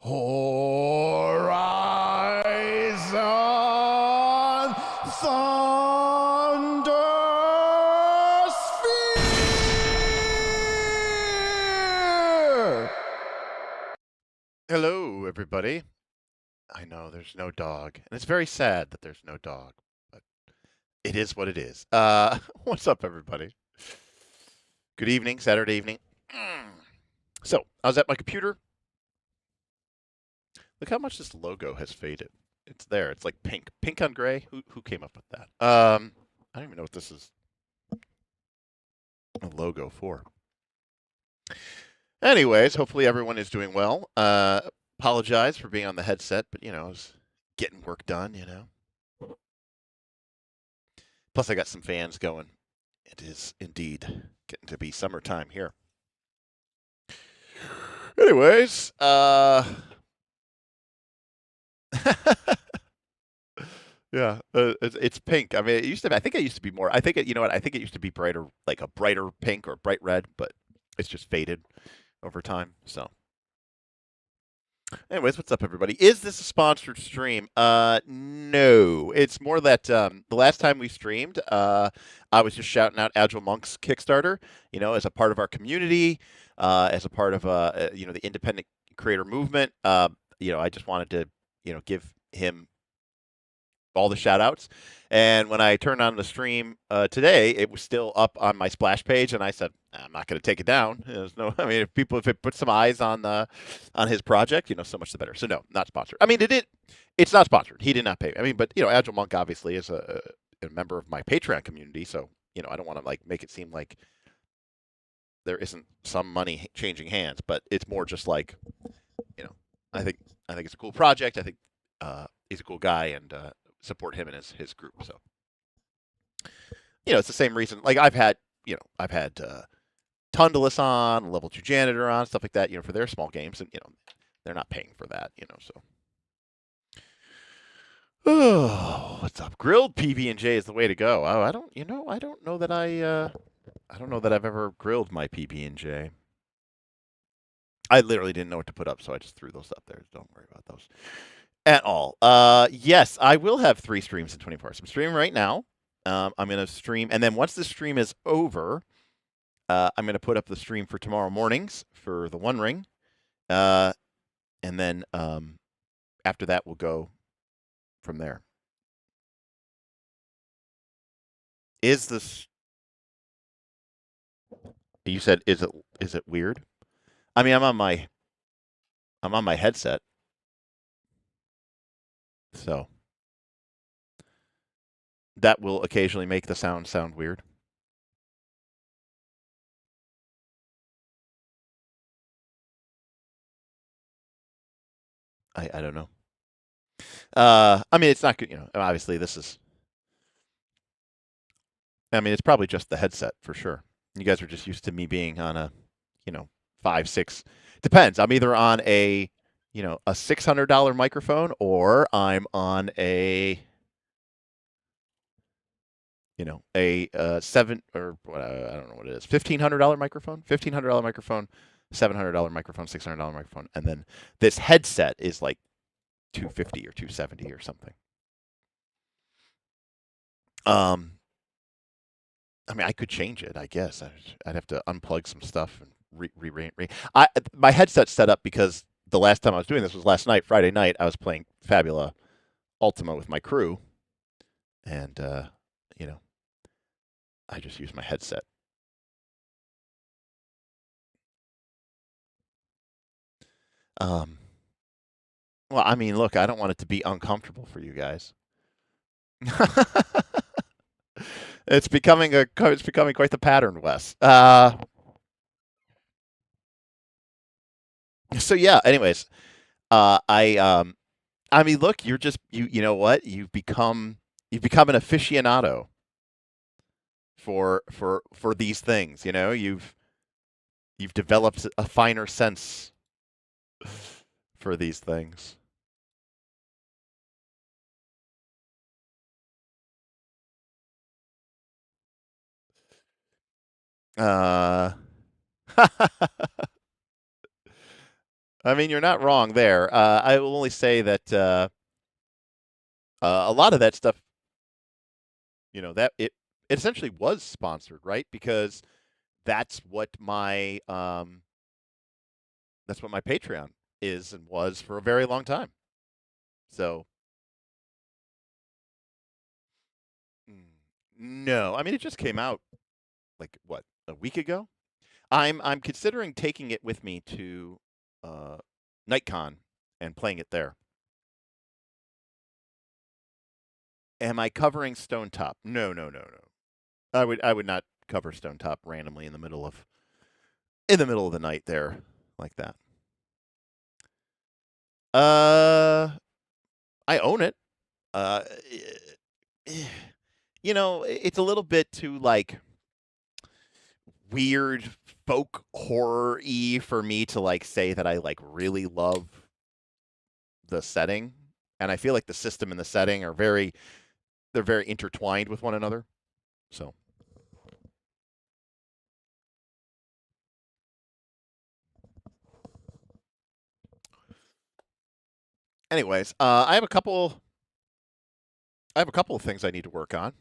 Horizon Thundersphere! Hello, everybody. I know there's no dog, and it's very sad that there's no dog, but it is what it is. What's up, everybody? Good evening, Saturday evening. So, I was at my computer. Look how much this logo has faded. It's there. It's like pink. Pink on gray. Who came up with that? I don't even know what this is a logo for. Anyways, hopefully everyone is doing well. Apologize for being on the headset, but I was getting work done, Plus I got some fans going. It is indeed getting to be summertime here. Anyways, yeah, it's pink. I mean, it used to be, I think it used to be more. I think you know what? I think it used to be brighter, like a brighter pink or bright red, but it's just faded over time. So, anyways, what's up, everybody? Is this a sponsored stream? No. It's more that the last time we streamed, I was just shouting out Agile Monk's Kickstarter, as a part of our community, as a part of the independent creator movement. I just wanted to, give him all the shout outs. And when I turned on the stream today, it was still up on my splash page, and I said, I'm not going to take it down. There's no, I mean, if it puts some eyes on his project, so much the better. So no, not sponsored. I mean, it's not sponsored. He did not pay. I mean, but Agile Monk obviously is a member of my Patreon community, so I don't want to make it seem like there isn't some money changing hands, but it's more just like, I think it's a cool project. I think he's a cool guy, and support him and his group. So, it's the same reason. Like I've had Tundless on, level 2 janitor on, stuff like that, for their small games, and they're not paying for that, so. Oh, what's up? Grilled PB&J is the way to go. Oh, I don't know that I don't know that I've ever grilled my PB&J. I literally didn't know what to put up, so I just threw those up there. Don't worry about those at all. Yes, I will have 3 streams in 24 hours. I'm streaming right now. I'm going to stream, and then once the stream is over, I'm going to put up the stream for tomorrow mornings for the One Ring, and then after that, we'll go from there. Is this? You said, is it weird? I mean, I'm on my headset, so that will occasionally make the sound weird. I don't know. I mean, it's not good. Obviously, this is. I mean, it's probably just the headset for sure. You guys are just used to me being on a, 5, 6. Depends. I'm either on a $600 microphone, or I'm on a seven, or what, I don't know what it is, $1,500 microphone, $1,500 microphone, $700 microphone, $600 microphone, and then this headset is like $250 or $270 or something. I mean, I could change it, I guess. I'd have to unplug some stuff and my headset's set up because the last time I was doing this was last night, Friday night. I was playing Fabula Ultima with my crew, and I just used my headset. Well, I mean, look, I don't want it to be uncomfortable for you guys. It's becoming quite the pattern, Wes. So yeah. Anyways, I mean, look, you're just you know what? You've become an aficionado for these things. You've developed a finer sense for these things. Uh, I mean, you're not wrong there. I will only say that a lot of that stuff, that it essentially was sponsored, right? Because that's what my Patreon is and was for a very long time. So, no, I mean, it just came out like what, a week ago. I'm considering taking it with me to NightCon and playing it there. Am I covering Stone Top? No, no, no, no. I would not cover Stone Top randomly in the middle of the night there like that. I own it. Uh, it's a little bit too like weird folk horror-y for me to like say that I like really love the setting, and I feel like the system and the setting are very intertwined with one another. So, anyways, I have a couple of things I need to work on.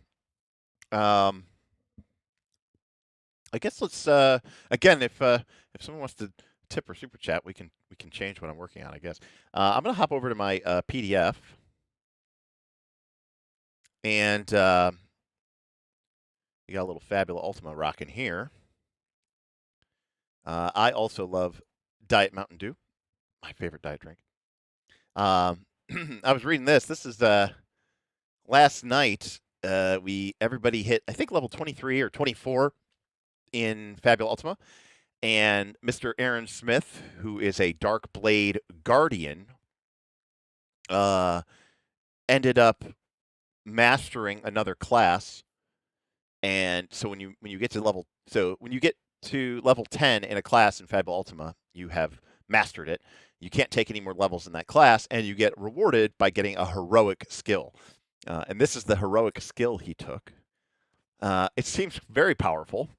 I guess let's again, if someone wants to tip or super chat, we can change what I'm working on, I guess. I'm gonna hop over to my PDF, and you got a little Fabula Ultima rocking here. I also love Diet Mountain Dew, my favorite diet drink. I was reading this. This is last night. Everybody hit, I think, level 23 or 24 in Fabula Ultima, and Mr. Aaron Smith, who is a Dark Blade Guardian, ended up mastering another class. And so when you get to level, so when you get to level 10 in a class in Fable Ultima, you have mastered it. You can't take any more levels in that class, and you get rewarded by getting a heroic skill. And this is the heroic skill he took. It seems very powerful.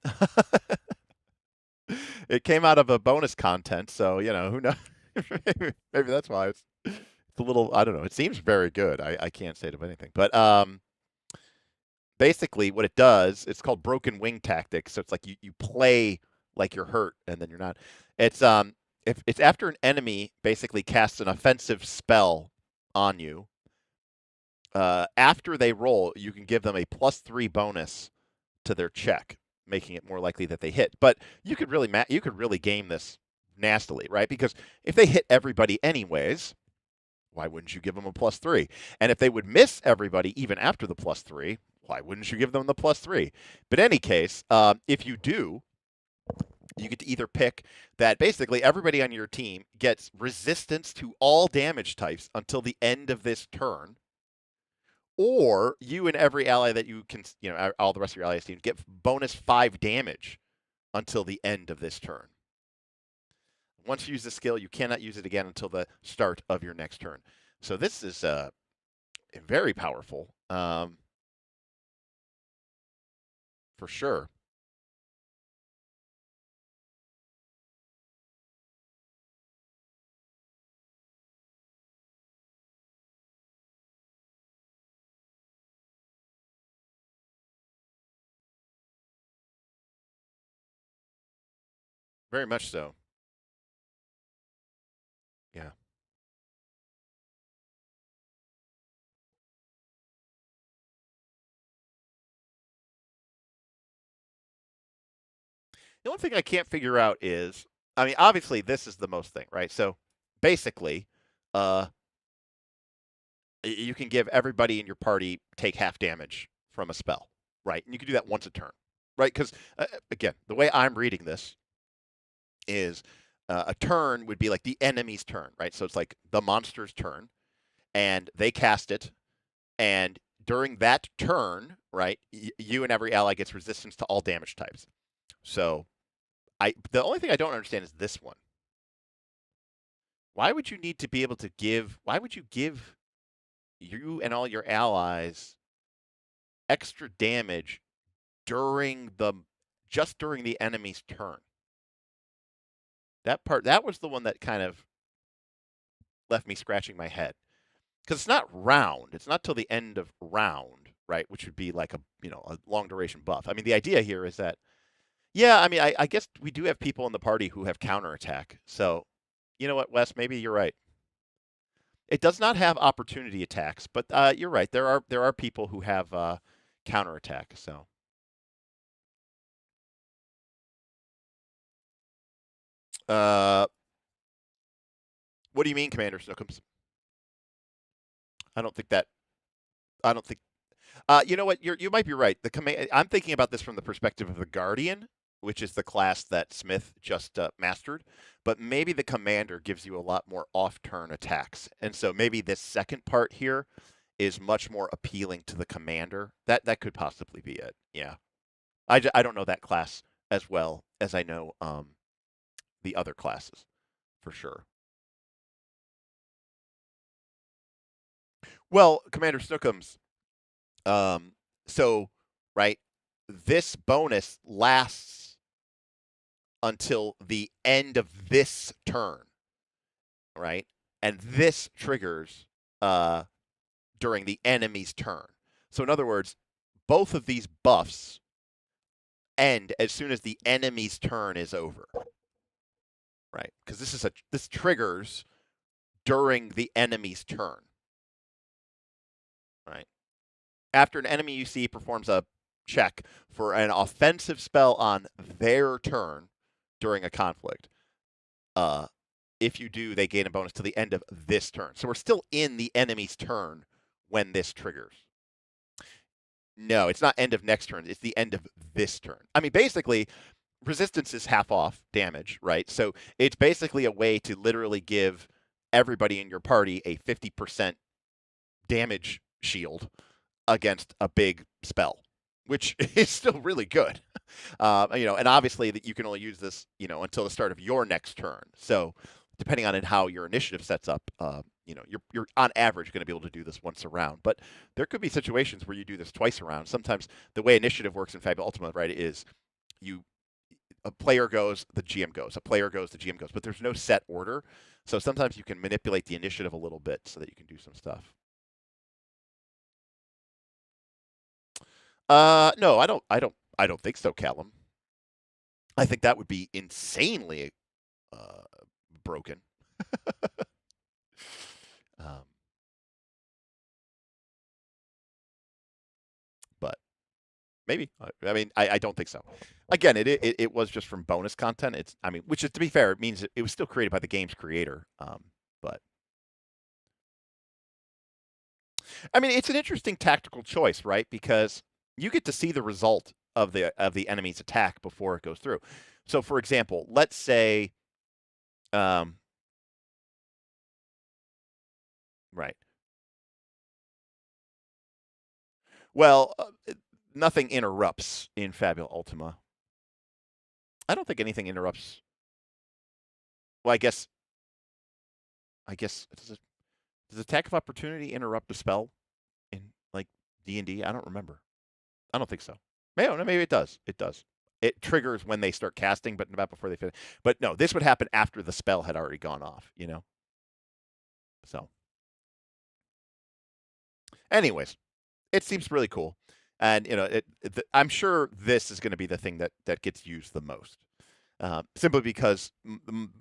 It came out of a bonus content, so who knows? maybe that's why it's a little. I don't know. It seems very good. I can't say it of anything, but basically what it does, it's called broken wing tactics. So it's like you play like you're hurt, and then you're not. It's if it's after an enemy basically casts an offensive spell on you. After they roll, you can give them a +3 bonus to their check, making it more likely that they hit. But you could really game this nastily, right? Because if they hit everybody anyways, why wouldn't you give them a +3? And if they would miss everybody even after the +3, why wouldn't you give them the +3? But in any case, if you do, you get to either pick that basically everybody on your team gets resistance to all damage types until the end of this turn, or you and every ally that you can, all the rest of your allies team get bonus 5 damage until the end of this turn. Once you use the skill, you cannot use it again until the start of your next turn. So this is very powerful, for sure. Very much so. Yeah. The only thing I can't figure out is, I mean, obviously this is the most thing, right? So basically, uh, you can give everybody in your party take half damage from a spell, right? And you can do that once a turn, right? Because again, the way I'm reading this is a turn would be like the enemy's turn, right? So it's like the monster's turn, and they cast it, and during that turn, right, you and every ally gets resistance to all damage types. So the only thing I don't understand is this one. Why would you need to be able to give? Why would you give you and all your allies extra damage just during the enemy's turn? That was the one that kind of left me scratching my head, because it's not round. It's not till the end of round, right? Which would be like a long duration buff. I mean, the idea here is that, yeah, I mean, I guess we do have people in the party who have counterattack. So, you know what, Wes? Maybe you're right. It does not have opportunity attacks, but you're right. There are people who have counterattack. So, uh, what do you mean, Commander Snookums? I don't think that. I don't think. You know what? You might be right. I'm thinking about this from the perspective of the Guardian, which is the class that Smith just mastered. But maybe the Commander gives you a lot more off-turn attacks, and so maybe this second part here is much more appealing to the Commander. That could possibly be it. Yeah, I don't know that class as well as I know the other classes, for sure. Well, Commander Snookums, um, so right, this bonus lasts until the end of this turn, right? And this triggers during the enemy's turn. So in other words, both of these buffs end as soon as the enemy's turn is over, right? Because this triggers during the enemy's turn, right? After an enemy you see performs a check for an offensive spell on their turn during a conflict, if you do, they gain a bonus to the end of this turn. So we're still in the enemy's turn when this triggers. No, it's not end of next turn. It's the end of this turn. I mean, basically, resistance is half off damage, right? So it's basically a way to literally give everybody in your party a 50% damage shield against a big spell, which is still really good. And obviously that you can only use this, until the start of your next turn. So depending on how your initiative sets up, you're on average going to be able to do this once a round. But there could be situations where you do this twice a round. Sometimes the way initiative works in Fabula Ultima, right, is you a player goes, the GM goes, a player goes, the GM goes, but there's no set order. So sometimes you can manipulate the initiative a little bit so that you can do some stuff. No, I don't think so, Callum. I think that would be insanely uh, broken. um, but maybe. I mean, I don't think so. Again, it was just from bonus content. Which is, to be fair, it means it was still created by the game's creator. But I mean, it's an interesting tactical choice, right? Because you get to see the result of the enemy's attack before it goes through. So, for example, let's say, um, right. Well, nothing interrupts in Fabula Ultima. I don't think anything interrupts. Well, I guess does attack of opportunity interrupt a spell in like D&D? I don't remember. I don't think so. Maybe it does. It does. It triggers when they start casting, but not before they finish. But no, this would happen after the spell had already gone off. So, anyways, it seems really cool, and I'm sure this is going to be the thing that gets used the most, simply because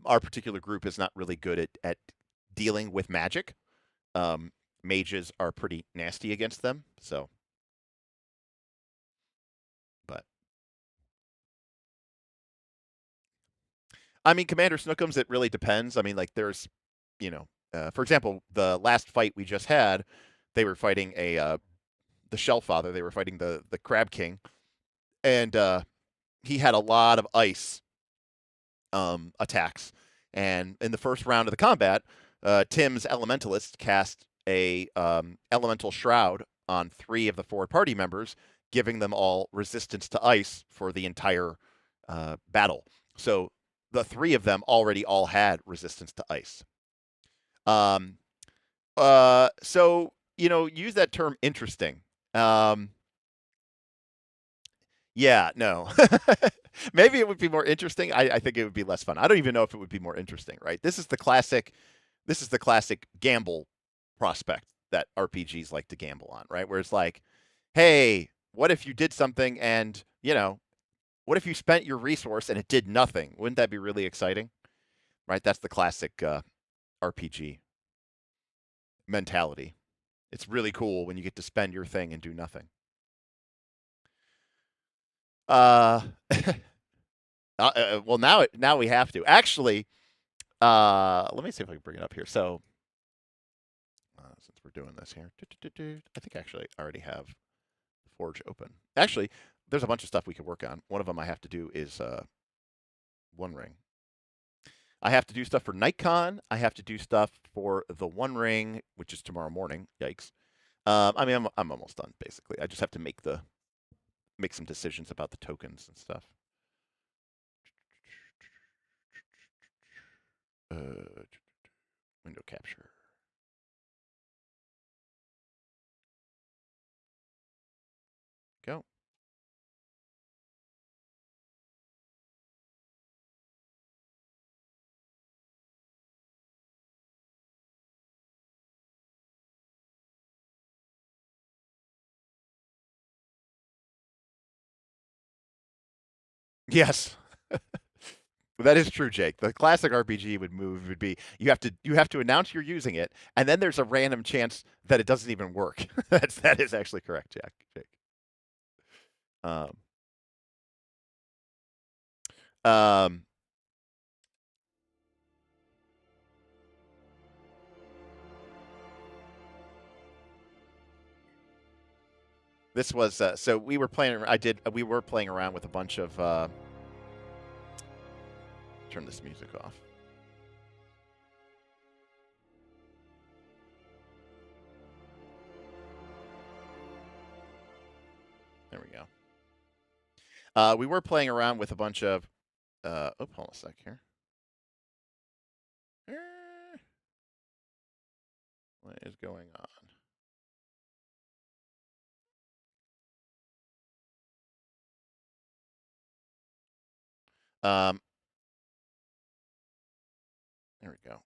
our particular group is not really good at dealing with magic. Mages are pretty nasty against them. So, but I mean, Commander Snookums, it really depends. I mean, like for example, the last fight we just had, they were fighting the Shell Father. They were fighting the Crab King, and he had a lot of ice attacks. And in the first round of the combat, Tim's Elementalist cast a Elemental Shroud on 3 of the 4 party members, giving them all resistance to ice for the entire battle. So the 3 of them already all had resistance to ice. Um, so use that term interesting. Yeah, no. Maybe it would be more interesting. I think it would be less fun. I don't even know if it would be more interesting, right? This is the classic gamble prospect that RPGs like to gamble on, right? Where it's like, hey, what if you did something and, what if you spent your resource and it did nothing? Wouldn't that be really exciting? Right? That's the classic RPG mentality. It's really cool when you get to spend your thing and do nothing. Uh, well, now we have to. Actually, let me see if I can bring it up here. So, since we're doing this here, I think actually I already have the Forge open. Actually, there's a bunch of stuff we could work on. One of them I have to do is One Ring. I have to do stuff for NightCon. I have to do stuff for the One Ring, which is tomorrow morning. Yikes. I'm almost done basically. I just have to make some decisions about the tokens and stuff. Window capture. Go. Yes. That is true, Jake. The classic RPG would be you have to announce you're using it, and then there's a random chance that it doesn't even work. That is actually correct, Jake. Um, um, this was so we were playing. We were playing around with a bunch of. Turn this music off. There we go. We were playing around with a bunch of. Oh, hold on a sec here. What is going on? There we go.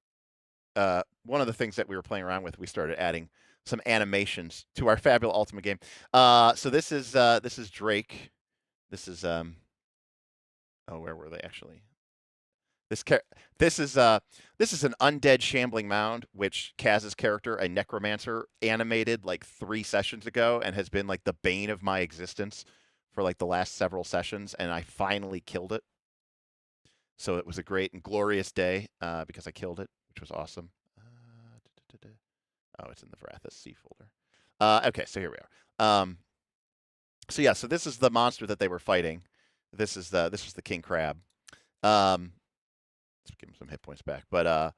One of the things that we were playing around with, we started adding some animations to our Fabulous Ultimate game. So this is Drake. This is oh, where were they actually? This this is this is an undead shambling mound, which Kaz's character, a necromancer, animated like 3 sessions ago, and has been like the bane of my existence for like the last several sessions, and I finally killed it. So it was a great and glorious day because I killed it, which was awesome. Oh, it's in the Vrathis C folder. Okay, so here we are. So yeah, so this is the monster that they were fighting. This was the king crab. Let's give him some hit points back. But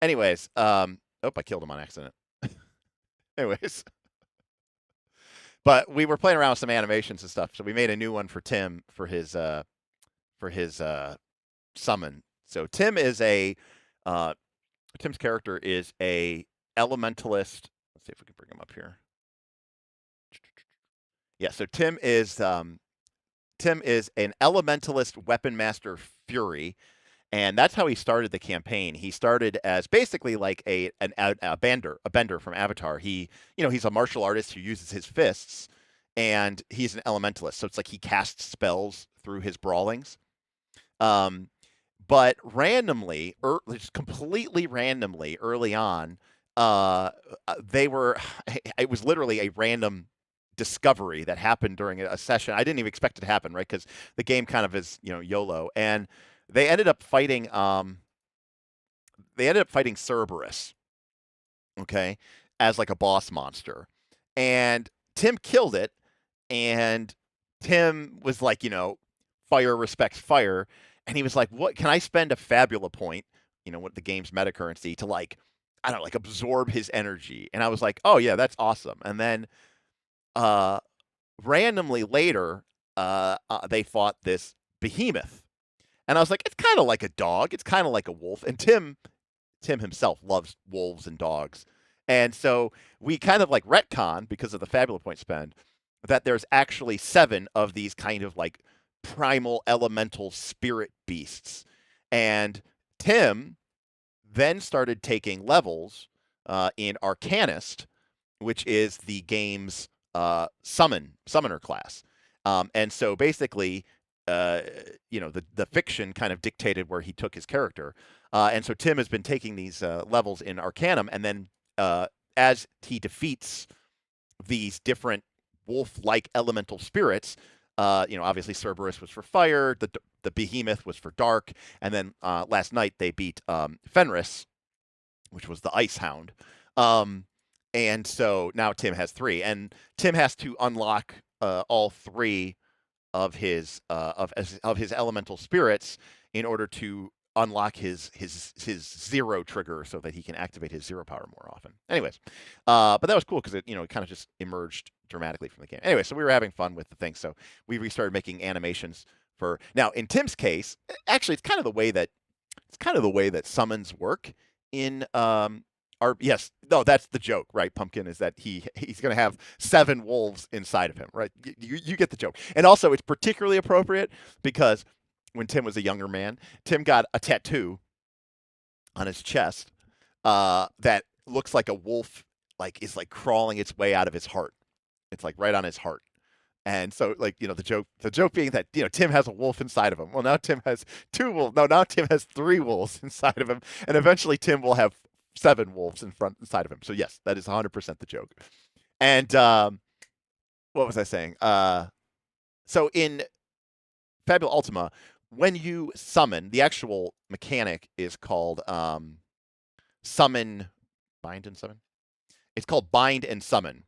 anyways, oh, I killed him on accident. Anyways, but we were playing around with some animations and stuff. So we made a new one for Tim for his summon. So Tim's character is a elementalist. Let's see if we can bring him up here. Yeah, so Tim is an elementalist weapon master fury, and that's how he started the campaign. He started as basically like a bender from Avatar. He's a martial artist who uses his fists, and he's an elementalist. So it's like he casts spells through his brawlings. But randomly, just completely randomly, early on, it was literally a random discovery that happened during a session. I didn't even expect it to happen, right? Because the game kind of is, YOLO. And they ended up fighting. Cerberus, okay, as like a boss monster, and Tim killed it. And Tim was like, fire respects fire. And he was like, "What can I spend a Fabula point, what the game's meta currency, to like, I don't know, like absorb his energy?" And I was like, "Oh yeah, that's awesome." And then, randomly later, they fought this behemoth, and I was like, "It's kind of like a dog. It's kind of like a wolf." And Tim himself loves wolves and dogs, and so we kind of like retcon because of the Fabula point spend that there's actually 7 of these kind of like primal elemental spirit beasts. And Tim then started taking levels in Arcanist, which is the game's summoner class. And so basically, the fiction kind of dictated where he took his character. And so Tim has been taking these levels in Arcanum, and then as he defeats these different wolf-like elemental spirits, obviously Cerberus was for fire, the behemoth was for dark, and then last night they beat Fenris, which was the ice hound. And so now Tim has 3, and Tim has to unlock all 3 of his elemental spirits in order to unlock his zero trigger so that he can activate his zero power more often. Anyways, but that was cool because it kind of just emerged dramatically from the game. Anyway, so we were having fun with the thing. So we restarted making animations for now. In Tim's case, actually, it's kind of the way that summons work in yes, no, that's the joke, right? Pumpkin is that he's going to have 7 wolves inside of him, right? You get the joke. And also, it's particularly appropriate because when Tim was a younger man, Tim got a tattoo on his chest that looks like a wolf, is like crawling its way out of his heart. It's like right on his heart. And so, the joke being that Tim has a wolf inside of him. Well, now Tim has 2 wolves. No, now Tim has 3 wolves inside of him, and eventually Tim will have 7 wolves inside of him. So yes, that is 100% the joke. And what was I saying? So in Fabula Ultima, when you summon, the actual mechanic is called summon, bind and summon. It's called bind and summon.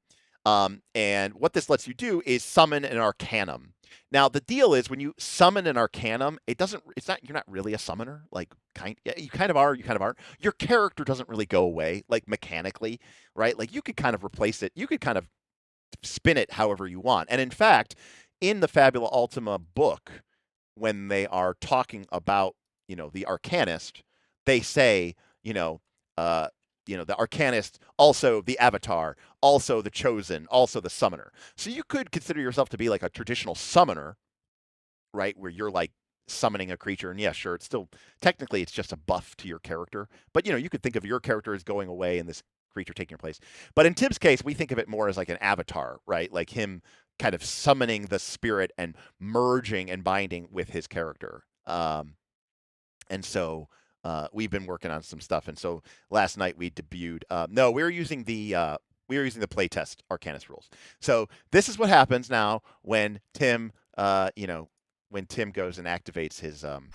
And what this lets you do is summon an arcanum. Now the deal is when you summon an arcanum, you're not really a summoner. You kind of are, you kind of aren't. Your character doesn't really go away, mechanically, right? Like you could kind of replace it. You could kind of spin it however you want. And in fact, in the Fabula Ultima book, when they are talking about, the Arcanist, they say, the Arcanist, also the Avatar, also the Chosen, also the Summoner. So you could consider yourself to be like a traditional summoner, right? Where you're like summoning a creature, and yeah, sure, it's still technically it's just a buff to your character, but you could think of your character as going away and this creature taking your place. But in Tim's case, we think of it more as like an avatar, right? Like him kind of summoning the spirit and merging and binding with his character. And so we've been working on some stuff, and so last night we debuted. No, we were using the playtest Arcanist rules. So this is what happens now when Tim, when Tim goes and activates his summon.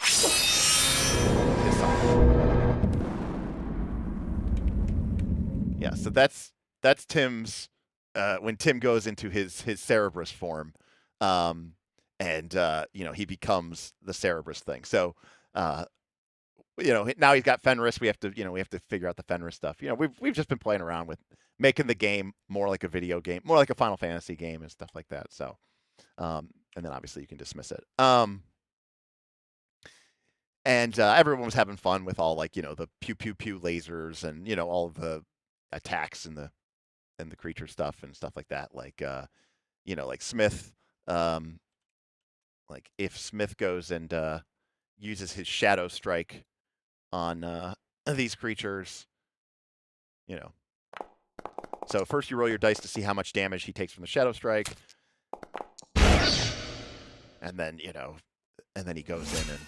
Yeah, so that's Tim's when Tim goes into his Cerberus form, and he becomes the Cerberus thing. So now he's got Fenris. We have to figure out the Fenris stuff. We've just been playing around with making the game more like a video game, more like a Final Fantasy game and stuff like that. So, and then obviously you can dismiss it. And everyone was having fun with all the pew pew pew lasers and all of the attacks and the creature stuff and stuff like that. Like Smith, like if Smith goes and uses his Shadow Strike on these creatures, you know. So first you roll your dice to see how much damage he takes from the Shadow Strike, and then he goes in and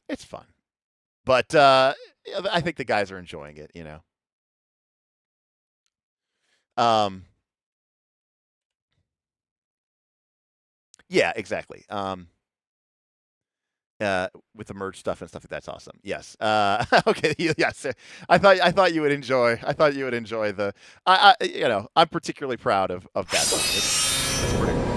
it's fun. But I think the guys are enjoying it. Yeah, exactly. With the merge stuff and stuff, that's awesome. Yes. Okay. Yes. I thought you would enjoy. I thought you would enjoy the. I'm particularly proud of that one. It's pretty cool.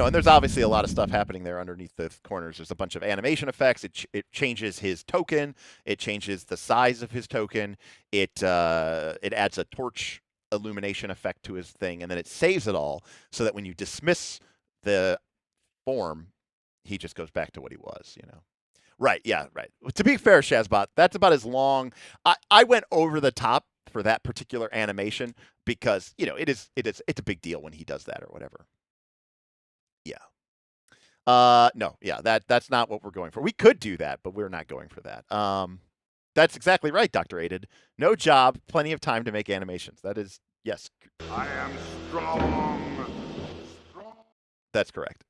And there's obviously a lot of stuff happening there underneath the corners. There's a bunch of animation effects. It changes his token. It changes the size of his token. It adds a torch illumination effect to his thing, and then it saves it all so that when you dismiss the form, he just goes back to what he was. Right? Yeah. Right. To be fair, Shazbot, that's about as long. I went over the top for that particular animation because it's a big deal when he does that or whatever. Yeah. No, yeah, that's not what we're going for. We could do that, but we're not going for that. That's exactly right, Dr. Aided. No job, plenty of time to make animations. That is, yes. I am strong. That's correct.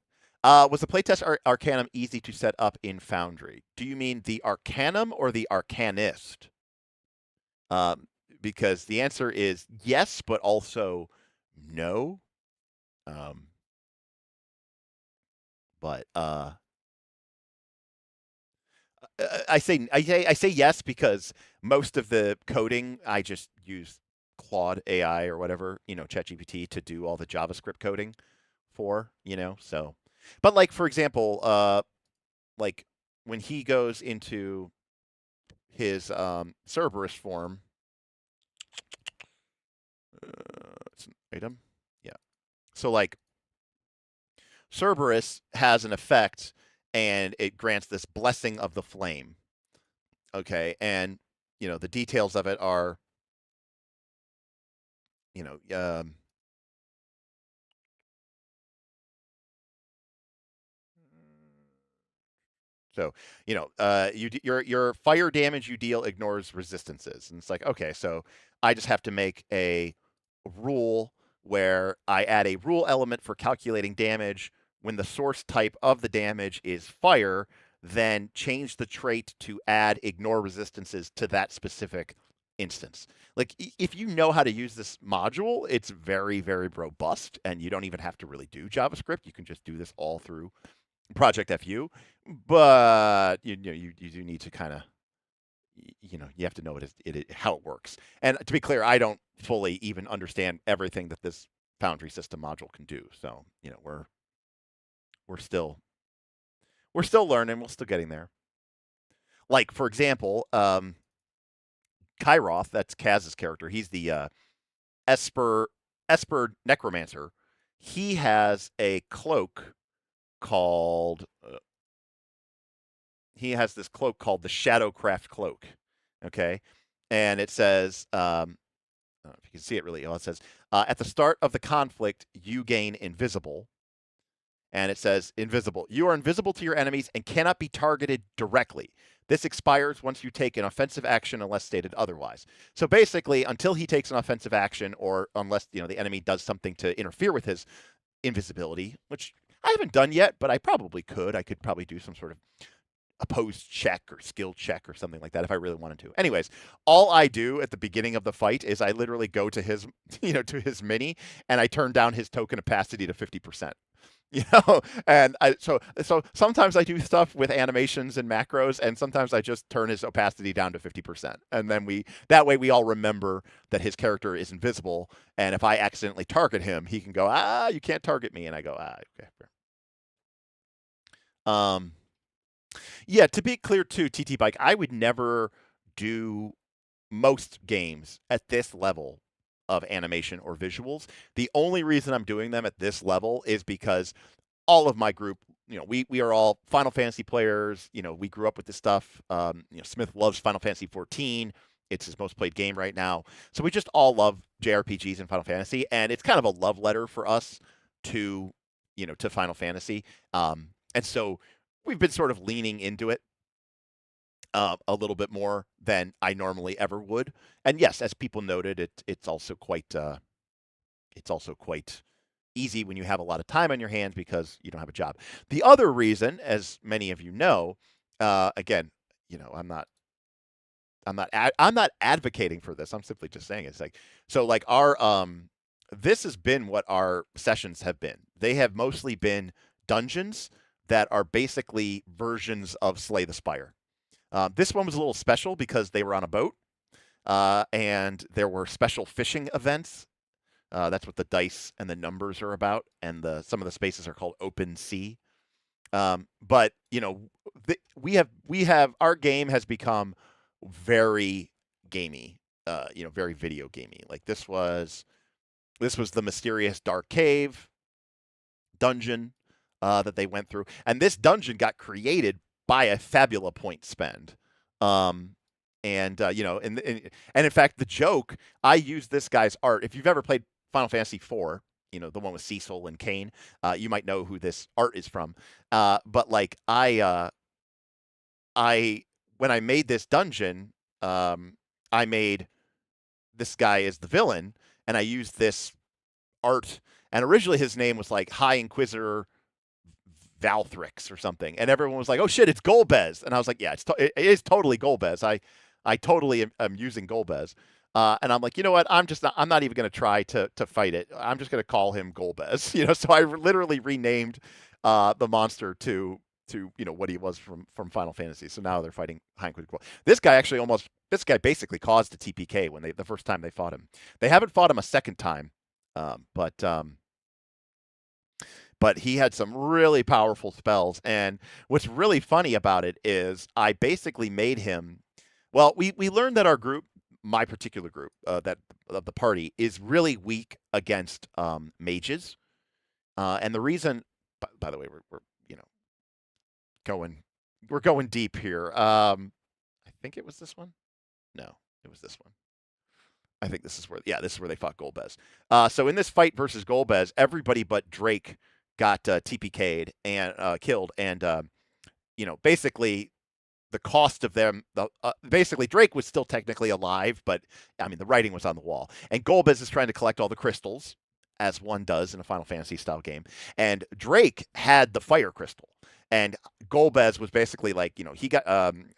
Was the playtest Arcanum easy to set up in Foundry? Do you mean the Arcanum or the Arcanist? Because the answer is yes, but also no. But I say yes because most of the coding I just use Claude AI or whatever, ChatGPT to do all the JavaScript coding for, so. But like for example, like when he goes into his Cerberus form, it's an item, yeah. So like Cerberus has an effect, and it grants this blessing of the flame. Okay, and the details of it are, so your fire damage you deal ignores resistances, and it's like, okay, so I just have to make a rule where I add a rule element for calculating damage when the source type of the damage is fire, then change the trait to add ignore resistances to that specific instance. Like if you know how to use this module, it's very, very robust, and you don't even have to really do JavaScript. You can just do this all through Project FU, but you do need to kind of you have to know how it works. And to be clear, I don't fully even understand everything that this Foundry system module can do. So we're still learning. We're still getting there. Like for example, Kairoth, that's Kaz's character. He's the Esper Esper necromancer. He has a cloak called he has this cloak called the Shadowcraft cloak. Okay, and it says I don't know if you can see it really well. It says at the start of the conflict, you gain invisible. And it says invisible. You are invisible to your enemies and cannot be targeted directly. This expires once you take an offensive action unless stated otherwise. So basically, until he takes an offensive action or unless, the enemy does something to interfere with his invisibility, which I haven't done yet, but I probably could. I could probably do some sort of opposed check or skill check or something like that if I really wanted to. Anyways, all I do at the beginning of the fight is I literally go to his, to his mini and I turn down his token opacity to 50%. And so sometimes I do stuff with animations and macros, and sometimes I just turn his opacity down to 50%, and then that way we all remember that his character is invisible, and if I accidentally target him, he can go, you can't target me, and I go, okay. Yeah, to be clear too, TT Bike, I would never do most games at this level of animation or visuals. The only reason I'm doing them at this level is because all of my group, we are all Final Fantasy players. We grew up with this stuff. Smith loves Final Fantasy 14. It's his most played game right now. So we just all love JRPGs and Final Fantasy, and it's kind of a love letter for us to, to Final Fantasy. And so we've been sort of leaning into it a little bit more than I normally ever would. And yes, as people noted, it's also quite easy when you have a lot of time on your hands because you don't have a job. The other reason, as many of you know, again, I'm not advocating for this. I'm simply just saying it's like so like our this has been what our sessions have been. They have mostly been dungeons that are basically versions of Slay the Spire. This one was a little special because they were on a boat, and there were special fishing events. That's what the dice and the numbers are about, and some of the spaces are called open sea. But we have our game has become very gamey, very video gamey. Like this was the mysterious dark cave dungeon that they went through, and this dungeon got created by a Fabula point spend. And in fact, the joke, I used this guy's art. If you've ever played Final Fantasy IV, the one with Cecil and Kain, you might know who this art is from. But like I when I made this dungeon, I made this guy as the villain, and I used this art. And originally his name was like High Inquisitor Valthrix or something, and everyone was like, "Oh shit, it's Golbez," and I was like, "Yeah, it is totally Golbez. I totally am using Golbez." And I'm like, you know what? I'm not even going to try to fight it. I'm just going to call him Golbez. So I literally renamed the monster to what he was from Final Fantasy. So now they're fighting High Inquisitor. This guy basically caused a TPK when the first time they fought him. They haven't fought him a second time, but he had some really powerful spells. And what's really funny about it is I basically made him. Well, we learned that our group, my particular group, that of the party, is really weak against mages. And the reason, by the way, we're going we're going deep here. I think it was this one. No, it was this one. I think this is where they fought Golbez. So in this fight versus Golbez, everybody but Drake got TPK'd and killed, and basically the cost of them. Basically, Drake was still technically alive, but I mean the writing was on the wall. And Golbez is trying to collect all the crystals, as one does in a Final Fantasy style game. And Drake had the fire crystal. And Golbez was basically like, he got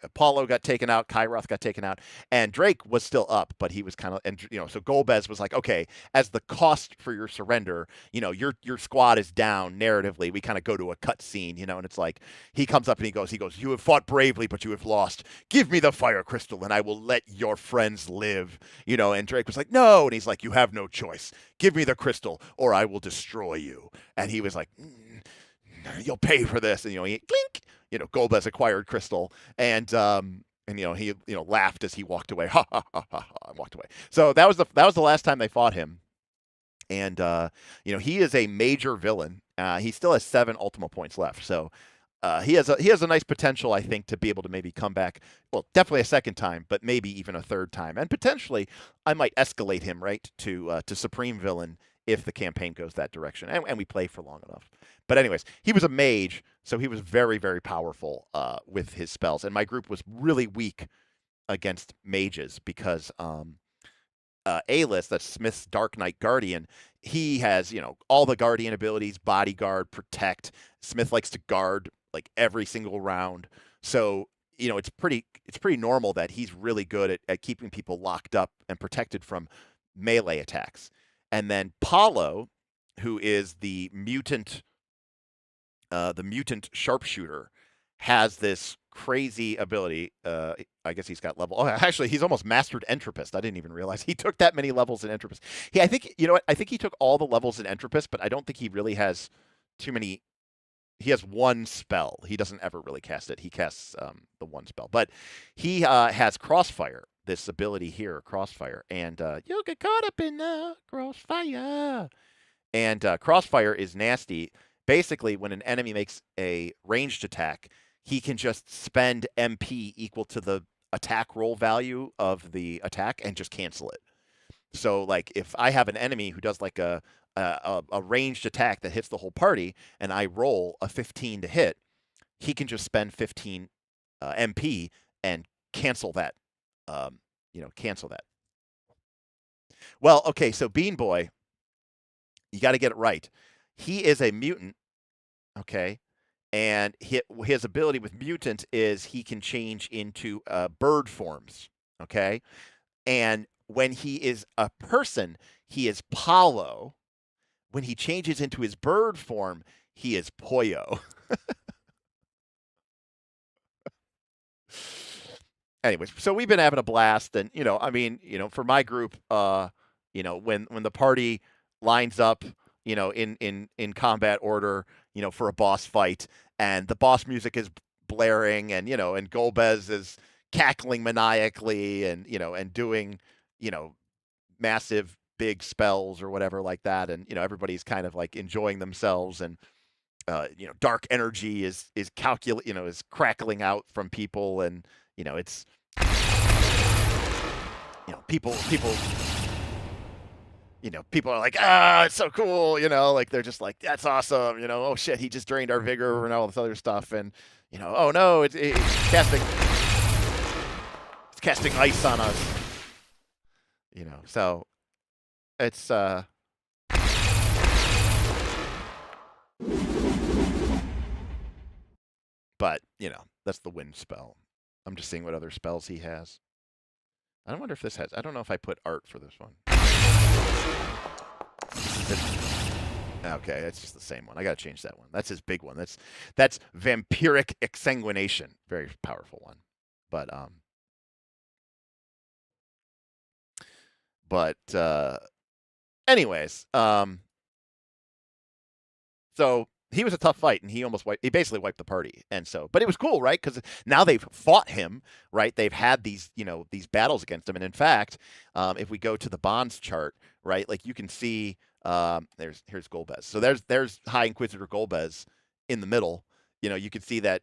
Apollo got taken out, Kairoth got taken out, and Drake was still up, but he was kind of, and so Golbez was like, okay, as the cost for your surrender, your squad is down narratively. We kind of go to a cut scene, and it's like he comes up and he goes, you have fought bravely, but you have lost. Give me the fire crystal, and I will let your friends live. And Drake was like, no, and he's like, you have no choice. Give me the crystal, or I will destroy you. And he was like, you'll pay for this. And he clink, Golbez acquired crystal, and And he laughed as he walked away. Ha ha ha ha ha! And walked away. So that was the last time they fought him. And he is a major villain. He still has 7 ultimate points left. So he has a nice potential, I think, to be able to maybe come back. Well, definitely a second time, but maybe even a third time, and potentially I might escalate him right to supreme villain if the campaign goes that direction, and we play for long enough. But anyways, he was a mage, so he was very very powerful with his spells, and my group was really weak against mages because A-list, that's Smith's Dark Knight Guardian. He has, all the Guardian abilities, bodyguard, protect. Smith likes to guard like every single round. So, it's pretty normal that he's really good at keeping people locked up and protected from melee attacks. And then Paulo, who is the mutant sharpshooter, has this crazy ability. I guess he's got level. Oh, actually, he's almost mastered Entropist. I didn't even realize he took that many levels in Entropist. I think you know what? I think he took all the levels in Entropist, but I don't think he really has too many. He has one spell. He doesn't ever really cast it. He casts the one spell, but he has Crossfire. This ability here, Crossfire, and you'll get caught up in the crossfire. And Crossfire is nasty. Basically, when an enemy makes a ranged attack, he can just spend MP equal to the attack roll value of the attack and just cancel it. So, like, if I have an enemy who does like a ranged attack that hits the whole party, and I roll a 15 to hit, he can just spend 15 MP and cancel that. Cancel that. Well, okay, so Bean Boy, you got to get it right. He is a mutant, okay, and his ability with mutant is he can change into bird forms, okay, and when he is a person, he is Paulo. When he changes into his bird form, he is Pollo. Anyways, so we've been having a blast, and for my group, when the party lines up, in combat order, for a boss fight, and the boss music is blaring, and Golbez is cackling maniacally, and doing, you know, massive big spells or whatever like that, and everybody's kind of like enjoying themselves, and dark energy is crackling out from people, and it's people are like, it's so cool, like they're just like, that's awesome, oh shit, he just drained our vigor and all this other stuff, and oh no, it's casting ice on us, so it's but that's the wind spell. I'm just seeing what other spells he has. I don't wonder if this has. I don't know if I put art for this one. Okay, it's just the same one. I gotta change that one. That's his big one. That's vampiric exsanguination. Very powerful one. But anyways, so he was a tough fight, and he basically wiped the party. And so, but it was cool, right? Because now they've fought him, right? They've had these battles against him, and in fact, if we go to the bonds chart, right, like you can see, here's Golbez. So there's High Inquisitor Golbez in the middle. You can see that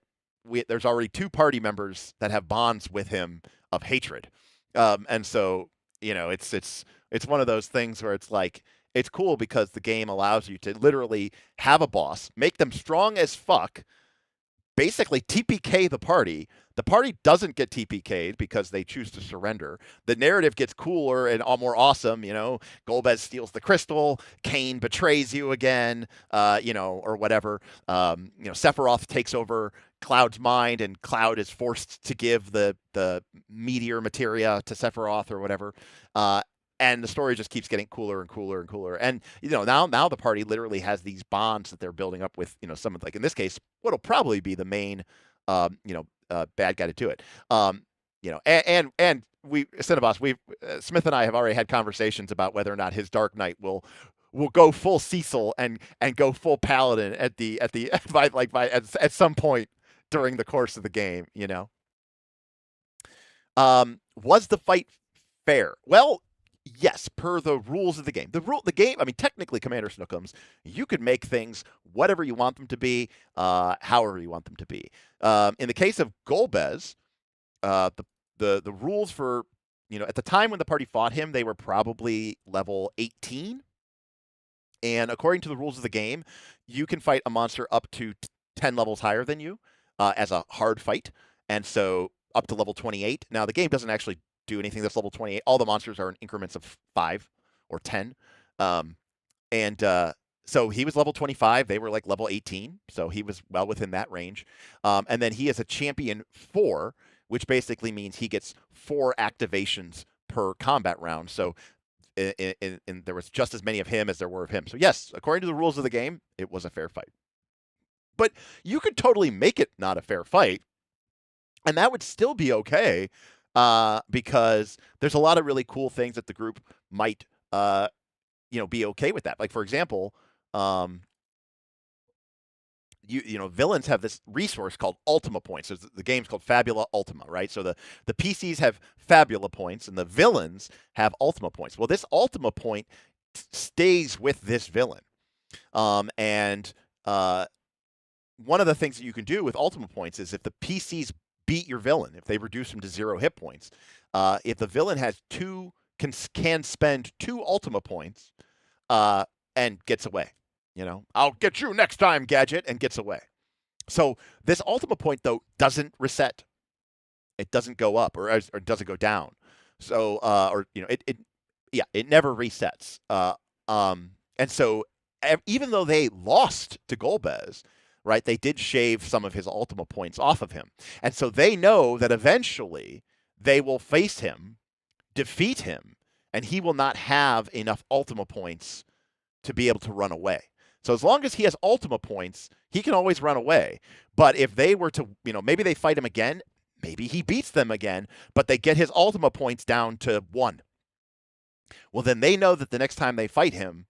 there's already 2 party members that have bonds with him of hatred, and so it's one of those things where it's like, it's cool because the game allows you to literally have a boss, make them strong as fuck, basically TPK the party. The party doesn't get TPK'd because they choose to surrender. The narrative gets cooler and all more awesome. Golbez steals the crystal. Kane betrays you again, or whatever. Sephiroth takes over Cloud's mind, and Cloud is forced to give the meteor materia to Sephiroth or whatever. And the story just keeps getting cooler and cooler and cooler. And now the party literally has these bonds that they're building up with some of, like in this case, what'll probably be the main bad guy to do it. And we Cinnabos, Smith and I have already had conversations about whether or not his Dark Knight will go full Cecil and go full Paladin at some point during the course of the game. Was the fight fair? Well, yes, per the rules of the game. The game. I mean, technically, Commander Snookums, you could make things whatever you want them to be, however you want them to be. In the case of Golbez, the rules for at the time when the party fought him, they were probably level 18. And according to the rules of the game, you can fight a monster up to 10 levels higher than you as a hard fight. And so up to level 28. Now, the game doesn't actually do anything that's level 28. All the monsters are in increments of 5 or 10. Um, and so he was level 25. They were like level 18. So he was well within that range. And then he is a champion 4, which basically means he gets 4 activations per combat round. So there was just as many of him as there were of him. So yes, according to the rules of the game, it was a fair fight. But you could totally make it not a fair fight, and that would still be okay, because there's a lot of really cool things that the group might, be okay with that. Like for example, villains have this resource called Ultima points. So the game's called Fabula Ultima, right? So the PCs have Fabula points and the villains have Ultima points. Well, this Ultima point stays with this villain. And one of the things that you can do with Ultima points is if the PCs beat your villain, if they reduce him to 0 hit points, if the villain has can spend 2 Ultima points and gets away. I'll get you next time, Gadget, and gets away. So this Ultima point, though, doesn't reset. It doesn't go up or doesn't go down. So, it never resets. And so even though they lost to Golbez, right, they did shave some of his Ultima points off of him. And so they know that eventually they will face him, defeat him, and he will not have enough Ultima points to be able to run away. So as long as he has Ultima points, he can always run away. But if they were to, maybe they fight him again, maybe he beats them again, but they get his Ultima points down to 1. Well, then they know that the next time they fight him,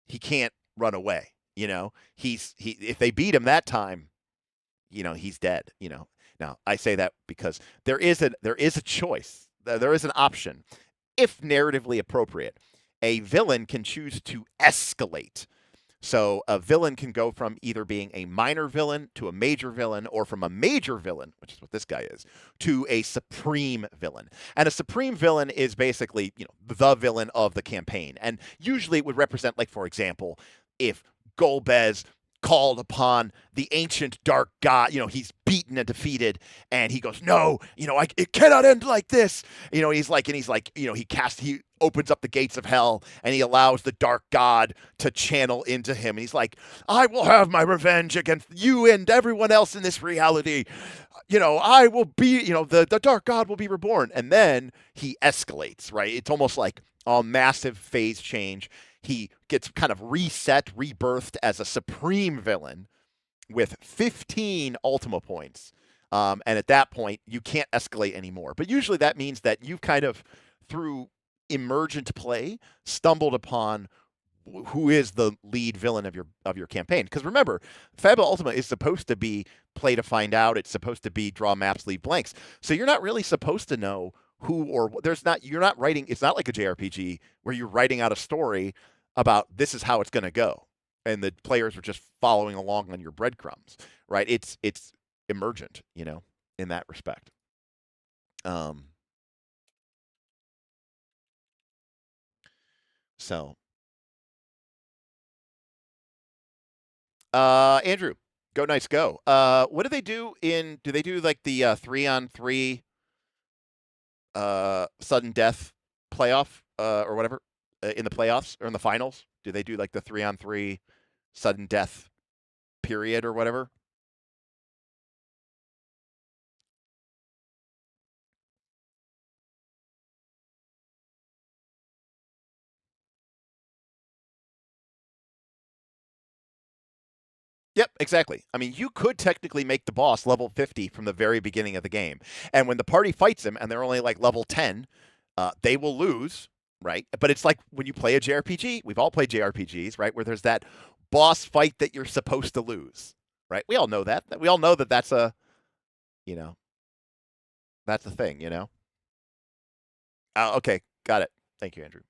he can't run away. If they beat him that time, he's dead. Now I say that because there is a choice. There is an option, if narratively appropriate. A villain can choose to escalate. So a villain can go from either being a minor villain to a major villain, or from a major villain, which is what this guy is, to a supreme villain. And a supreme villain is basically, the villain of the campaign. And usually it would represent, like, for example, if Golbez called upon the ancient dark god, he's beaten and defeated, and he goes, no, it cannot end like this. He opens up the gates of hell and he allows the dark god to channel into him. And he's like, I will have my revenge against you and everyone else in this reality. I will be, the dark god will be reborn. And then he escalates, right? It's almost like a massive phase change. He gets kind of reset, rebirthed as a supreme villain with 15 Ultima points. And at that point, you can't escalate anymore. But usually that means that you've kind of, through emergent play, stumbled upon who is the lead villain of your campaign. Because remember, Fabula Ultima is supposed to be play to find out. It's supposed to be draw maps, leave blanks. So you're not really supposed to know who or you're not writing. It's not like a JRPG where you're writing out a story about this is how it's going to go, and the players are just following along on your breadcrumbs, right? It's emergent, in that respect. So, Andrew, go Knights go. What do they do do they do like the 3-on-3 sudden death playoff or whatever in the playoffs or in the finals? Do they do like the 3-on-3 sudden death period or whatever? Yep, exactly. I mean, you could technically make the boss level 50 from the very beginning of the game. And when the party fights him and they're only like level 10, they will lose, right? But it's like when you play a JRPG, we've all played JRPGs, right? Where there's that boss fight that you're supposed to lose, right? We all know that. We all know that that's a, that's a thing, Okay, got it. Thank you, Andrew.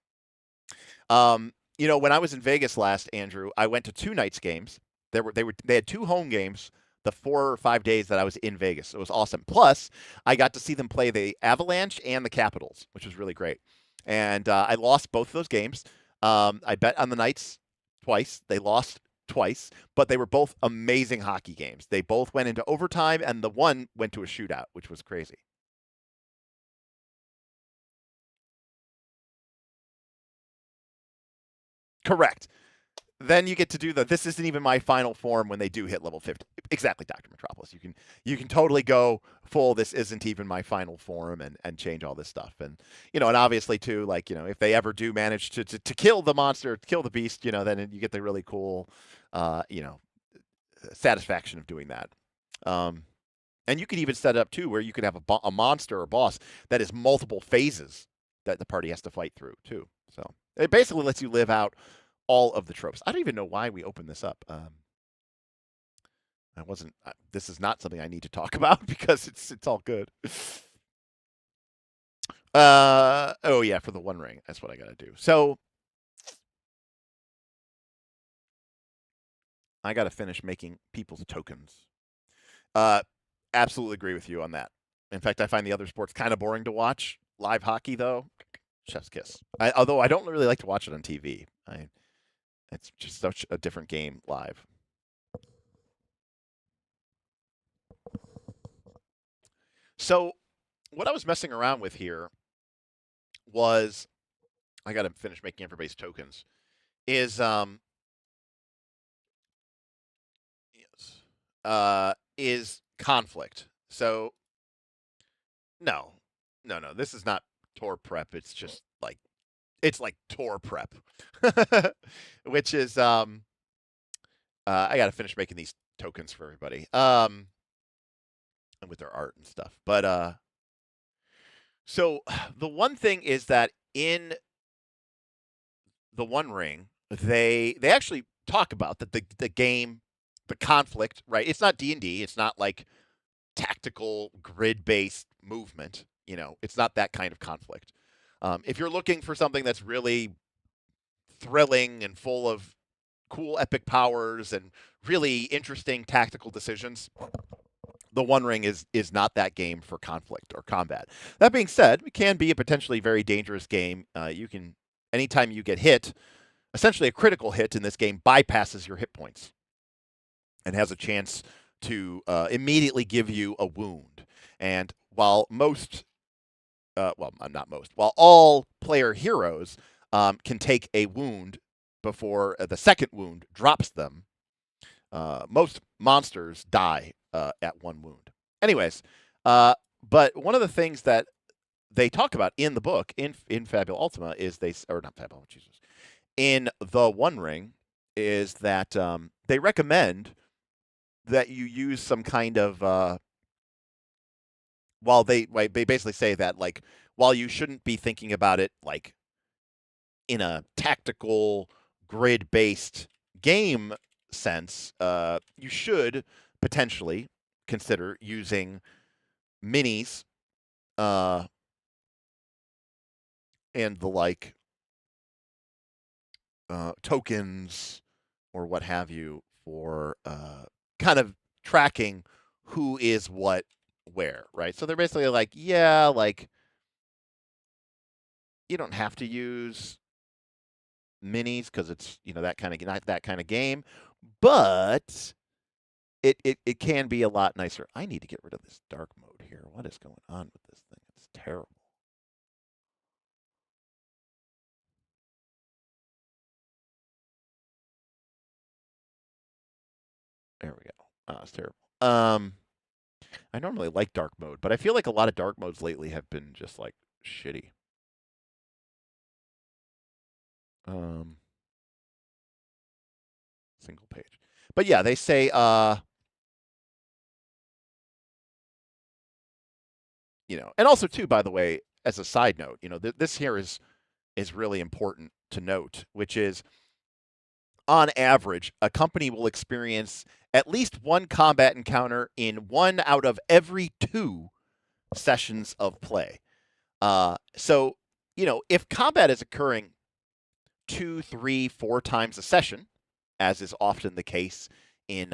When I was in Vegas last, Andrew, I went to two nights games. They had two home games the 4 or 5 days that I was in Vegas. It was awesome. Plus, I got to see them play the Avalanche and the Capitals, which was really great. And I lost both of those games. I bet on the Knights twice. They lost twice, but they were both amazing hockey games. They both went into overtime, and the one went to a shootout, which was crazy. Correct. Then you get to do the this isn't even my final form when they do hit level 50. Exactly, Dr. Metropolis. You can totally go full this isn't even my final form and change all this stuff. And obviously too, like, if they ever do manage to kill the monster, kill the beast, then you get the really cool satisfaction of doing that. Um and you could even set it up too where you could have a monster or boss that is multiple phases that the party has to fight through too. So it basically lets you live out all of the tropes. I don't even know why we opened this up. I wasn't. This is not something I need to talk about because it's all good. Oh yeah, for the One Ring, that's what I gotta do. So I gotta finish making people's tokens. Uh, Absolutely agree with you on that. In fact, I find the other sports kind of boring to watch. Live hockey, though, chef's kiss. Although I don't really like to watch it on TV. It's just such a different game live. So what I was messing around with here was I got to finish making everybody's tokens. Yes, is conflict. So no, no, this is not tour prep. It's just like it's like tour prep, which is I got to finish making these tokens for everybody and with their art and stuff. But so the one thing is that in the One Ring, they actually talk about that the game, the conflict, right? It's not D&D. It's not like tactical grid based movement. It's not that kind of conflict. If you're looking for something that's really thrilling and full of cool epic powers and really interesting tactical decisions, the One Ring is not that game for conflict or combat. That being said, it can be a potentially very dangerous game. You can anytime you get hit, essentially a critical hit in this game bypasses your hit points and has a chance to immediately give you a wound. And while not most, while all player heroes can take a wound before the second wound drops them, most monsters die at one wound. Anyways, but one of the things that they talk about in the book in Fabula Ultima is or not Fabula, Jesus, in the One Ring is that they recommend that you use some kind of while they basically say that like while you shouldn't be thinking about it like in a tactical grid based game sense, you should potentially consider using minis uh, and the like tokens or what have you for kind of tracking who is what where, right? So they're basically like, yeah, like you don't have to use minis because it's that kind of not that kind of game, but it can be a lot nicer. I need to get rid of this dark mode here. What is going on with this thing? It's terrible. There we go. Oh, it's terrible. I normally like dark mode, but I feel like a lot of dark modes lately have been just like shitty. Um, Single page. But yeah, they say and also too, by the way, as a side note, this here is really important to note, which is on average, a company will experience at least one combat encounter in 1 out of every 2 sessions of play. So if combat is occurring 2, 3, 4 times a session, as is often the case in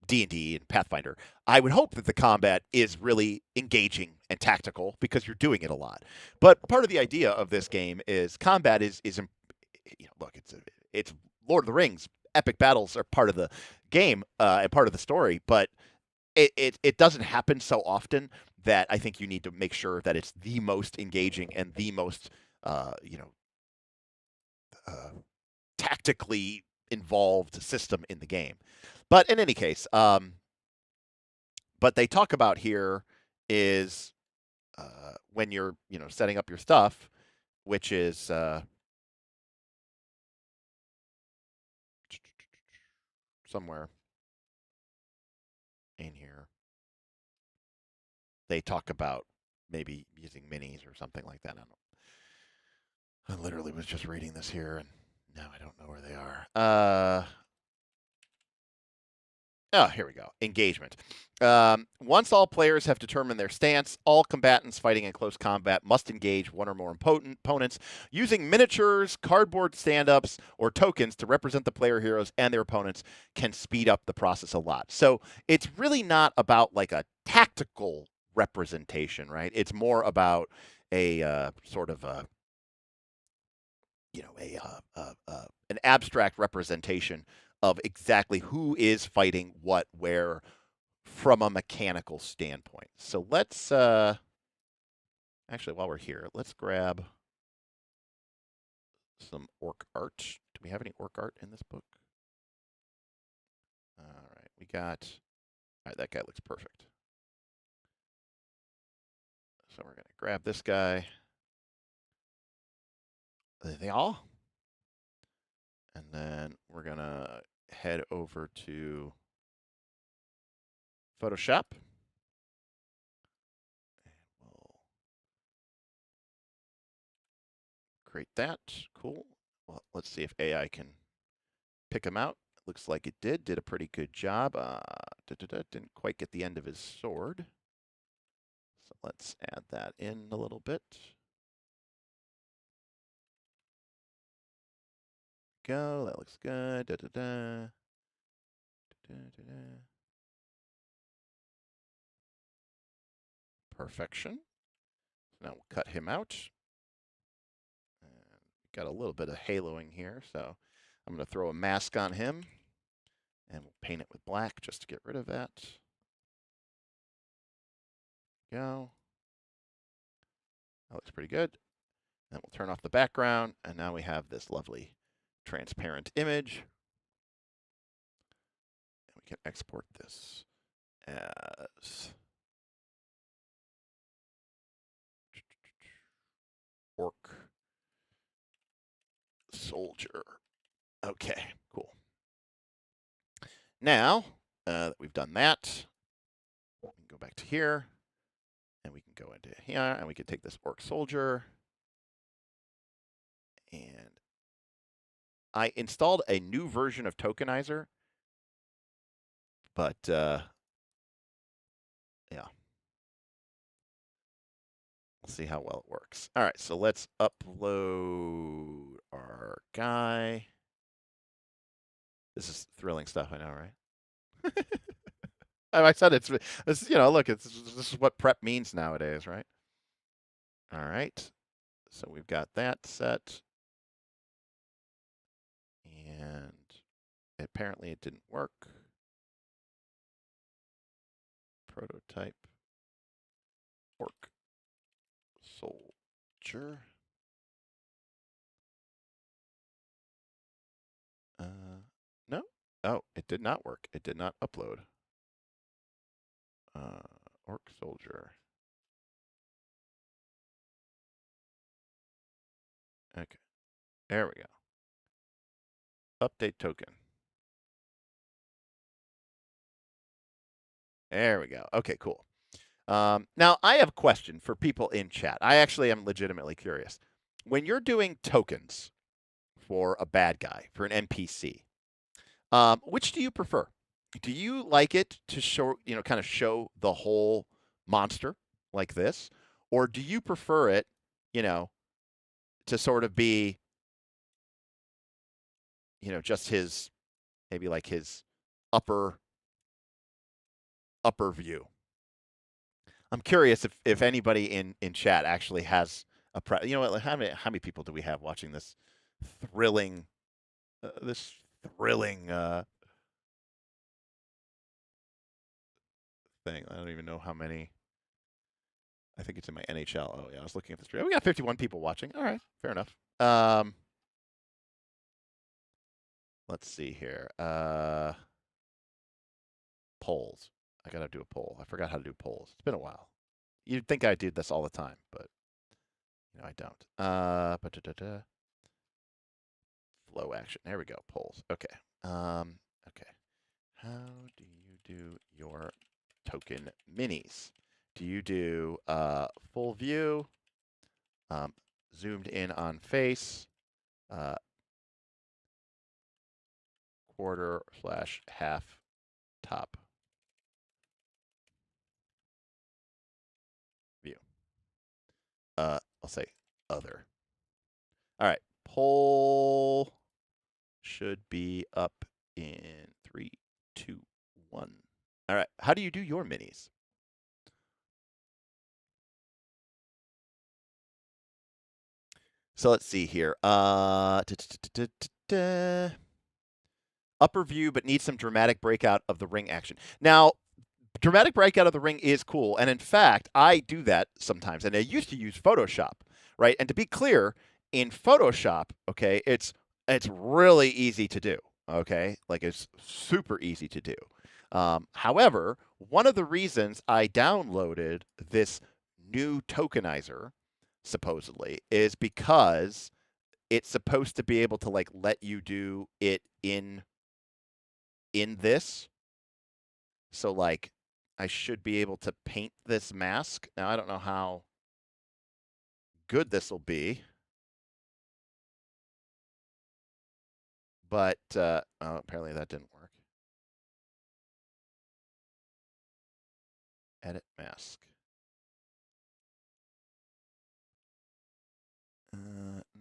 D&D and Pathfinder, I would hope that the combat is really engaging and tactical because you're doing it a lot. But part of the idea of this game is combat is look, it's Lord of the Rings. Epic battles are part of the game and part of the story, but it doesn't happen so often that I think you need to make sure that it's the most engaging and the most uh, you know tactically involved system in the game. But in any case, but they talk about here is when you're setting up your stuff, which is somewhere in here. They talk about maybe using minis or something like that. I literally was just reading this here, and now I don't know where they are. Oh, here we go. Engagement. Once all players have determined their stance, all combatants fighting in close combat must engage one or more opponents using miniatures, cardboard stand-ups, or tokens to represent the player heroes and their opponents can speed up the process a lot. So it's really not about like a tactical representation, right? It's more about a sort of a an abstract representation of exactly who is fighting what where from a mechanical standpoint. So let's actually, while we're here, let's grab some orc art. Do we have any orc art in this book? All right, we got. All right, that guy looks perfect. So we're gonna grab this guy. They all. And then we're gonna head over to Photoshop. And we'll create that. Cool. Well, let's see if AI can pick him out. Looks like it did. Did a pretty good job. Didn't quite get the end of his sword. So let's add that in a little bit. Go. That looks good. Perfection. Now we'll cut him out. And got a little bit of haloing here, so I'm going to throw a mask on him. And we'll paint it with black just to get rid of that. Go. That looks pretty good. Then we'll turn off the background, and now we have this lovely transparent image. And we can export this as orc soldier. Okay, cool. Now that we've done that, we can go back to here, and we can go into here, and we can take this orc soldier, and I installed a new version of Tokenizer, but yeah. We'll see how well it works. All right, so let's upload our guy. This is thrilling stuff, I know, right? I said it's look, this is what prep means nowadays, right? All right, so we've got that set, and apparently it didn't work. Prototype orc soldier. No. Oh, it did not work. It did not upload. Orc soldier. Okay. There we go. Update token. There we go. Okay, cool. Now, I have a question for people in chat. I actually am legitimately curious. When you're doing tokens for a bad guy, for an NPC, which do you prefer? Do you like it to show, kind of show the whole monster like this? Or do you prefer it, you know, to sort of be, just his, maybe like his upper upper view? I'm curious if anybody in chat actually has a like how many people do we have watching thrilling this thrilling thing? I don't even know how many. I think it's in my NHL. Oh yeah, I was looking at the stream. We got 51 people watching. All right, fair enough. Let's see here. Polls. I gotta do a poll. I forgot how to do polls. It's been a while. You'd think I do this all the time, but I don't. Flow action. There we go. Polls. Okay. Okay. How do you do your token minis? Do you do full view, zoomed in on face, uh, quarter/half top view? I'll say other. All right. Poll should be up in 3, 2, 1. All right. How do you do your minis? So let's see here. Upper view, but needs some dramatic breakout of the ring action. Now, dramatic breakout of the ring is cool, and in fact, I do that sometimes. And I used to use Photoshop, right? And to be clear, in Photoshop, okay, it's really easy to do. Okay, like it's super easy to do. However, one of the reasons I downloaded this new tokenizer, supposedly, is because it's supposed to be able to like let you do it in this. So like I should be able to paint this mask. Now I don't know how good this will be. But oh, apparently that didn't work. Edit mask.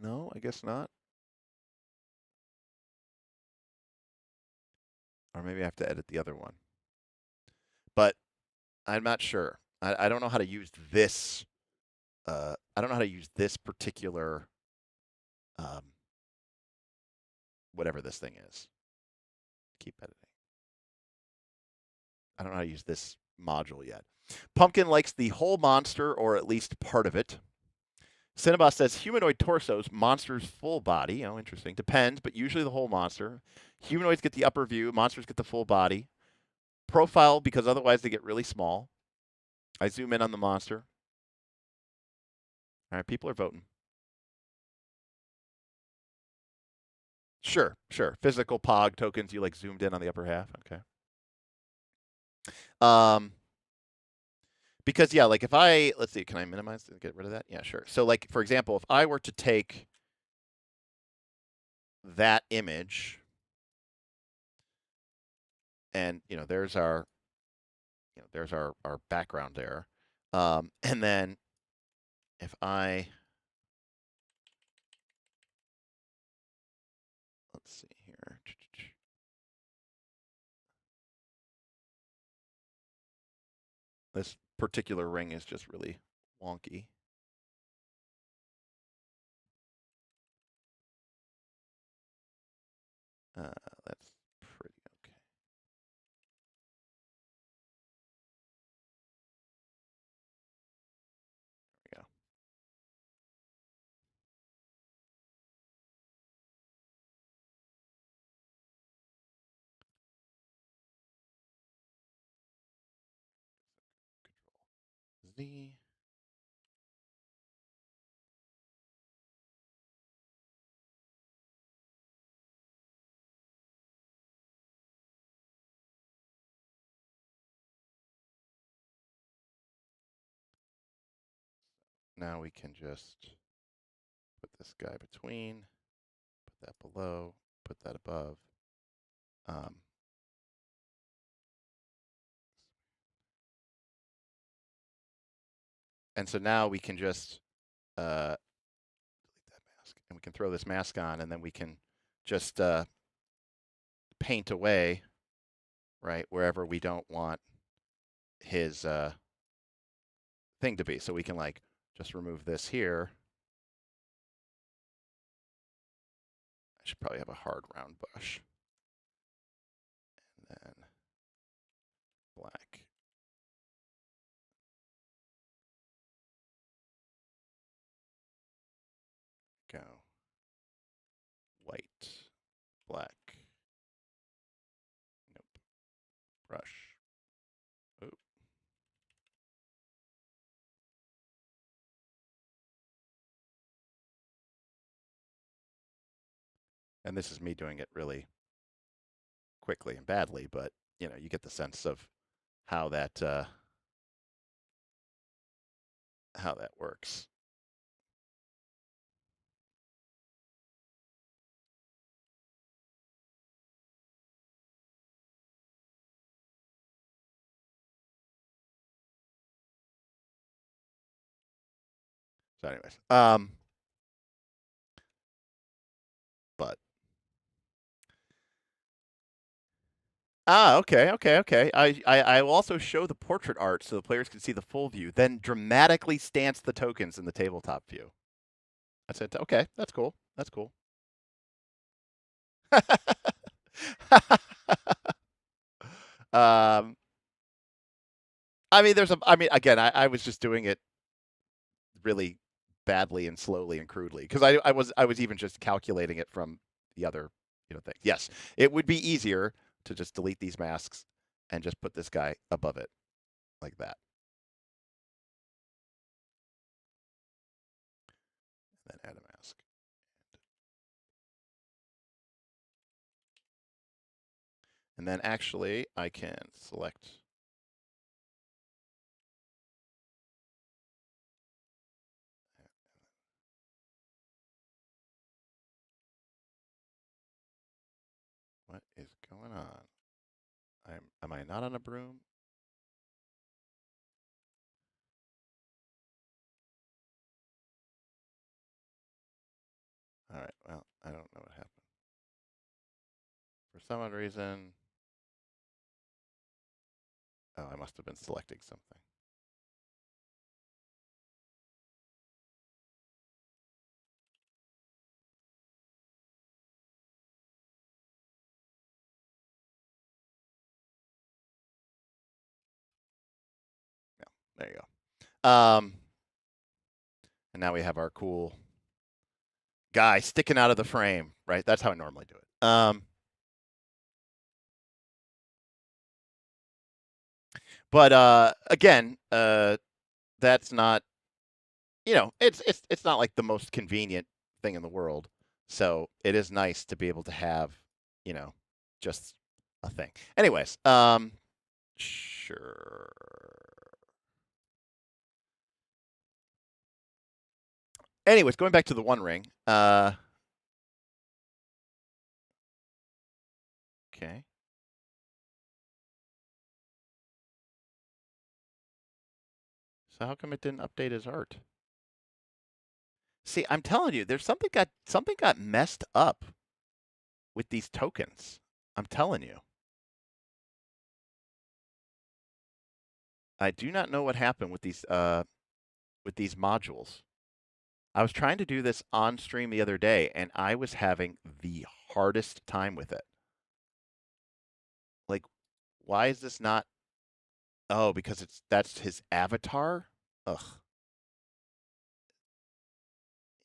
No, I guess not. Or maybe I have to edit the other one. But I'm not sure. I don't know how to use this. I don't know how to use this particular um, whatever this thing is. Keep editing. I don't know how to use this module yet. Pumpkin likes the whole monster, or at least part of it. Cinnabon says humanoid torsos, monsters full body. Oh, interesting. Depends, but usually the whole monster. Humanoids get the upper view, monsters get the full body. Profile, because otherwise they get really small. I zoom in on the monster. All right, people are voting. Sure, sure. Physical pog tokens, you like zoomed in on the upper half. Okay. Because yeah, like if let's see, can I minimize and get rid of that? Yeah, sure. So like for example, if I were to take that image and there's our background there. And then if let's see here. This particular ring is just really wonky. That's pretty okay. There we go. Control Z. Now we can just put this guy between, put that below, put that above. And so now we can just delete that mask, and we can throw this mask on, and then we can just paint away, right, wherever we don't want his thing to be. So we can like just remove this here. I should probably have a hard round brush. And then black. Go. White. Black. Nope. Brush. Oop. And this is me doing it really quickly and badly, but you know, you get the sense of how that works. So, anyways, but okay. I will also show the portrait art so the players can see the full view, then dramatically stance the tokens in the tabletop view. That's it. Okay, that's cool. That's cool. um, I mean, again, I was just doing it really badly and slowly and crudely because I was even just calculating it from the other things. Yes, it would be easier to just delete these masks and just put this guy above it like that. And then add a mask. And then actually I can select what is going on. Am I not on a broom? All right. Well, I don't know what happened. For some odd reason, oh, I must have been selecting something. Yeah, there you go. And now we have our cool guy sticking out of the frame, right? That's how I normally do it. But again, that's not, it's not like the most convenient thing in the world. So it is nice to be able to have, just a thing. Anyways, sure. Anyways, going back to the One Ring. Okay. So how come it didn't update his art? See, I'm telling you, there's something got messed up with these tokens. I'm telling you. I do not know what happened with these modules. I was trying to do this on stream the other day, and I was having the hardest time with it. Like, why is this not? Oh, because that's his avatar. Ugh.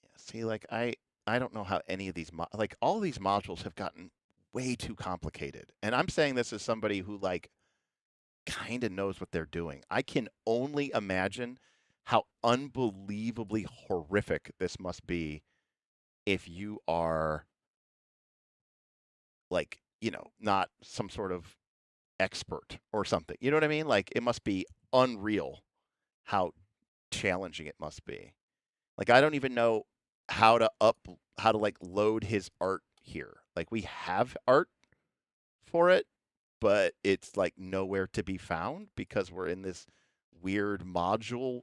Yeah, see, like I don't know how any of these like all these modules have gotten way too complicated, and I'm saying this as somebody who like kind of knows what they're doing. I can only imagine how unbelievably horrific this must be if you are like, not some sort of expert or something. You know what I mean? Like it must be unreal how challenging it must be. Like I don't even know how to like load his art here. Like we have art for it, but it's like nowhere to be found because we're in this weird module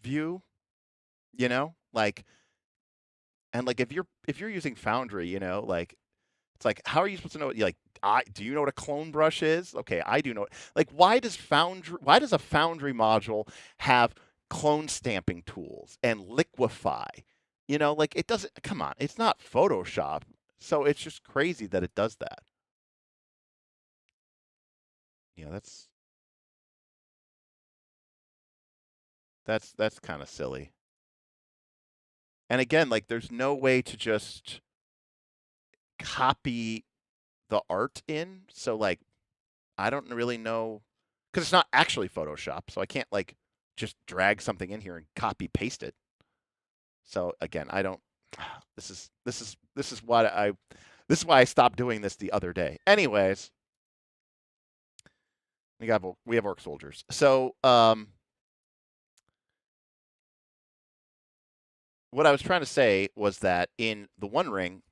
view, like, and like if you're using Foundry, like it's like, how are you supposed to know what, like, do you know what a clone brush is? Okay, I do know. Like, why does a Foundry module have clone stamping tools and liquify? Like, it doesn't, come on, it's not Photoshop. So it's just crazy that it does that. That's that's kind of silly. And again, like, there's no way to just copy the art in. So like, I don't really know, because it's not actually Photoshop, so I can't like just drag something in here and copy paste it. So again, I don't. This is what I. This is why I stopped doing this the other day. Anyways, we have orc soldiers. So what I was trying to say was that in the One Ring,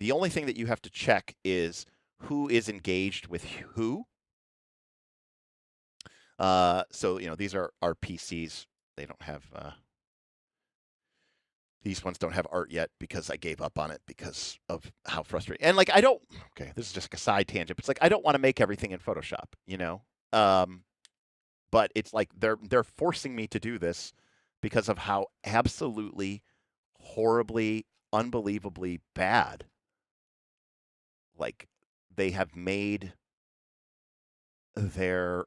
the only thing that you have to check is who is engaged with who. So these are our PCs. They don't have these ones don't have art yet because I gave up on it because of how frustrating. And like, I don't. Okay, this is just like a side tangent. But it's like, I don't want to make everything in Photoshop. Um, but it's like they're forcing me to do this because of how absolutely horribly, unbelievably bad, like, they have made their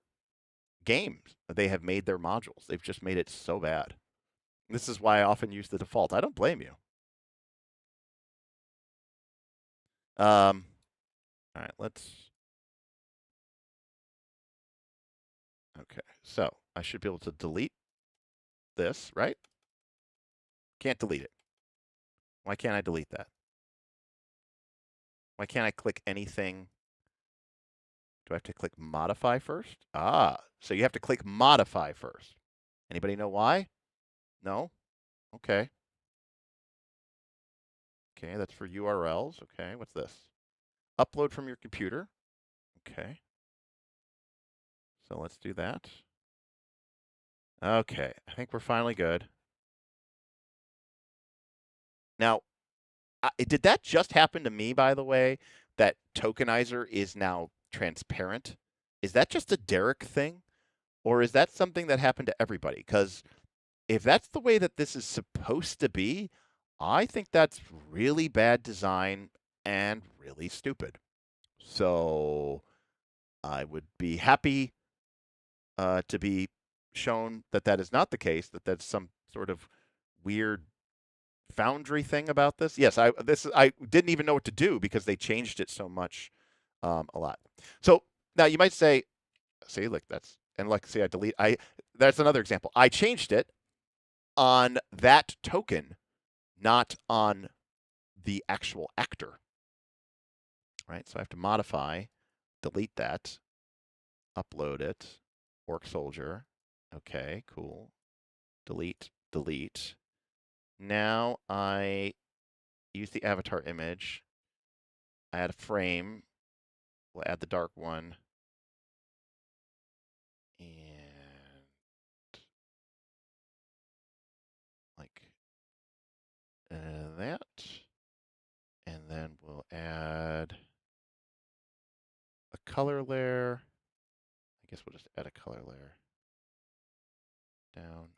games. They have made their modules. They've just made it so bad. This is why I often use the default. I don't blame you. All right, let's. Okay, so I should be able to delete this, right? Can't delete it. Why can't I delete that? Why can't I click anything? Do I have to click modify first? So you have to click modify first. Anybody know why? No? Okay. Okay, that's for URLs. Okay, what's this? Upload from your computer. Okay. So let's do that. Okay, I think we're finally good. Now, did that just happen to me, by the way, that tokenizer is now transparent? Is that just a Derek thing? Or is that something that happened to everybody? Because if that's the way that this is supposed to be, I think that's really bad design and really stupid. So I would be happy to be shown that that is not the case, that that's some sort of weird Foundry thing about this. Yes, I didn't even know what to do because they changed it so much, a lot. So now you might say, see, look, see, that's another example. I changed it on that token, not on the actual actor, right? So I have to modify, delete that, upload it, orc soldier. Okay, cool. Delete, delete. Now I use the avatar image, add a frame, we'll add the dark one, and like that. And then we'll add a color layer. I guess we'll just add a color layer down.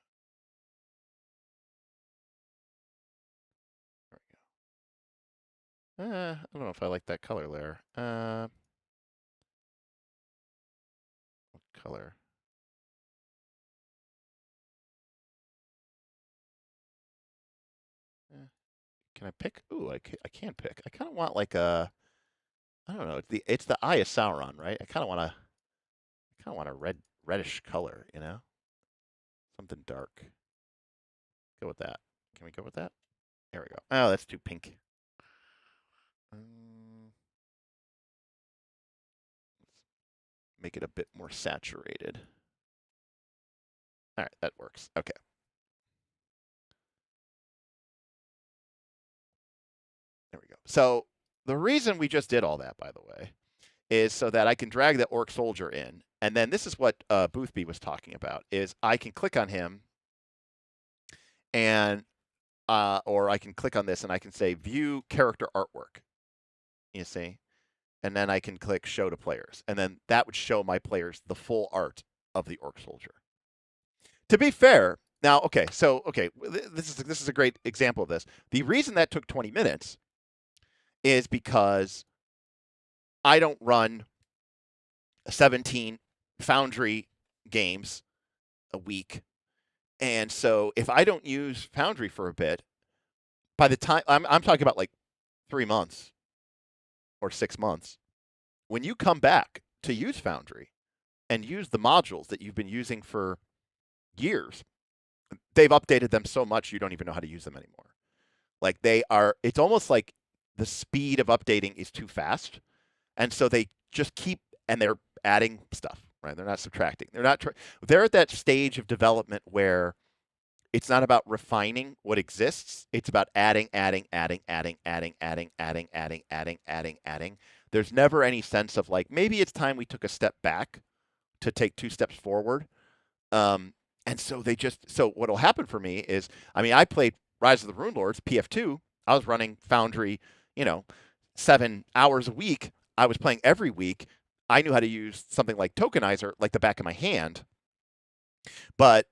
There we go. I don't know if I like that color layer. What color? Can I pick? Ooh, I can pick. I kind of want like a, I don't know. It's the Eye of Sauron, right? I kind of want a reddish color. Something dark. Go with that. Can we go with that? There we go. Oh, that's too pink. Let's make it a bit more saturated. All right, that works. Okay. There we go. So the reason we just did all that, by the way, is so that I can drag the orc soldier in, and then this is what Boothby was talking about: is I can click on him and or I can click on this and I can say view character artwork. You see, and then I can click show to players, and then that would show my players the full art of the orc soldier. To be fair, now okay, this is a great example of this. The reason that took 20 minutes is because I don't run 17 Foundry games a week. And so if I don't use Foundry for a bit, by the time I'm talking about like 3 months or 6 months, when you come back to use Foundry and use the modules that you've been using for years, they've updated them so much you don't even know how to use them anymore. Like it's almost like the speed of updating is too fast. And so they just keep, and they're adding stuff, right? They're not subtracting. They're at that stage of development where it's not about refining what exists. It's about adding. There's never any sense of like, maybe it's time we took a step back to take 2 steps forward. And so what will happen for me is, I mean, I played Rise of the Rune Lords, PF2. I was running Foundry, 7 hours a week. I was playing every week. I knew how to use something like Tokenizer like the back of my hand. But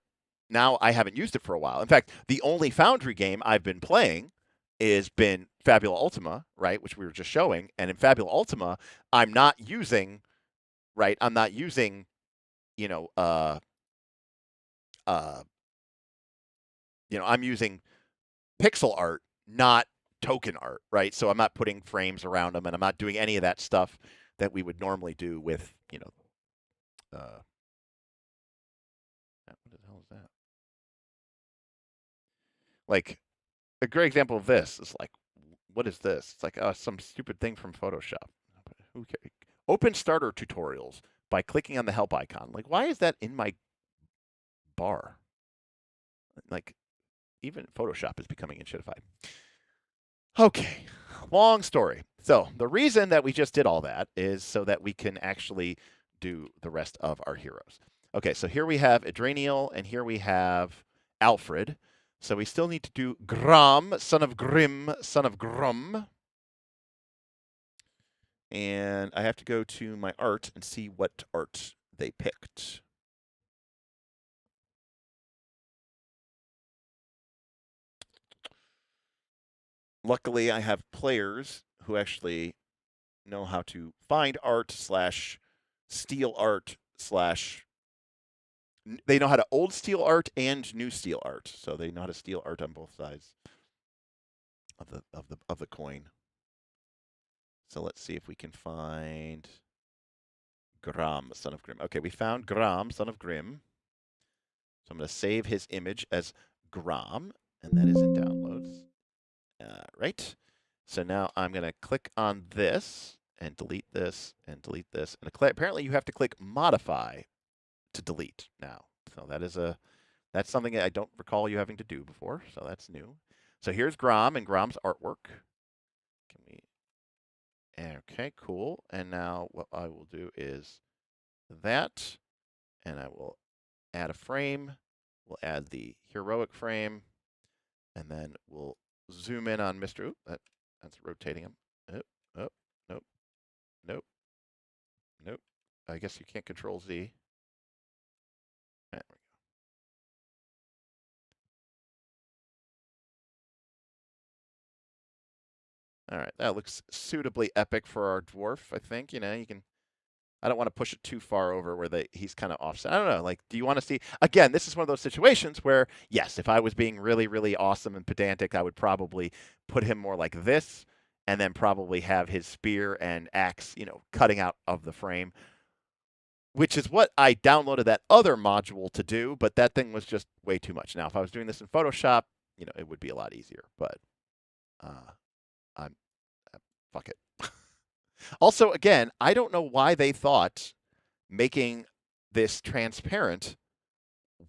now I haven't used it for a while. In fact, the only Foundry game I've been playing has been Fabula Ultima, right, which we were just showing. And in Fabula Ultima, I'm not using, I'm using pixel art, not token art, right? So I'm not putting frames around them, and I'm not doing any of that stuff that we would normally do with, what the hell is that? Like a great example of this is like, what is this? It's like some stupid thing from Photoshop. Who cares? Open starter tutorials by clicking on the help icon. Like, why is that in my bar? Like, even Photoshop is becoming enshittified. Okay, long story. So the reason that we just did all that is so that we can actually do the rest of our heroes. Okay, so here we have Adrenial, and here we have Alfred. So we still need to do Grom, son of Grim, son of Grum. And I have to go to my art and see what art they picked. Luckily, I have players who actually know how to find art / steal art / they know how to old steal art and new steal art. So they know how to steal art on both sides of the coin. So let's see if we can find Grom, son of Grim. Okay, we found Grom, son of Grim. So I'm going to save his image as Grom, and that is in downloads. Right. So now I'm going to click on this and delete this and delete this. And apparently you have to click modify to delete now. So that's something that I don't recall you having to do before. So that's new. So here's Grom and Grom's artwork. Okay, cool. And now what I will do is that, and I will add a frame. We'll add the heroic frame, and then we'll zoom in on Mr. Oop, that's rotating him. Oh, nope, nope, nope. I guess you can't control Z. There we go. All right, that looks suitably epic for our dwarf, I think. You can. I don't want to push it too far over where he's kind of offset. I don't know. Like, do you want to see? Again, this is one of those situations where, yes, if I was being really, really awesome and pedantic, I would probably put him more like this, and then probably have his spear and axe, cutting out of the frame, which is what I downloaded that other module to do. But that thing was just way too much. Now, if I was doing this in Photoshop, it would be a lot easier. But I'm fuck it. Also, again, I don't know why they thought making this transparent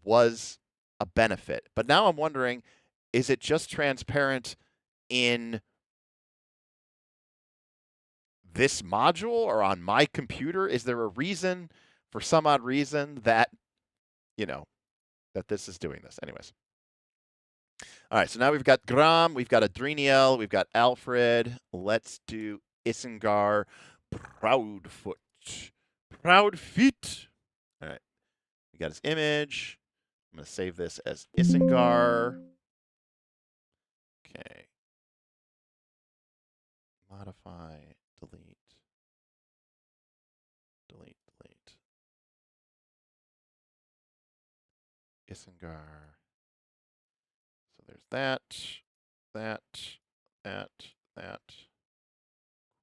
was a benefit. But now I'm wondering, is it just transparent in this module or on my computer? Is there a reason, for some odd reason, that, that this is doing this? Anyways. All right, so now we've got Gram, we've got Adreniel, we've got Alfred. Let's do Isengar Proudfoot. Proudfeet. All right, we got his image. I'm going to save this as Isengar. Okay. Modify, delete, delete, delete. Isengar. So there's that, that, that, that.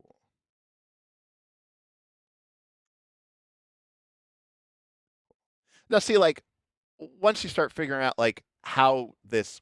Cool. Now, see, like, once you start figuring out, like, how this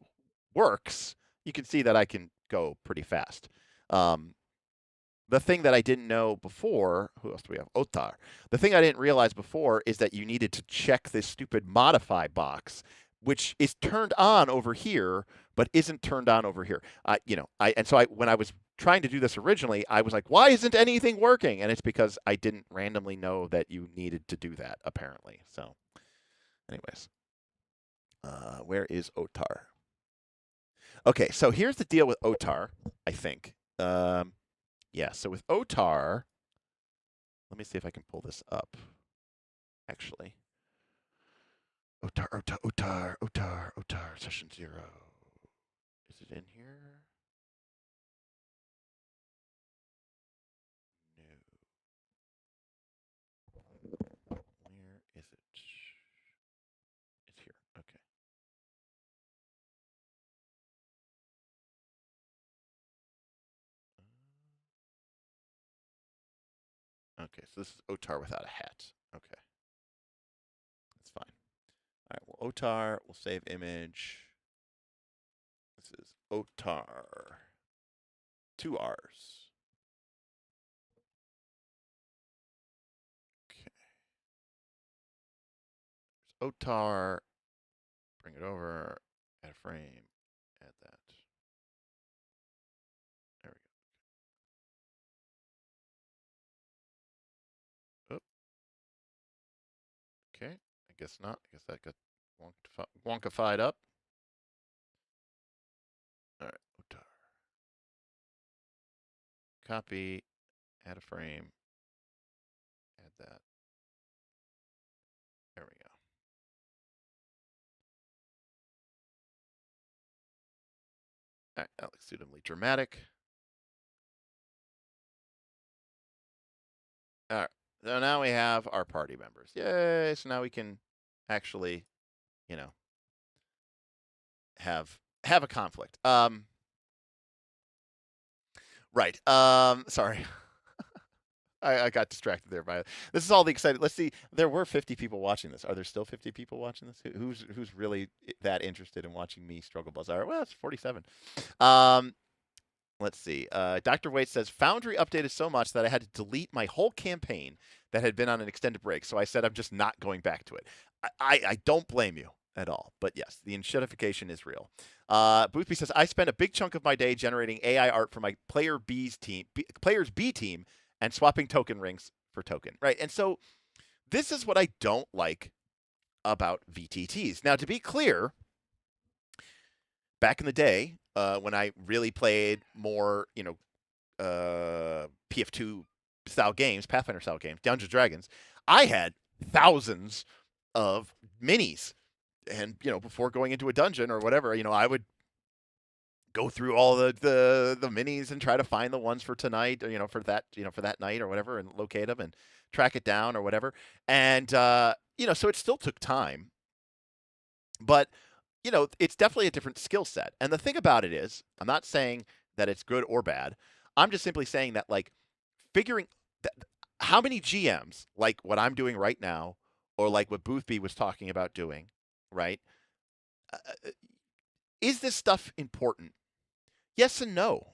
works, you can see that I can go pretty fast. The thing that I didn't know before, who else do we have? Otar. The thing I didn't realize before is that you needed to check this stupid modify box, which is turned on over here, but isn't turned on over here. When I was trying to do this originally, I was like, why isn't anything working? And it's because I didn't randomly know that you needed to do that, apparently. So, anyways, where is Otar? Okay, so here's the deal with Otar, I think. Yeah, so with Otar, let me see if I can pull this up, actually. Otar, session 0. Is it in here? No. Where is it? It's here. Okay. Okay, so this is Otar without a hat. Okay. That's fine. All right, well, Otar, we'll save image. This is Otar. 2 R's. Okay. There's Otar. Bring it over. Add a frame. Add that. There we go. Oh, okay. I guess not. I guess that got wonkified up. All right. Otar. Copy. Add a frame. Add that. There we go. All right. That looks suitably dramatic. All right. So now we have our party members. Yay. So now we can actually, you know, have a conflict. Right. Sorry. I got distracted there by it. This is all the excited. Let's see. There were 50 people watching this. Are there still 50 people watching this? Who's really that interested in watching me struggle Bazaar? Well, it's 47. Um, let's see. Dr. Waite says Foundry updated so much that I had to delete my whole campaign that had been on an extended break. So I said I'm just not going back to it. I don't blame you at all. But yes, the enshittification is real. Boothby says I spent a big chunk of my day generating AI art for my players B team, and swapping token rings for token. Right, and so this is what I don't like about VTTs. Now, to be clear, back in the day when I really played more, PF2 style games, Pathfinder style games, Dungeons and Dragons, I had thousands of minis. And, before going into a dungeon or whatever, I would go through all the minis and try to find the ones for tonight, or, for that night or whatever, and locate them and track it down or whatever. And, so it still took time. But, it's definitely a different skill set. And the thing about it is, I'm not saying that it's good or bad. I'm just simply saying that, like, figuring how many GMs, like what I'm doing right now, or like what Boothby was talking about doing, right? Is this stuff important? Yes and no.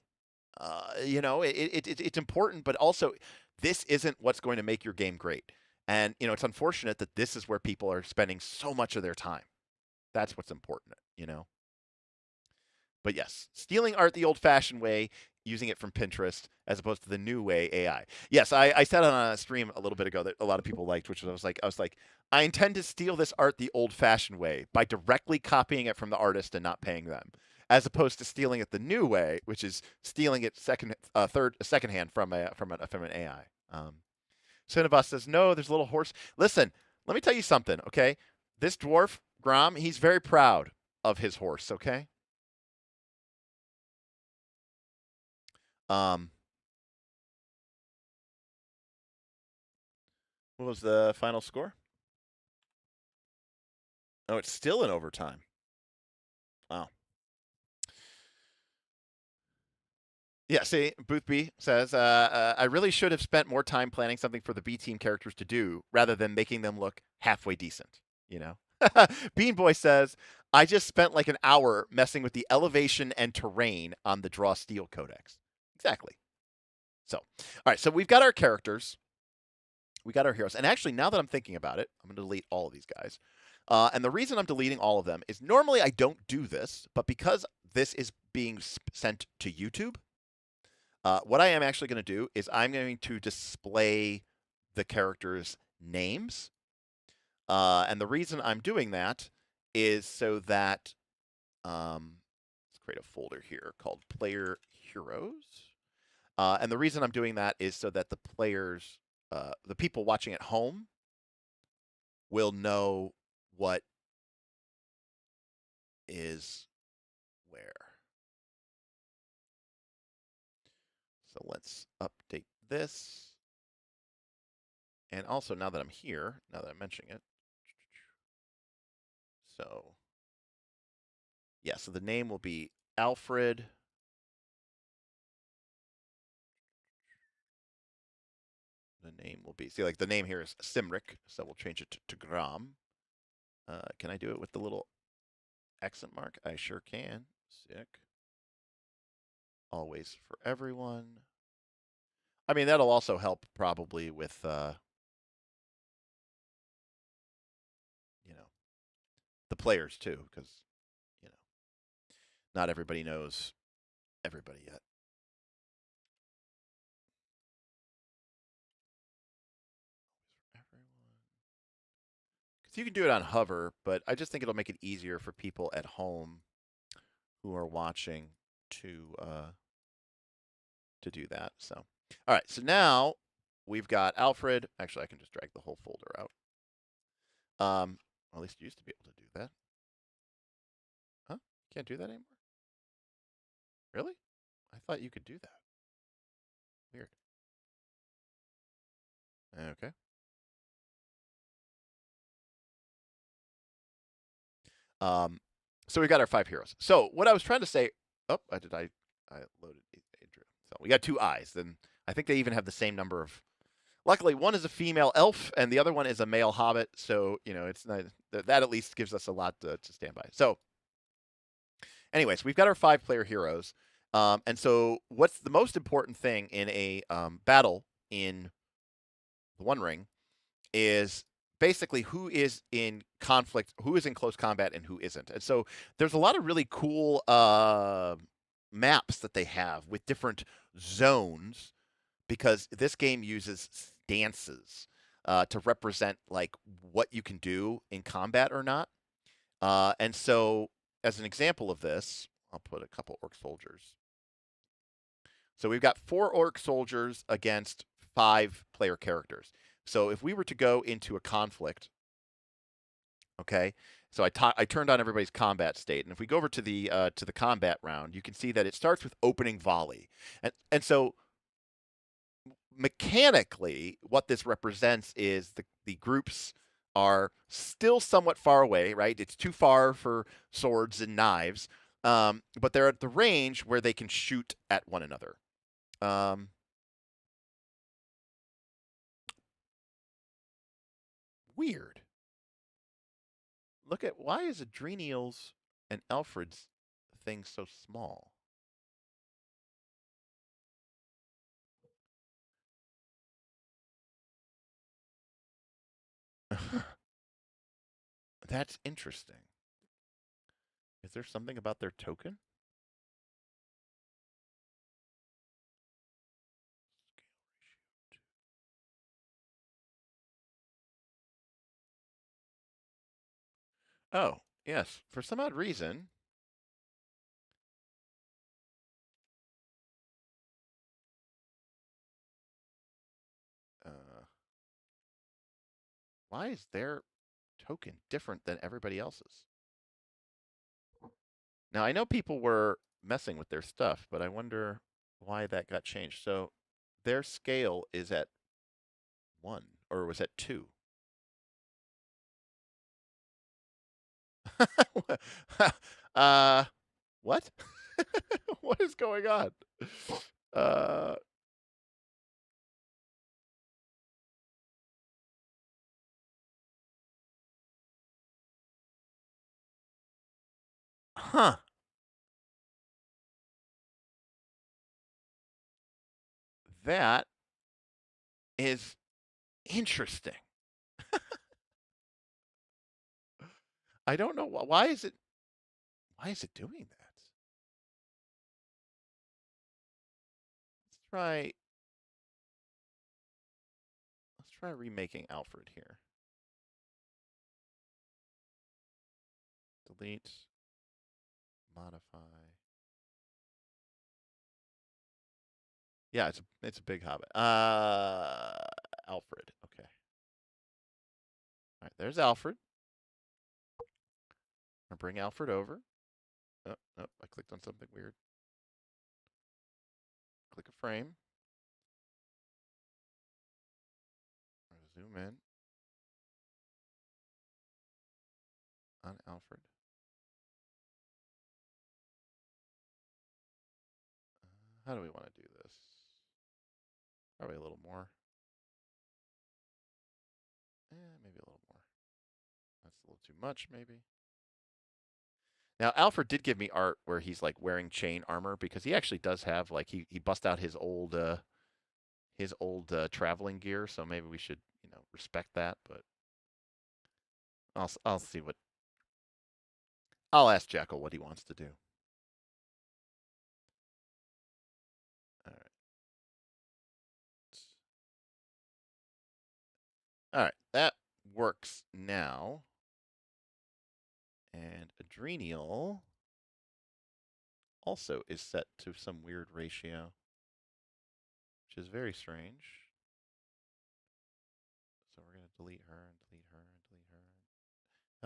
It's important, but also this isn't what's going to make your game great. And it's unfortunate that this is where people are spending so much of their time. That's what's important. But yes, stealing art the old-fashioned way, using it from Pinterest as opposed to the new way AI. Yes, I said on a stream a little bit ago that a lot of people liked, which was I intend to steal this art the old-fashioned way by directly copying it from the artist and not paying them. as opposed to stealing it the new way, which is stealing it secondhand from an AI. Cinnabus says, no, there's a little horse. Listen, let me tell you something, okay? This dwarf, Grom, he's very proud of his horse, okay? Um, what was the final score? Oh, it's still in overtime. Wow. Yeah, see, Booth B says, I really should have spent more time planning something for the B team characters to do rather than making them look halfway decent, you know? Bean Boy says, I just spent like an hour messing with the elevation and terrain on the Draw Steel Codex. Exactly. So, all right, so we've got our characters, we got our heroes. And actually, now that I'm thinking about it, I'm going to delete all of these guys. And the reason I'm deleting all of them is normally I don't do this, but because this is being sent to YouTube, what I am actually going to do is I'm going to display the characters' names. And the reason I'm doing that is so that let's create a folder here called Player Heroes. And the reason I'm doing that is so that the players, the people watching at home, will know what is where. So let's update this. And also, now that I'm here, now that I'm mentioning it, so yeah, so the name will be Alfred. The name will be, see, like the name here is Simric, so we'll change it to Gram. Can I do it with the little accent mark? I sure can. Sick. Always for everyone. I mean, that'll also help probably with, you know, the players too, because, you know, not everybody knows everybody yet. Because you can do it on hover, but I just think it'll make it easier for people at home who are watching to do that. So, all right. So now we've got Alfred. Actually, I can just drag the whole folder out. Well, at least you used to be able to do that. Huh? You can't do that anymore? Really? I thought you could do that. Weird. Okay. Um, so we got our 5 heroes. So what I was trying to say. Oh, I loaded Adria. So we got 2 eyes. Then I think they even have the same number of. Luckily, one is a female elf and the other one is a male hobbit. So you know, it's not that at least gives us a lot to stand by. So, anyways, we've got our 5-player heroes. And so, what's the most important thing in a battle in the One Ring is basically who is in conflict, who is in close combat, and who isn't. And so there's a lot of really cool maps that they have with different zones because this game uses stances to represent like what you can do in combat or not. And so, as an example of this, I'll put a couple orc soldiers. So we've got 4 orc soldiers against 5 player characters. So if we were to go into a conflict, okay, so I turned on everybody's combat state, and if we go over to the combat round, you can see that it starts with opening volley, and so mechanically, what this represents is the groups are still somewhat far away, right? It's too far for swords and knives, but they're at the range where they can shoot at one another. Um, Weird. Look at why is Adrenial's and Alfred's thing so small? That's interesting. Is there something about their token? Oh, yes. For some odd reason, Why is their token different than everybody else's? Now, I know people were messing with their stuff, but I wonder why that got changed. So their scale is at 1, or was at 2? uh, what? What is going on? Uh, huh. That is interesting. I don't know why is it doing that? Try let's try remaking Alfred here. Delete, modify. Yeah, it's a big hobbit. Alfred. Okay. All right, there's Alfred. I'll bring Alfred over. Oh, oh, I clicked on something weird. Click a frame. Zoom in on Alfred. How do we want to do this? Probably a little more. Maybe a little more. That's a little too much, maybe. Now, Alfred did give me art where he's like wearing chain armor because he actually does have like he bust out his old traveling gear. So maybe we should respect that. But I'll see what I'll ask Jackal what he wants to do. All right. All right, that works now. And Adrenial also is set to some weird ratio, which is very strange. So we're going to delete her and delete her and delete her.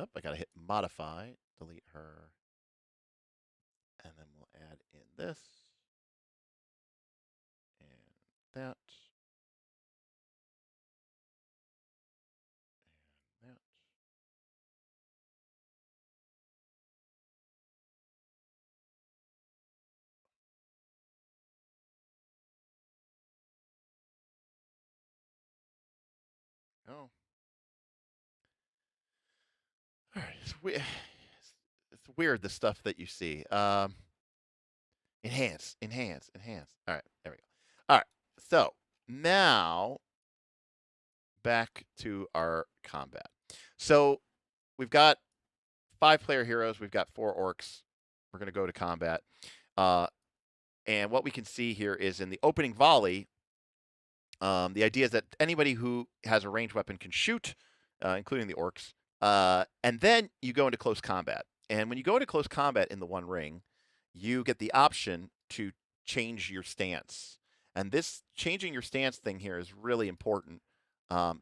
Oh, I got to hit modify, delete her. And then we'll add in this and that and that. Oh. All right. It's weird, the stuff that you see. Enhance, enhance, enhance. All right, there we go. All right, so now back to our combat. So we've got 5-player heroes. We've got 4 orcs. We're going to go to combat. And what we can see here is in the opening volley, the idea is that anybody who has a ranged weapon can shoot, including the orcs. And then you go into close combat. And when you go into close combat in the One Ring, you get the option to change your stance. And this changing your stance thing here is really important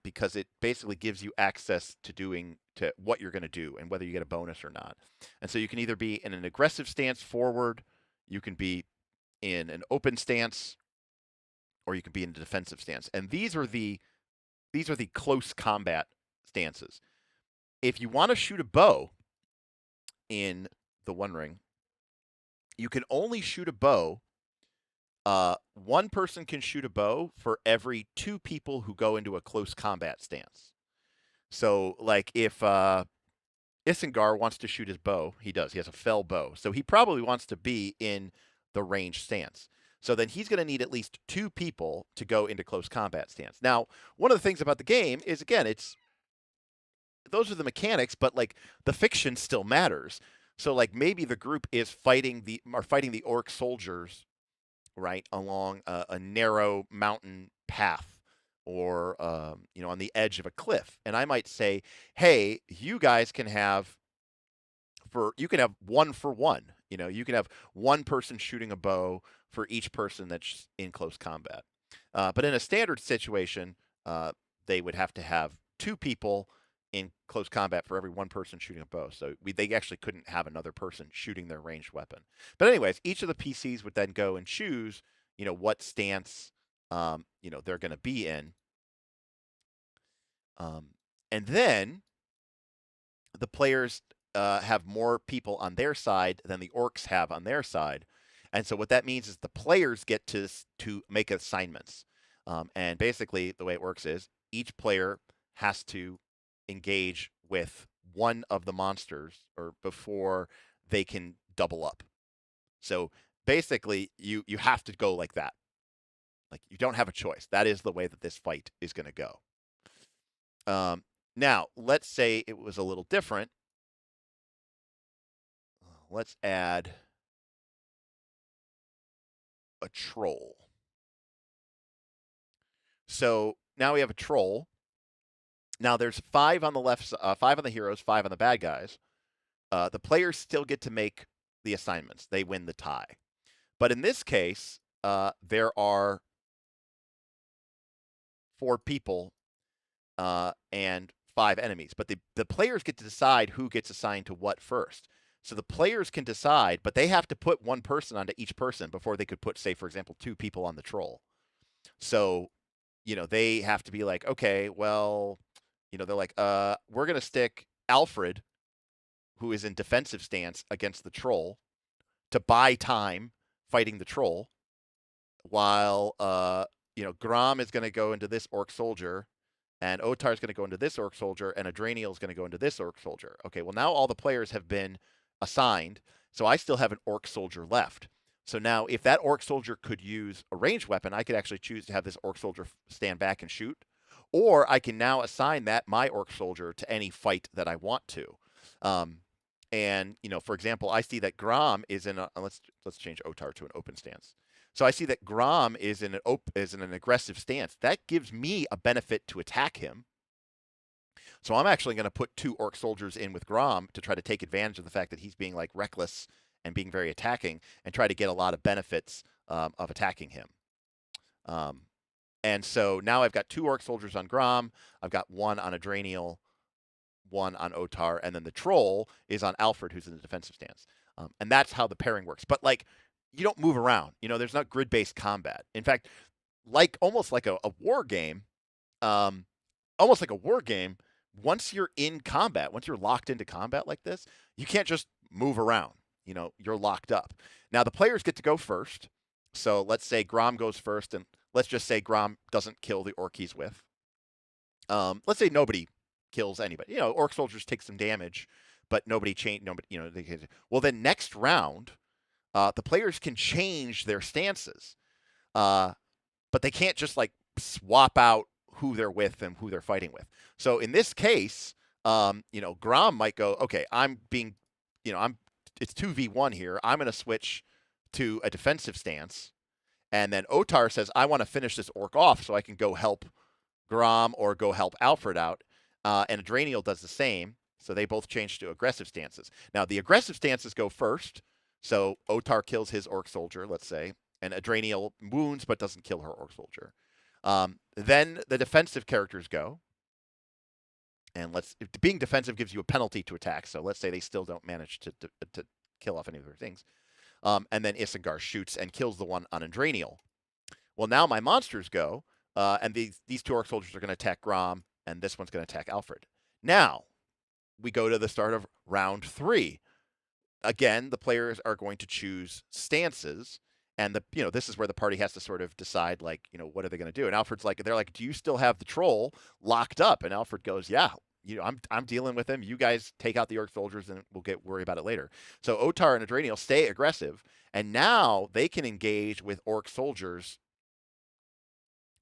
because it basically gives you access to what you're going to do and whether you get a bonus or not. And so you can either be in an aggressive stance forward, you can be in an open stance, or you can be in a defensive stance. And these are the close combat stances. If you want to shoot a bow in the One Ring, you can only shoot a bow. One person can shoot a bow for every 2 people who go into a close combat stance. So, like, if Isengard wants to shoot his bow, he does. He has a fell bow. So he probably wants to be in the ranged stance. So then he's going to need at least 2 people to go into close combat stance. Now, one of the things about the game is, again, those are the mechanics, but like the fiction still matters. So like maybe the group is fighting the orc soldiers, right, along a narrow mountain path, or on the edge of a cliff, and I might say, hey, you guys can have 1 for 1. You can have one person shooting a bow for each person that's in close combat. But in a standard situation, they would have to have 2 people in close combat for every 1 person shooting a bow. So they actually couldn't have another person shooting their ranged weapon. But anyways, each of the PCs would then go and choose, what stance, they're going to be in. And then the players have more people on their side than the orcs have on their side. And so what that means is the players get to make assignments. And basically, the way it works is each player has to engage with one of the monsters or before they can double up. So basically, you have to go like that. Like you don't have a choice. That is the way that this fight is going to go. Now, let's say it was a little different. Let's add a troll. So now we have a troll. Now there's 5 on the left, 5 on the heroes, 5 on the bad guys. The players still get to make the assignments. They win the tie. But in this case, there are 4 people and 5 enemies. But the players get to decide who gets assigned to what first. So the players can decide, but they have to put 1 person onto each person before they could put, say, for example, 2 people on the troll. So, they have to be like, okay, well, they're like, we're going to stick Alfred, who is in defensive stance against the troll, to buy time fighting the troll, while, Grom is going to go into this orc soldier, and Otar is going to go into this orc soldier, and Adraniel is going to go into this orc soldier. Okay, well, now all the players have been assigned, so I still have an orc soldier left. So now, if that orc soldier could use a ranged weapon, I could actually choose to have this orc soldier stand back and shoot, or I can now assign my orc soldier to any fight that I want to. And for example, I see that Grom is in a let's change Otar to an open stance. So I see that Grom is in an aggressive stance. That gives me a benefit to attack him. So I'm actually going to put 2 orc soldiers in with Grom to try to take advantage of the fact that he's being like reckless and being very attacking, and try to get a lot of benefits of attacking him. And so now I've got 2 orc soldiers on Grom. I've got 1 on Adraniel, 1 on Otar, and then the troll is on Alfred, who's in the defensive stance. And that's how the pairing works. But you don't move around. There's not grid-based combat. In fact, almost like a war game, once you're in combat, once you're locked into combat like this, you can't just move around. You're locked up. Now the players get to go first. So let's say Grom goes first, and let's just say Grom doesn't kill the orc he's with. Let's say nobody kills anybody. Orc soldiers take some damage, but nobody change. Nobody. Well, then next round, the players can change their stances, but they can't just swap out who they're with and who they're fighting with. So in this case, Grom might go, okay, it's 2v1 here. I'm going to switch to a defensive stance. And then Otar says, I want to finish this orc off so I can go help Grom or go help Alfred out. And Adraniel does the same. So they both change to aggressive stances. Now, the aggressive stances go first. So Otar kills his orc soldier, let's say, and Adraniel wounds but doesn't kill her orc soldier. Then the defensive characters go. And being defensive gives you a penalty to attack. So let's say they still don't manage to kill off any of their things. And then Isengard shoots and kills the one on Adraniel. Well, now my monsters go, and these 2 orc soldiers are going to attack Grom, and this one's going to attack Alfred. Now, we go to the start of round 3. Again, the players are going to choose stances, and this is where the party has to sort of decide, what are they going to do? And Alfred's they're like, do you still have the troll locked up? And Alfred goes, yeah, I'm dealing with him. You guys take out the orc soldiers, and we'll worry about it later. So Otar and Adraniel stay aggressive, and now they can engage with orc soldiers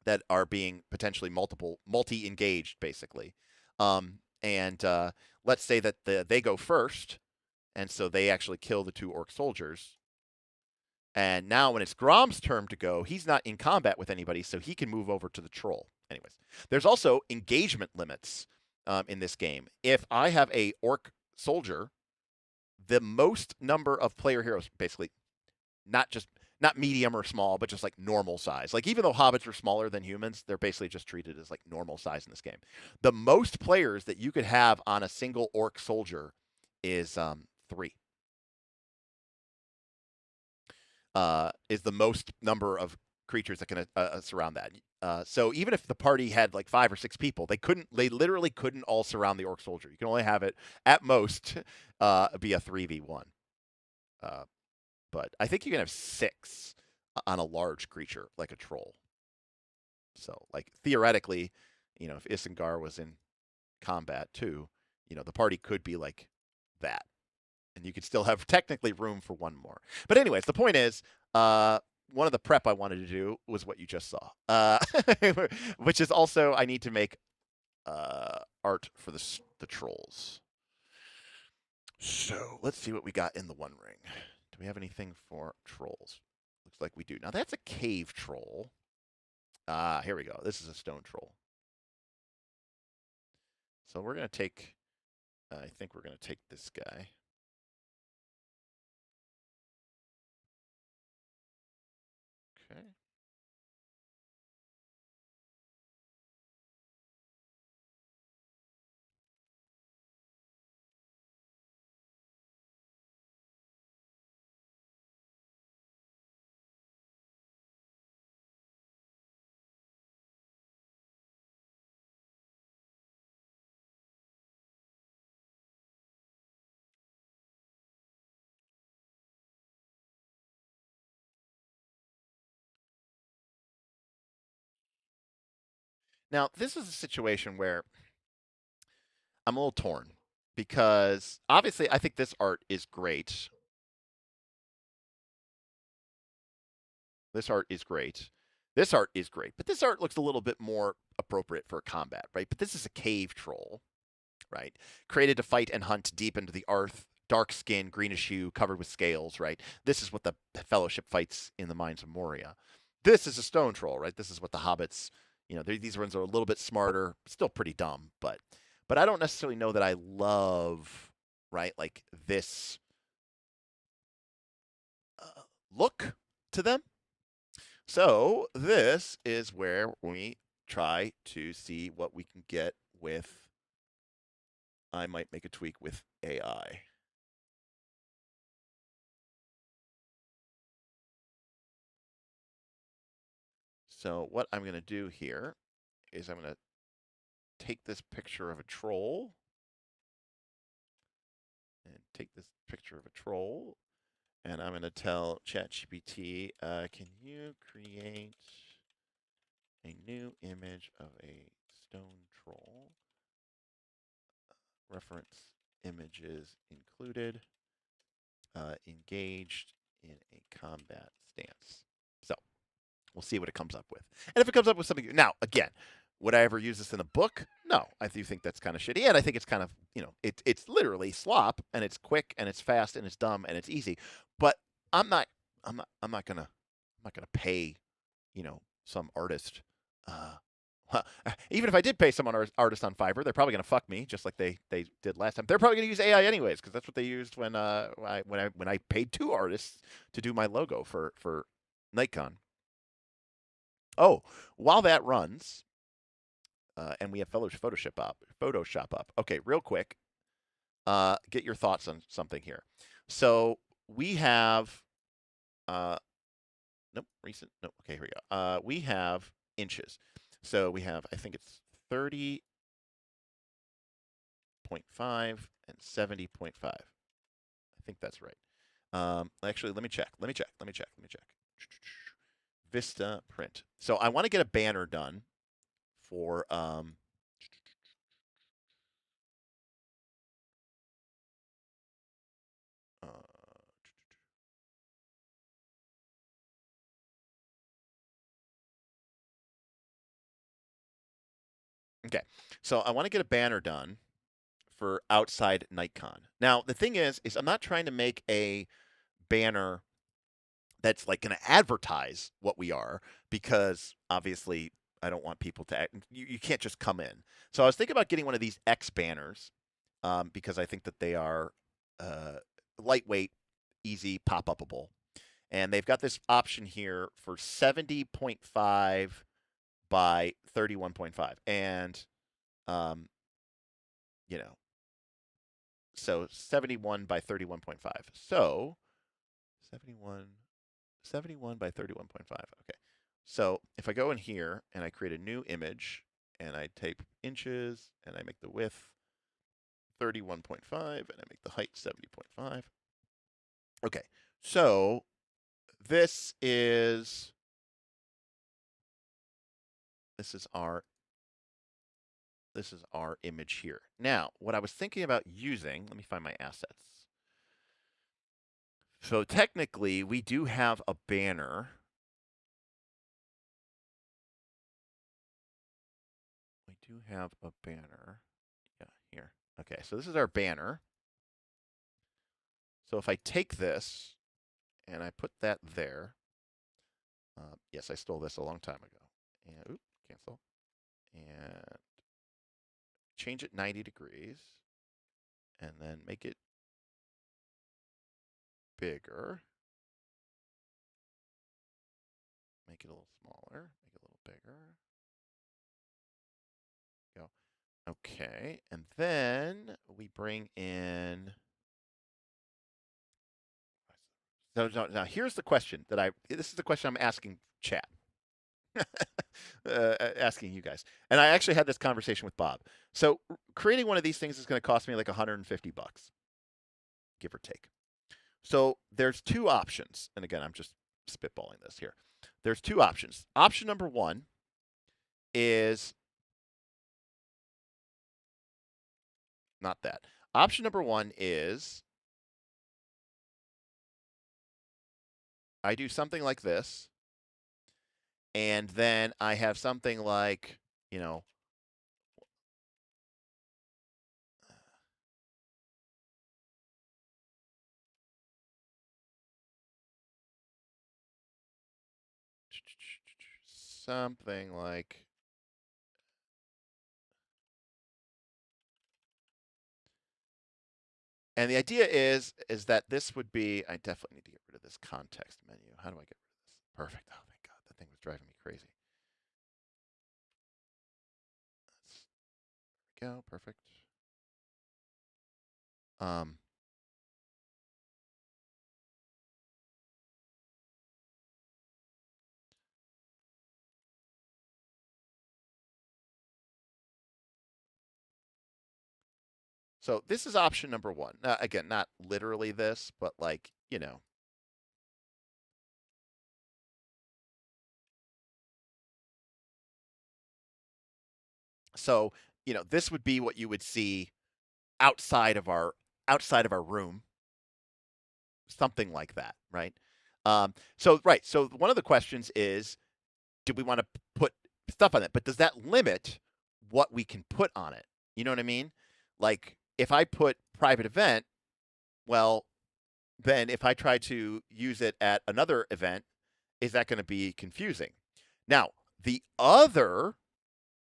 that are being potentially multi-engaged, basically. And let's say that they go first, and so they actually kill the 2 orc soldiers. And now when it's Grom's turn to go, he's not in combat with anybody, so he can move over to the troll. Anyways, there's also engagement limits in this game. If I have a orc soldier, the most number of player heroes, basically not just not medium or small, but just like normal size. Like even though hobbits are smaller than humans, they're basically just treated as like normal size in this game. The most players that you could have on a single orc soldier is 3. Is the most number of creatures that can surround that. So even if the party had like 5 or 6 people, they couldn't. They literally couldn't all surround the orc soldier. You can only have it at most be a 3v1. Uh, but I think you can have 6 on a large creature like a troll. So like theoretically, if Isengard was in combat too, the party could be like that, and you could still have technically room for one more. But anyways, the point is, one of the prep I wanted to do was what you just saw, which is also I need to make art for the trolls. So let's see what we got in the One Ring. Do we have anything for trolls? Looks like we do. Now that's a cave troll. Here we go. This is a stone troll. So we're gonna take. I think we're gonna take this guy. Okay. Now this is a situation where I'm a little torn because obviously I think this art is great. This art is great. This art is great, but this art looks a little bit more appropriate for combat, right? But this is a cave troll, right? Created to fight and hunt deep into the earth, dark skin, greenish hue, covered with scales, right? This is what the Fellowship fights in the Mines of Moria. This is a stone troll, right? This is what the hobbits, these ones are a little bit smarter, still pretty dumb, but I don't necessarily know that I love, right, like this look to them. So this is where we try to see what we can get with. I might make a tweak with AI. So what I'm going to do here is I'm going to take this picture of a troll and take this picture of a troll, and I'm going to tell ChatGPT, can you create a new image of a stone troll? Reference images included, engaged in a combat stance. So we'll see what it comes up with. And if it comes up with something, now again, would I ever use this in a book? No, I do think that's kind of shitty, and I think it's kind of it's literally slop, and it's quick, and it's fast, and it's dumb, and it's easy. But I'm not gonna pay some artist. Even if I did pay someone artist on Fiverr, they're probably gonna fuck me just like they did last time. They're probably gonna use AI anyways because that's what they used when I paid 2 artists to do my logo for NightCon. Oh, while that runs, and we have Photoshop up. Okay, real quick, get your thoughts on something here. So we have, nope, recent, nope. Okay, here we go. We have inches. So we have, I think it's 30.5 and 70.5. I think that's right. Actually, let me check. Let me check. Vista print. So I want to get a banner done for uh, okay. So I want to get a banner done for outside NightCon. Now the thing is I'm not trying to make a banner that's like going to advertise what we are because obviously I don't want people to you can't just come in. So I was thinking about getting one of these X banners because I think that they are lightweight, easy, pop-upable. And they've got this option here for 70.5 by 31.5. And, you know, so 71 by 31.5. So 71 by 31.5. Okay. So if I go in here and I create a new image and I type inches and I make the width 31.5 and I make the height 70.5. Okay. So this is our image here. Now, what I was thinking about using, let me find my assets. So technically, we do have a banner. We do have a banner. Yeah, here. Okay, so this is our banner. So if I take this and I put that there, yes, I stole this a long time ago. And oops, cancel. And change it 90 degrees. And then make it bigger. Make it a little smaller. Make it a little bigger. Go. Okay, and then we bring in. So now here's the question that this is the question I'm asking chat. Asking you guys. And I actually had this conversation with Bob. So creating one of these things is going to cost me like 150 bucks, give or take. So there's two options. And again, I'm just spitballing this here. There's two options. Option number one is not that. Option number one is I do something like this, and then I have something like, you know, something like and the idea is that this would be I definitely need to get rid of this context menu. How do I get rid of this? Perfect. Oh thank God. That thing was driving me crazy. There we go. Perfect. Um So this is option number one. Again, not literally this, but like, you know. So, you know, this would be what you would see outside of our room, something like that, right? So right. So one of the questions is, do we want to put stuff on it? But does that limit what we can put on it? You know what I mean? Like if I put private event, well, then if I try to use it at another event, is that going to be confusing? Now, the other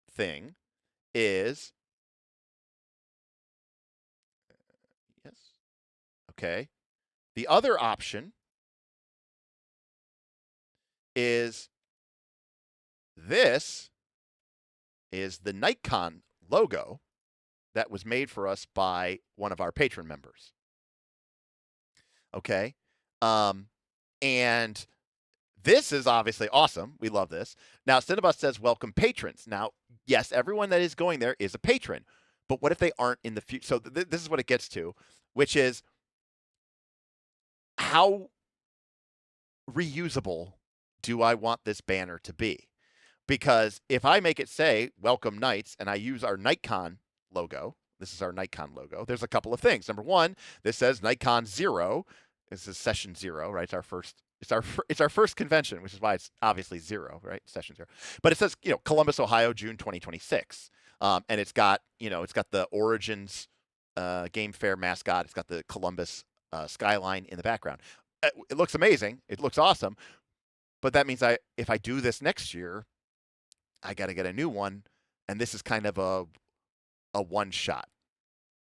thing is yes. Okay. The other option is this is the NightCon logo that was made for us by one of our patron members. Okay. And this is obviously awesome. We love this. Now, Cinnabus says, welcome patrons. Now, yes, everyone that is going there is a patron. But what if they aren't in the future? So this is what it gets to, which is how reusable do I want this banner to be? Because if I make it say welcome Knights and I use our NightCon logo, this is our NightCon logo, there's a couple of things. Number one, this says NightCon 0. This is session 0, right? It's our first convention, which is why it's obviously 0, right? Session 0. But it says, Columbus, Ohio, June 2026. And it's got the Origins Game Fair mascot. It's got the Columbus skyline in the background. It looks amazing. It looks awesome. But that means if I do this next year, I got to get a new one, and this is kind of a one shot,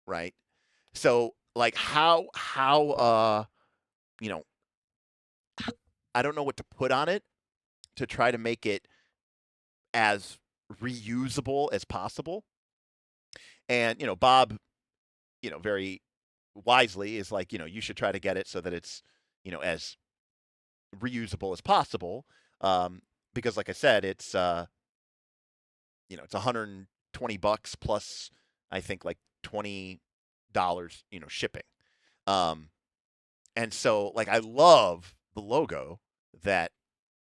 right? So like how you know I don't know what to put on it to try to make it as reusable as possible. And Bob, very wisely is like, you should try to get it so that it's as reusable as possible. Um, because like I said, it's $120 plus I think like $20, shipping. Um, and so like I love the logo that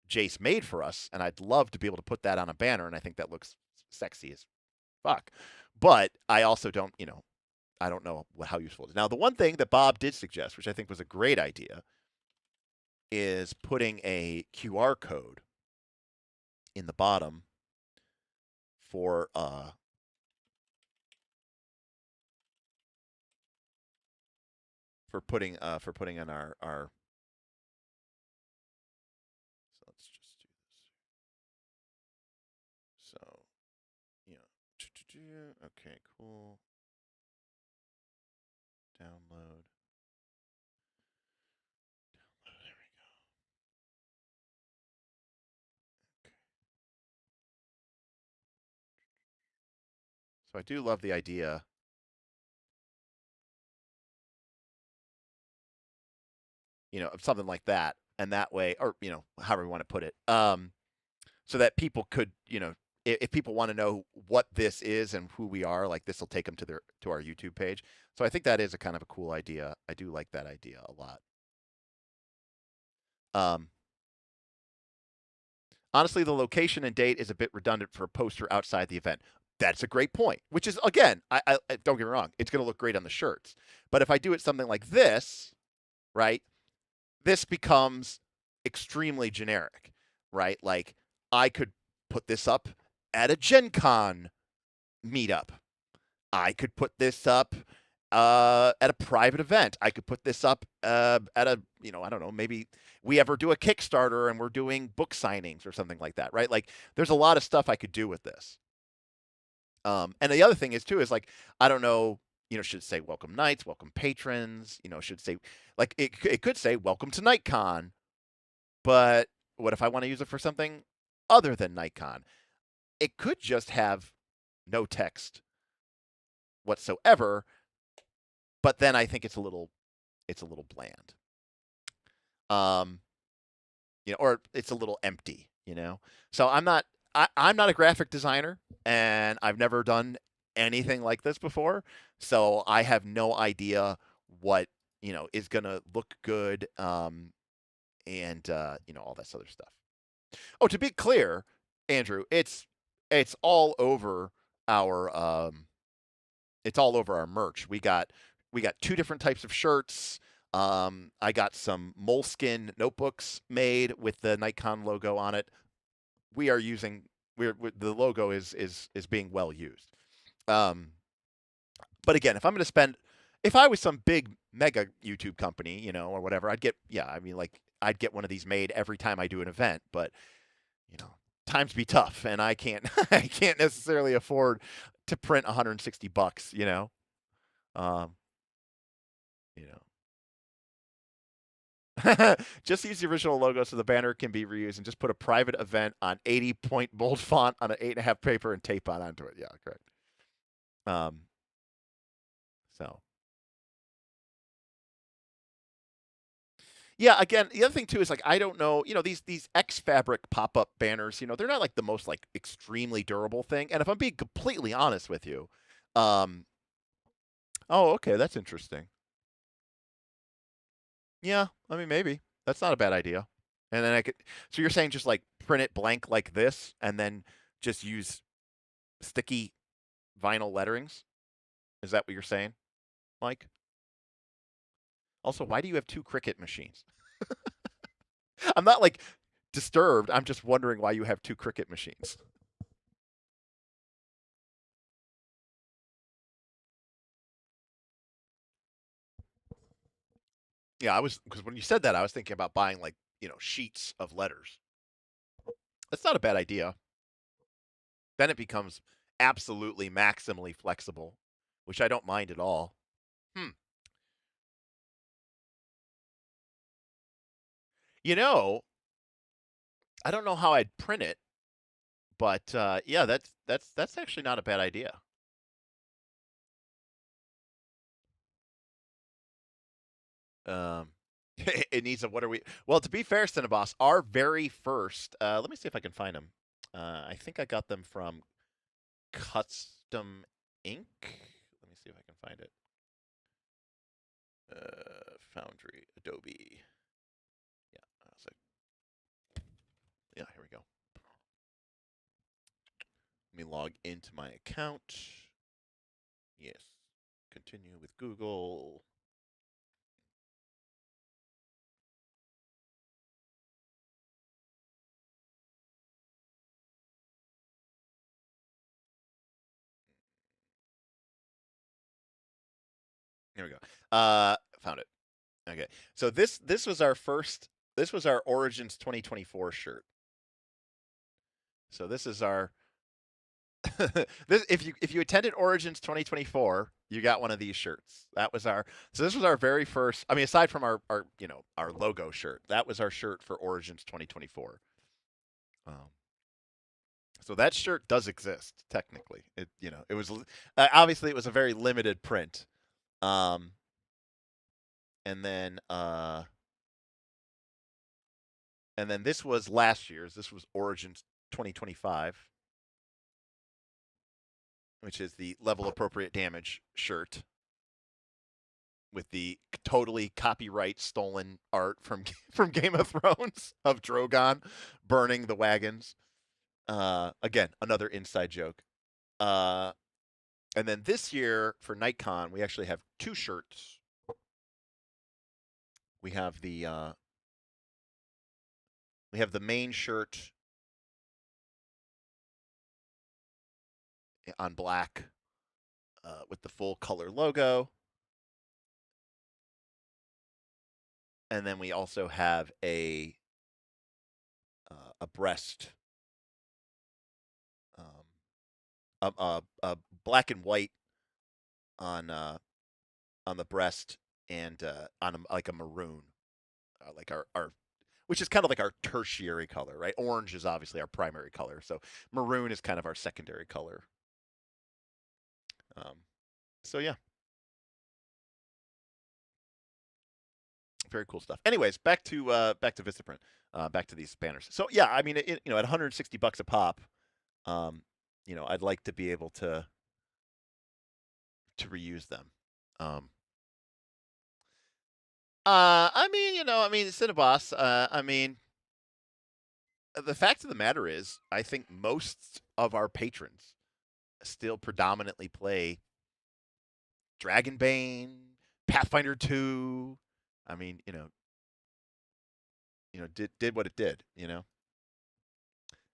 Jace made for us, and I'd love to be able to put that on a banner, and I think that looks sexy as fuck. But I also don't, I don't know how useful it is. Now, the one thing that Bob did suggest, which I think was a great idea, is putting a QR code in the bottom for putting in our. So let's just do this. So okay, cool. Download. There we go. Okay. So I do love the idea, of something like that, and that way, or however you want to put it, so that people could, if people want to know what this is and who we are, like this will take them to our YouTube page. So I think that is a kind of a cool idea. I do like that idea a lot. Um, Honestly, the location and date is a bit redundant for a poster outside the event. That's a great point. Which is again, I don't get me wrong, it's going to look great on the shirts. But if I do it something like this, right? This becomes extremely generic, right? Like I could put this up at a Gen Con meetup. I could put this up at a private event. I could put this up at a, I don't know, maybe we ever do a Kickstarter and we're doing book signings or something like that, right? Like there's a lot of stuff I could do with this. And the other thing is too is like I don't know, should say welcome knights, welcome patrons, should say like it could say welcome to NightCon, but what if I want to use it for something other than NightCon? It could just have no text whatsoever, but then I think it's a little bland. Um, or it's a little empty. So I'm not a graphic designer, and I've never done anything like this before. So I have no idea what is gonna look good, and all this other stuff. Oh, to be clear, Andrew, it's all over our merch. We got two different types of shirts. I got some moleskin notebooks made with the Nikon logo on it. We are using the logo is being well used. Um, but again, if I was some big mega YouTube company, or whatever, I'd get one of these made every time I do an event. But you know, times be tough, and I can't I can't necessarily afford to print $160. Um, you know. Just use the original logo so the banner can be reused, and just put a private event on 80-point bold font on an 8.5 paper and tape on onto it. Yeah, correct. Um, so yeah, again, the other thing too is like I don't know, these X Fabric pop up banners, they're not like the most like extremely durable thing. And if I'm being completely honest with you, um, oh, okay, that's interesting. Yeah, I mean maybe that's not a bad idea. And then I could, so you're saying just like print it blank like this, and then just use sticky vinyl letterings? Is that what you're saying, Mike? Also, why do you have two Cricut machines? I'm not like disturbed. I'm just wondering why you have two Cricut machines. Yeah, I was because when you said that, I was thinking about buying like sheets of letters. That's not a bad idea. Then it becomes absolutely maximally flexible, which I don't mind at all. Hmm. You know, I don't know how I'd print it, but yeah, that's actually not a bad idea. Um, it needs a what are we? Well, to be fair, Cinnabos, our very first. Let me see if I can find them. I think I got them from Custom Ink. Let me see if I can find it. Foundry, Adobe. Yeah, I was like, yeah, here we go. Let me log into my account. Yes. Continue with Google. Here we go. Found it. Okay. So this was our first. This was our Origins 2024 shirt. So this is our this if you attended Origins 2024, you got one of these shirts. That was our so this was our very first. I mean, aside from our our logo shirt, that was our shirt for Origins 2024. Um, so that shirt does exist technically. It was obviously it was a very limited print. Um, and then this was last year's. This was Origins 2025, which is the level appropriate damage shirt with the totally copyright stolen art from from Game of Thrones of Drogon burning the wagons. Again, another inside joke. Uh, and then this year for NightCon, we actually have two shirts. We have the main shirt on black with the full color logo, and then we also have a breast, a black and white on the breast and on like a maroon, like our which is kind of like our tertiary color, right? Orange is obviously our primary color, so maroon is kind of our secondary color. Um, so yeah, very cool stuff. Anyways, back to Vistaprint, back to these banners. So yeah, I mean, at $160 a pop, um, I'd like to be able to reuse them. Um, Cinnabos. I mean, the fact of the matter is, I think most of our patrons still predominantly play Dragonbane, Pathfinder 2. I mean, did what it did,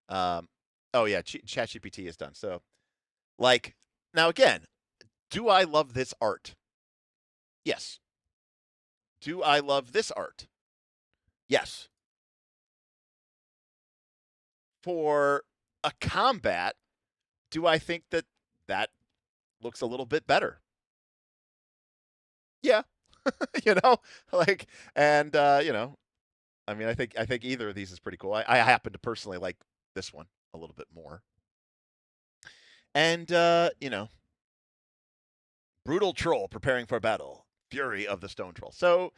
Um, oh yeah, ChatGPT is done. So, like, now again, do I love this art? Yes. Do I love this art? Yes. For a combat, do I think that looks a little bit better? Yeah. you know, like, and I mean, I think either of these is pretty cool. I happen to personally like this one a little bit more. And brutal troll preparing for battle, fury of the stone troll. So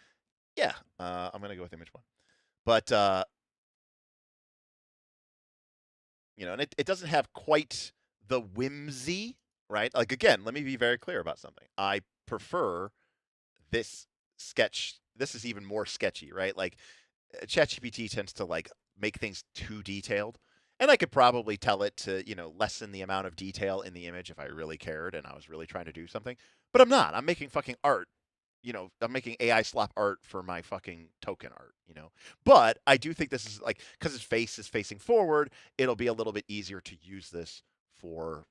yeah, I'm gonna go with image one. But and it doesn't have quite the whimsy, right? Like again, let me be very clear about something. I prefer this sketch. This is even more sketchy, right? Like ChatGPT tends to like make things too detailed. And I could probably tell it to, lessen the amount of detail in the image if I really cared and I was really trying to do something. But I'm not. I'm making fucking art. I'm making AI slap art for my fucking token art. But I do think this is like, because his face is facing forward, it'll be a little bit easier to use this for,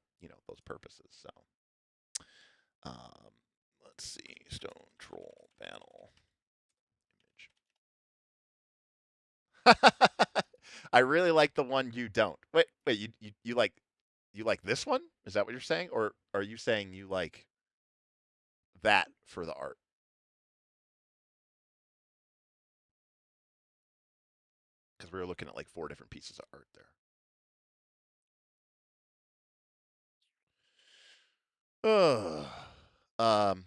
those purposes. So, um, let's see. Stone Troll Battle. I really like the one you don't. Wait, you like this one? Is that what you're saying, or are you saying you like that for the art? we were looking at like 4 different pieces of art there. Um,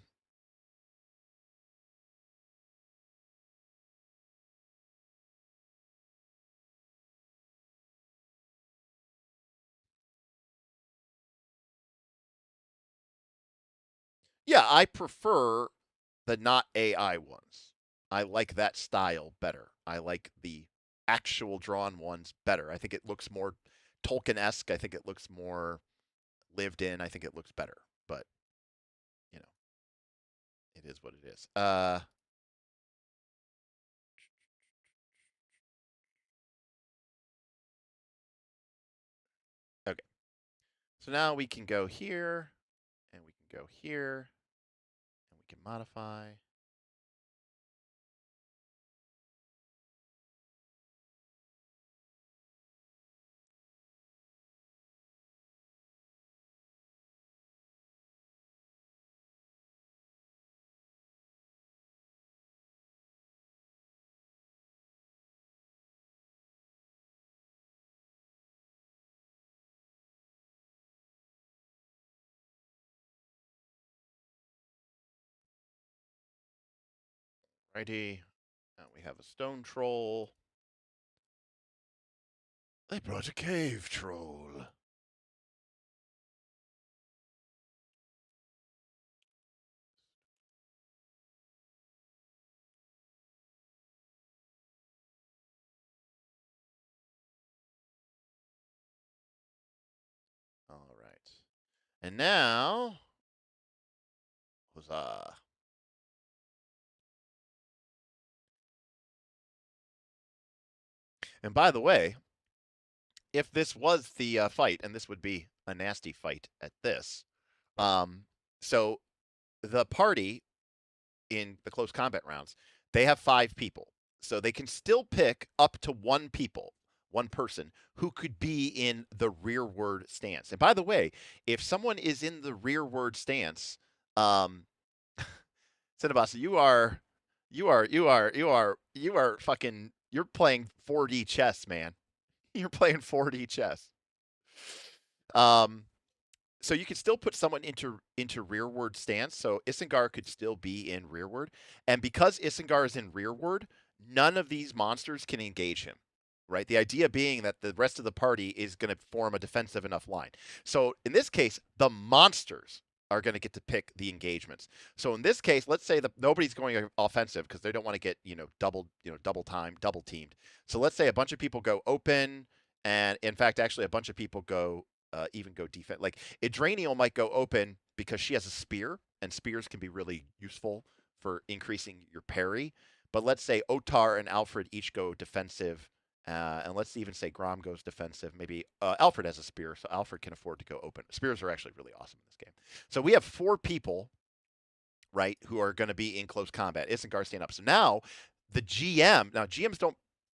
yeah, I prefer the not AI ones. I like that style better. I like the actual drawn ones better. I think it looks more Tolkien-esque. I think it looks more lived in. I think it looks better. But, you know, it is what it is. Okay. So now we can go here and we can go here and we can modify. Righty. Now we have a stone troll. They brought a cave troll. All right. And now, huzzah. And by the way, if this was the fight, and this would be a nasty fight at this, so the party in the close combat rounds, they have 5 people. So they can still pick up to one person who could be in the rearward stance. And by the way, if someone is in the rearward stance, um, Cinnabasa, you are fucking, you're playing 4D chess, man. You're playing 4D chess. Um, so you could still put someone into rearward stance. So Isengard could still be in rearward, and because Isengard is in rearward, none of these monsters can engage him. Right. The idea being that the rest of the party is going to form a defensive enough line. So in this case, the monsters are going to get to pick the engagements. So in this case, let's say that nobody's going offensive because they don't want to get double time, double teamed. So let's say a bunch of people go open, and in fact, actually, a bunch of people go even go defense. Like Idraniel might go open because she has a spear, and spears can be really useful for increasing your parry. But let's say Otar and Alfred each go defensive, and let's even say Grom goes defensive. Maybe Alfred has a spear, so Alfred can afford to go open. Spears are actually really awesome in this game. So we have 4 people, right, who are going to be in close combat. Isengard stand up. So now the GM, now GMs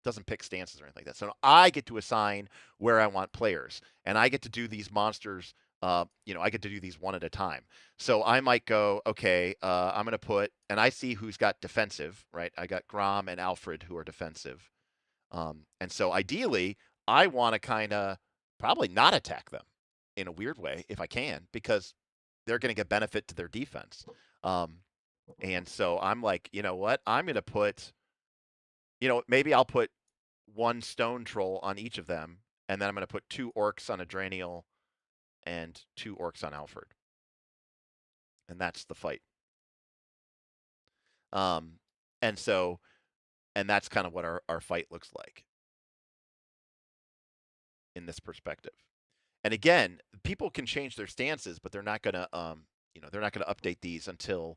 doesn't pick stances or anything like that. So I get to assign where I want players, and I get to do these monsters. I get to do these one at a time. So I might go, okay, I'm going to put, and I see who's got defensive, right? I got Grom and Alfred who are defensive. And so ideally, I want to kind of probably not attack them in a weird way if I can, because they're going to get benefit to their defense. Um, and so I'm like, you know what? I'm going to put, maybe I'll put 1 stone troll on each of them, and then I'm going to put 2 orcs on Adraniel and 2 orcs on Alfred. And that's the fight. Um, and so, and that's kind of what our fight looks like in this perspective. And again, people can change their stances, but they're not going to, they're not going to update these until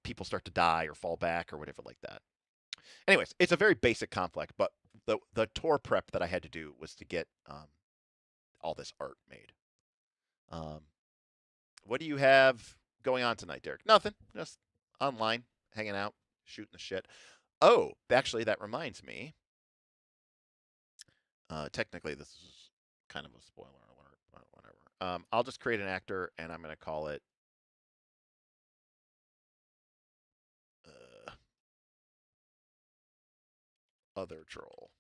people start to die or fall back or whatever like that. Anyways, it's a very basic conflict, but the tour prep that I had to do was to get all this art made. Um, what do you have going on tonight, Derek? Nothing. Just online, hanging out, shooting the shit. Oh, actually, that reminds me. Technically, this is kind of a spoiler alert, but whatever. I'll just create an actor, and I'm going to call it other troll.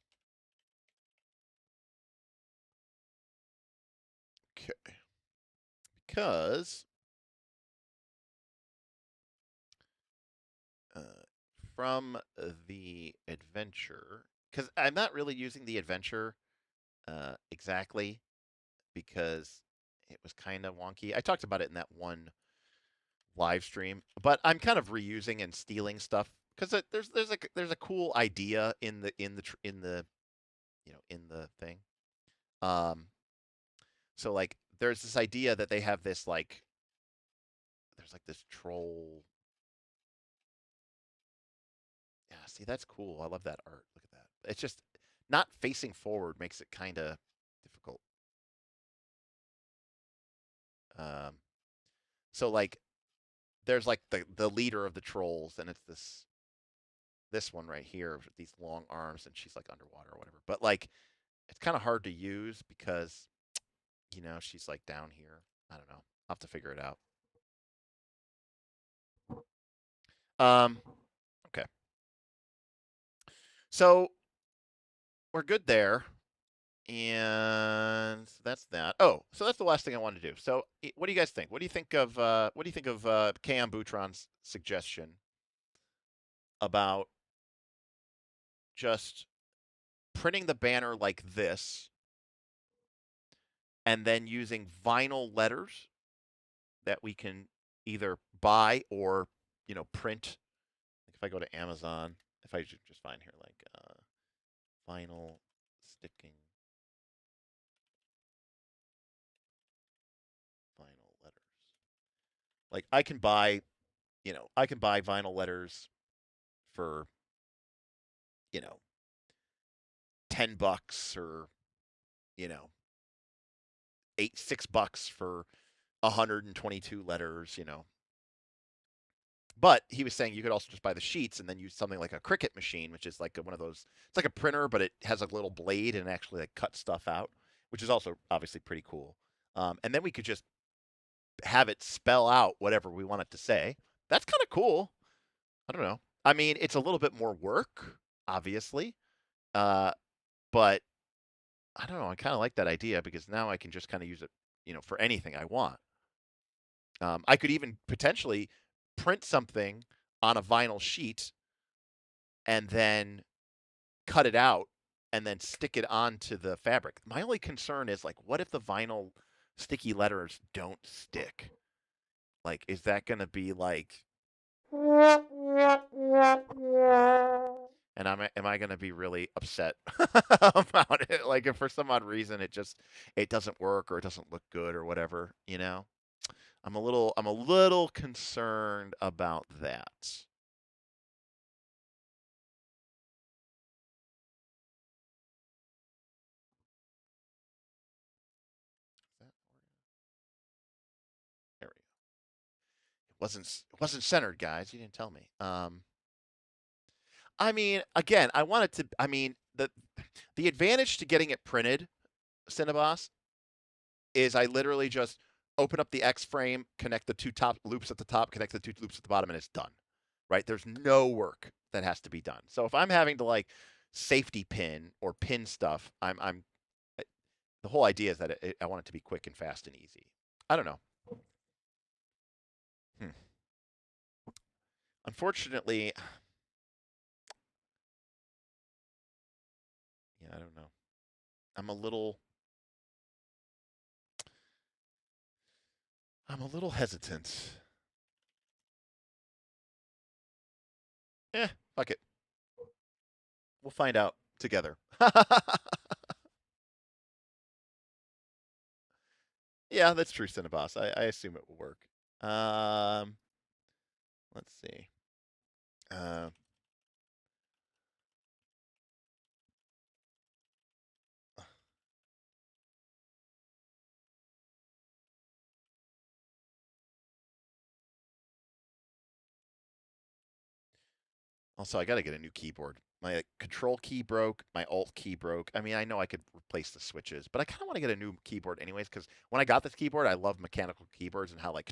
Okay. Because uh, from the adventure, because I'm not really using the adventure exactly because it was kind of wonky. I talked about it in that one live stream, but I'm kind of reusing and stealing stuff because there's a cool idea in the in the thing. Um, so like there's this idea that they have this like there's like this troll. Yeah, see that's cool. I love that art. Look at that. It's just not facing forward makes it kind of difficult. Um, so like there's like the leader of the trolls, and it's this one right here with these long arms, and she's like underwater or whatever. But like it's kind of hard to use because she's like down here. I don't know. I'll have to figure it out. Um, okay. So we're good there. And that's that. Oh, so that's the last thing I wanted to do. So, what do you guys think? What do you think of Kayan Boutron's suggestion about just printing the banner like this and then using vinyl letters that we can either buy or print? Like if I go to Amazon, if I just find here like vinyl sticking vinyl letters. Like I can buy vinyl letters for, you know, $10 or, you know, $6 for 122 letters. But he was saying you could also just buy the sheets and then use something like a Cricut machine, which is like one of those. It's like a printer, but it has a little blade and actually like cuts stuff out, which is also obviously pretty cool. And then we could just have it spell out whatever we want it to say. That's kind of cool. I don't know. I mean, it's a little bit more work, obviously, uh, but I don't know. I kind of like that idea because now I can just kind of use it, for anything I want. I could even potentially print something on a vinyl sheet and then cut it out and then stick it onto the fabric. My only concern is like, what if the vinyl sticky letters don't stick? Like, is that going to be like, and am I going to be really upset about it? Like, if for some odd reason it doesn't work or it doesn't look good or whatever. I'm a little concerned about that. Is that there we go. It wasn't centered, guys. You didn't tell me. I mean, again, I wanted to. I mean, the advantage to getting it printed, Cinnabos, is I literally just open up the X frame, connect the two top loops at the top, connect the two loops at the bottom, and it's done. Right? There's no work that has to be done. So if I'm having to like safety pin or pin stuff, the whole idea is that I want it to be quick and fast and easy. I don't know. Hmm. Unfortunately, yeah, I don't know. I'm a little I'm a little hesitant. Eh, fuck it. We'll find out together. Yeah, that's true, Cinnabos. I assume it will work. Um, let's see. Uh, Also, I got to get a new keyboard. My control key broke. My alt key broke. I mean, I know I could replace the switches, but I kind of want to get a new keyboard anyways. Because when I got this keyboard, I love mechanical keyboards and how like.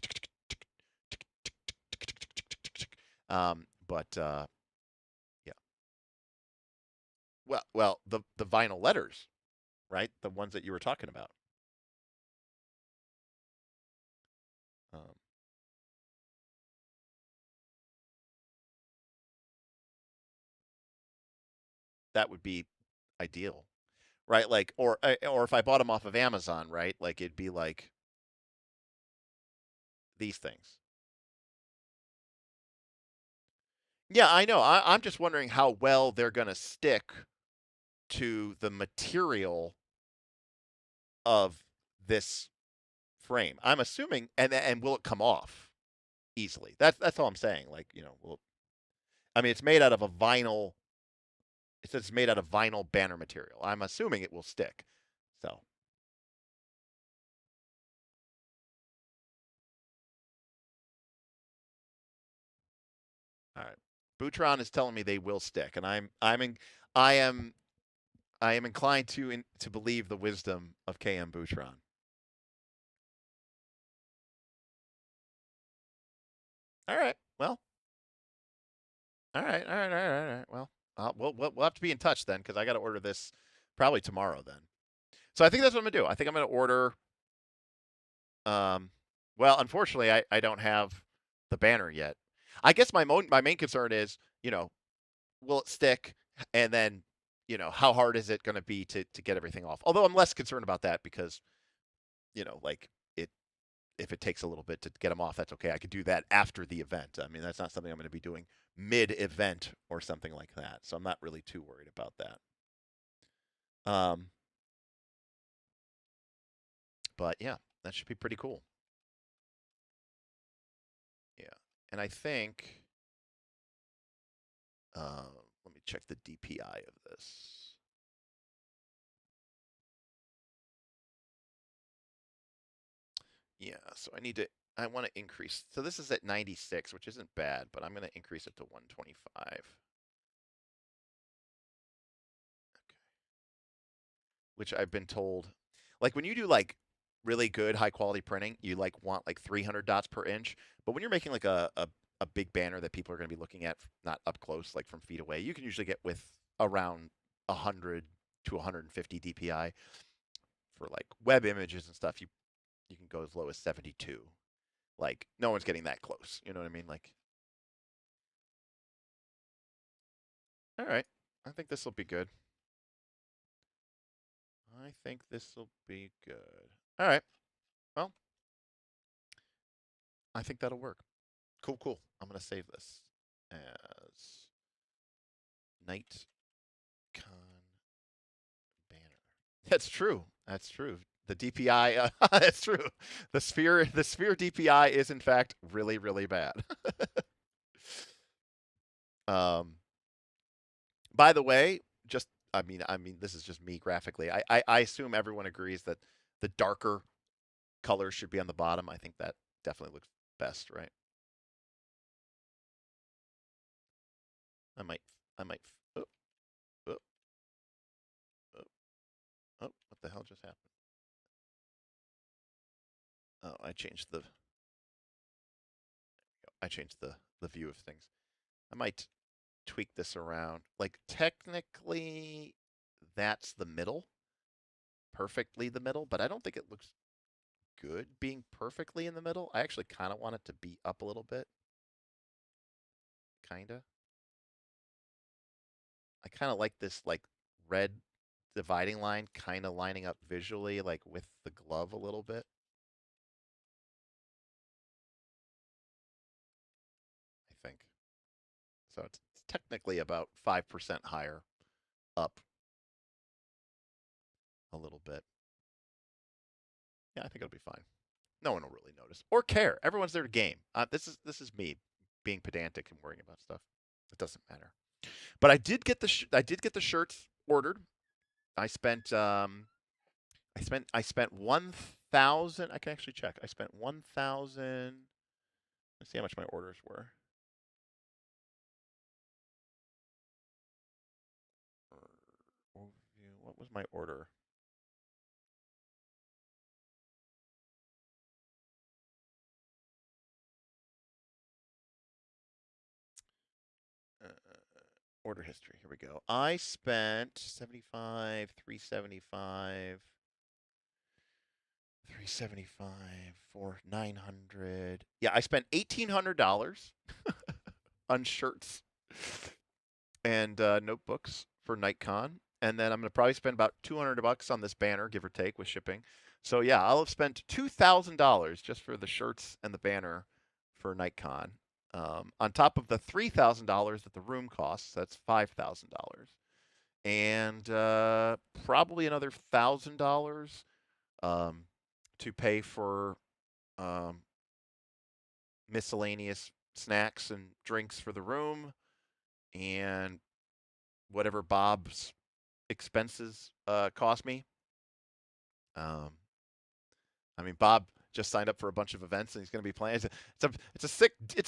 But yeah. Well, the vinyl letters, right? The ones that you were talking about. that would be ideal, right? Like, or if I bought them off of Amazon, right? Like, it'd be like these things. Yeah, I know. I'm just wondering how well they're going to stick to the material of this frame. I'm assuming, and will it come off easily? That's all I'm saying. Like, will I mean, it's made out of a vinyl. It says it's made out of vinyl banner material. I'm assuming it will stick. So, all right. Boutron is telling me they will stick, and I am I am inclined to believe the wisdom of KM Boutron. All right. Well, all right. All right. All right. All right. Well, we'll have to be in touch then because I got to order this probably tomorrow then. So I think that's what I'm gonna do. I think I'm gonna order. Um, well, unfortunately, I don't have the banner yet. I guess my main concern is, will it stick, and then, how hard is it going to be to get everything off? Although I'm less concerned about that because, like it if it takes a little bit to get them off, that's okay. I could do that after the event. I mean, that's not something I'm going to be doing mid-event or something like that. So I'm not really too worried about that. Um, but yeah, that should be pretty cool. Yeah, and I think. Let me check the DPI of this. Yeah, so I want to increase. So this is at 96, which isn't bad, but I'm going to increase it to 125. Okay. Which I've been told, like when you do like really good high quality printing, you like want like 300 dots per inch. But when you're making like a big banner that people are going to be looking at, not up close, like from feet away, you can usually get with around 100 to 150 DPI for like web images and stuff. You can go as low as 72. Like no one's getting that close. You know what I mean? Like, all right, I think this will be good. I think this will be good. All right. Well, I think that'll work. Cool, cool. I'm gonna save this as NightCon banner. That's true. That's true. The DPI. That's true. The sphere DPI is in fact really, really bad. um, by the way, just I mean, this is just me graphically. I assume everyone agrees that the darker colors should be on the bottom. I think that definitely looks best, right? I might, I might. Oh, oh, oh, oh! What the hell just happened? Oh, I changed the view of things. I might tweak this around. Like technically, that's the middle, perfectly the middle, but I don't think it looks good being perfectly in the middle. I actually kind of want it to be up a little bit, kinda. I kind of like this like red dividing line kind of lining up visually like with the glove a little bit, I think. So it's technically about 5% higher up a little bit. Yeah, I think it'll be fine. No one will really notice or care. Everyone's there to game. This is me being pedantic and worrying about stuff. It doesn't matter. But I did get the shirts ordered. I spent I spent 1,000. I can actually check. I spent 1,000. Let's see how much my orders were. What was my order? Order history. Here we go. I spent 75, 375, 375 for 900. Yeah, I spent $1,800 on shirts and notebooks for NightCon, and then I'm going to probably spend about $200 on this banner, give or take, with shipping. So yeah, I'll have spent $2,000 just for the shirts and the banner for NightCon. On top of the $3,000 that the room costs, that's $5,000, and probably another $1,000 um, to pay for um, miscellaneous snacks and drinks for the room, and whatever Bob's expenses cost me. Um, I mean, Bob just signed up for a bunch of events, and he's going to be playing. It's a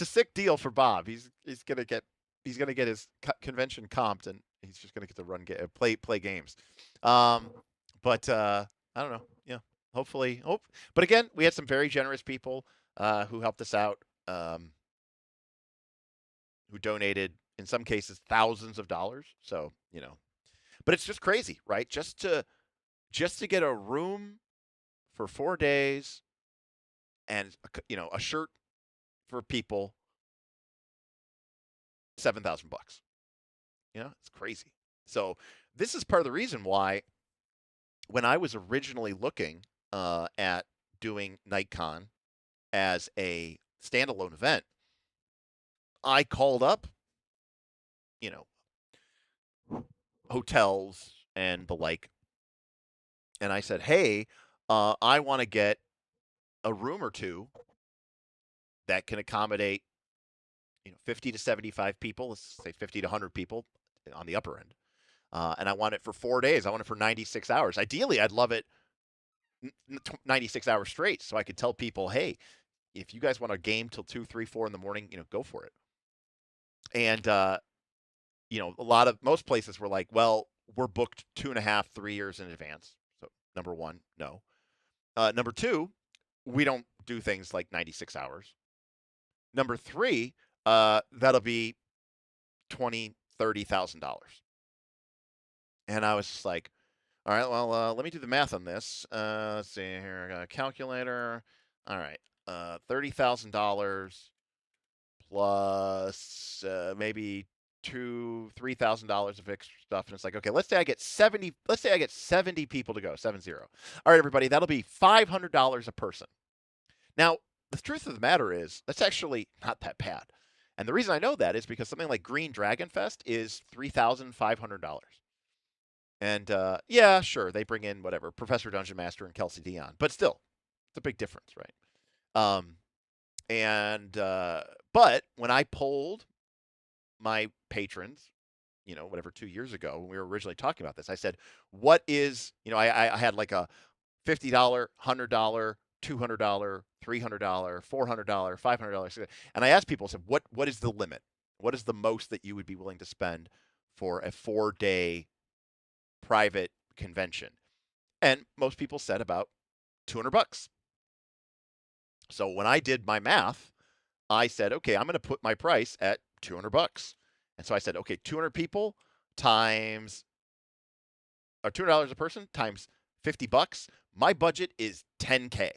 sick deal for Bob. He's gonna get his convention comped, and he's just gonna get to play games. Um, but I don't know. Yeah, hopefully. But again, we had some very generous people who helped us out, who donated in some cases thousands of dollars. So but it's just crazy, right? Just to get a room for 4 days and a shirt for people, $7,000. It's crazy. So this is part of the reason why when I was originally looking at doing NightCon as a standalone event, I called up, you know, hotels and the like, and I said, "Hey, I want to get a room or two that can accommodate 50 to 75 people, let's say 50 to 100 people on the upper end. And I want it for 4 days. I want it for 96 hours. Ideally, I'd love it 96 hours straight so I could tell people, hey, if you guys want a game till 2, 3, 4 in the morning, go for it. And, most places were like, well, we're booked 2.5, 3 years in advance. So, number one, no. Number two, we don't do things like 96 hours. Number three, that'll be $20,000-$30,000. And I was just like, all right, well, let me do the math on this. Let's see here. I got a calculator. All right, $30,000 plus maybe $3,000 of extra stuff, and it's like, okay, let's say I get 70. Let's say I get 70 people to go, 70. All right, everybody, that'll be $500 a person. Now, the truth of the matter is that's actually not that bad. And the reason I know that is because something like Green Dragon Fest is $3,500. And yeah, sure, they bring in whatever Professor Dungeon Master and Kelsey Dion, but still, it's a big difference, right? But when I polled my patrons, whatever 2 years ago when we were originally talking about this, I said, what is, I had like a $50, $100, $200, $300, $400, $500, and I asked people, I said, what is the limit? What is the most that you would be willing to spend for a 4-day private convention? And most people said about $200. So when I did my math, I said, okay, I'm going to put my price at $200. And so I said, okay, 200 people times, or $200 a person times $50. My budget is $10K.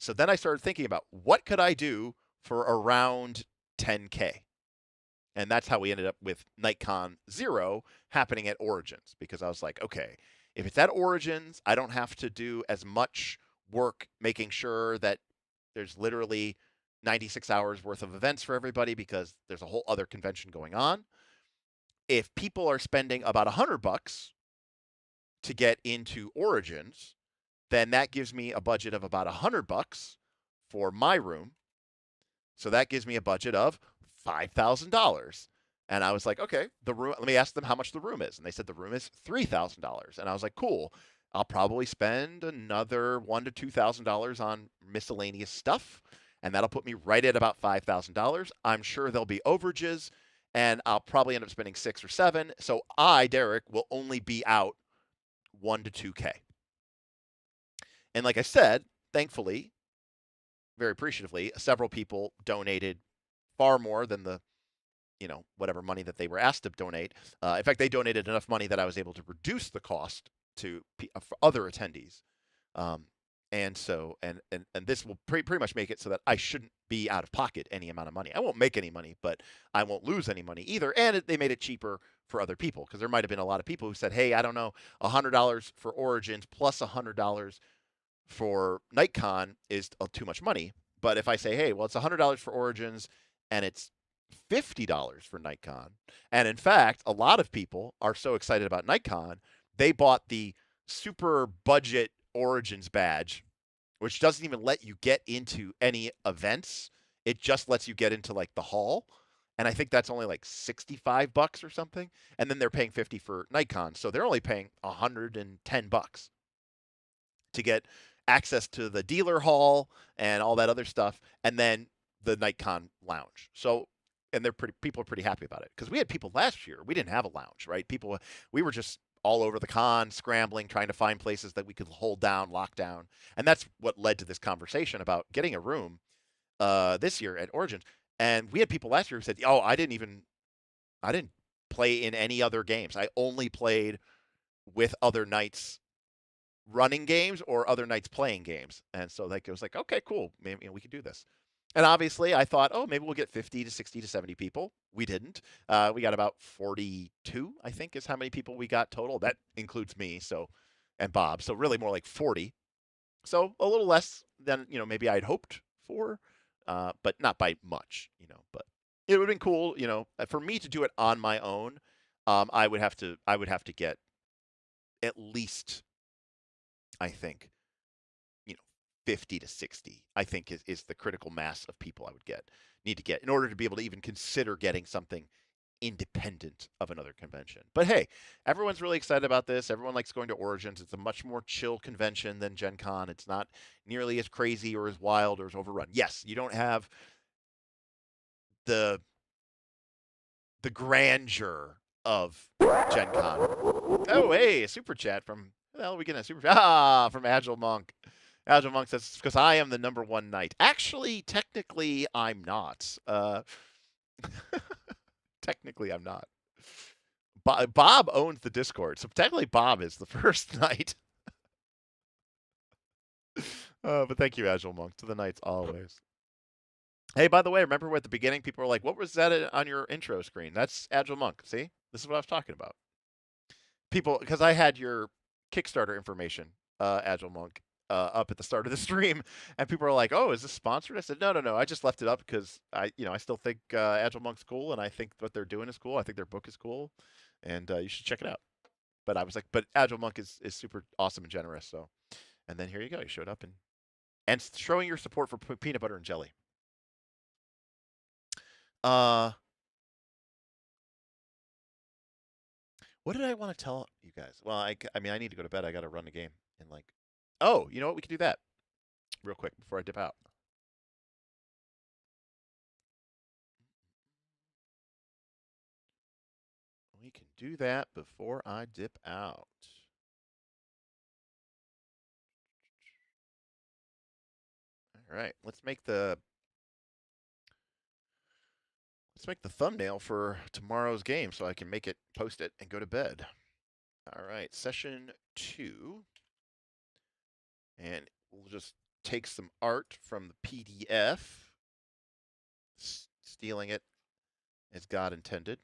So then I started thinking about what could I do for around $10K. And that's how we ended up with NightCon 0 happening at Origins, because I was like, okay, if it's at Origins, I don't have to do as much work making sure that there's literally 96 hours worth of events for everybody because there's a whole other convention going on. If people are spending about $100 to get into Origins, then that gives me a budget of about $100 for my room. So that gives me a budget of $5,000. And I was like, okay, the room, let me ask them how much the room is. And they said the room is $3,000. And I was like, cool. I'll probably spend another $1,000 to $2,000 on miscellaneous stuff, and that'll put me right at about $5,000. I'm sure there'll be overages, and I'll probably end up spending 6 or 7. So I, Derek, will only be out 1 to 2K. And like I said, thankfully, very appreciatively, several people donated far more than the whatever money that they were asked to donate. In fact, they donated enough money that I was able to reduce the cost to for other attendees. And so, and this will pretty much make it so that I shouldn't be out of pocket any amount of money. I won't make any money, but I won't lose any money either. And they made it cheaper for other people because there might have been a lot of people who said, "Hey, I don't know, $100 for Origins plus $100 for NightCon is too much money." But if I say, "Hey, well, it's $100 for Origins and it's $50 for NightCon," and in fact, a lot of people are so excited about NightCon, they bought the super budget Origins badge, which doesn't even let you get into any events. It just lets you get into like the hall. And I think that's only like $65 or something. And then they're paying 50 for NightCon. So they're only paying $110 to get access to the dealer hall and all that other stuff, and then the NightCon lounge. So, and people are pretty happy about it because we had people last year. We didn't have a lounge, right? We were just all over the con, scrambling, trying to find places that we could hold down, lock down, and that's what led to this conversation about getting a room this year at Origins. And we had people last year who said, "Oh, I didn't play in any other games. I only played with other knights running games or other nights playing games." And so like it was like, okay, cool, maybe we could do this. And obviously, I thought, oh, maybe we'll get 50 to 60 to 70 people. We didn't. We got about 42, I think, is how many people we got total. That includes me, so and Bob. So really more like 40. So a little less than maybe I'd hoped for, but not by much. But it would have been cool, for me to do it on my own. I would have to get at least, I think, 50 to 60, I think is the critical mass of people I would need to get in order to be able to even consider getting something independent of another convention. But hey, everyone's really excited about this. Everyone likes going to Origins. It's a much more chill convention than Gen Con. It's not nearly as crazy or as wild or as overrun. Yes, you don't have the grandeur of Gen Con. Oh, hey, a super chat from, well, we get a super chat. From Agile Monk. Agile Monk says, because I am the number one knight. Actually, technically, I'm not. Technically, I'm not. Bob owns the Discord, so technically Bob is the first knight. But thank you, Agile Monk. To the knights always. Hey, by the way, remember at the beginning, people were like, what was that on your intro screen? That's Agile Monk. See? This is what I was talking about. People, because I had your Kickstarter information, Agile Monk, up at the start of the stream, and people are like, "Oh, is this sponsored?" I said, "No, no, no. I just left it up because I still think Agile Monk's cool, and I think what they're doing is cool. I think their book is cool, and you should check it out." But I was like, "But Agile Monk is super awesome and generous." So, and then here you go. You showed up and showing your support for peanut butter and jelly. Uh, what did I want to tell you guys? Well, I mean, I need to go to bed. I got to run the game in like. Oh, you know what? We can do that real quick before I dip out. We can do that before I dip out. All right, let's make the thumbnail for tomorrow's game so I can make it, post it, and go to bed. All right, session 2, and we'll just take some art from the PDF, stealing it as God intended.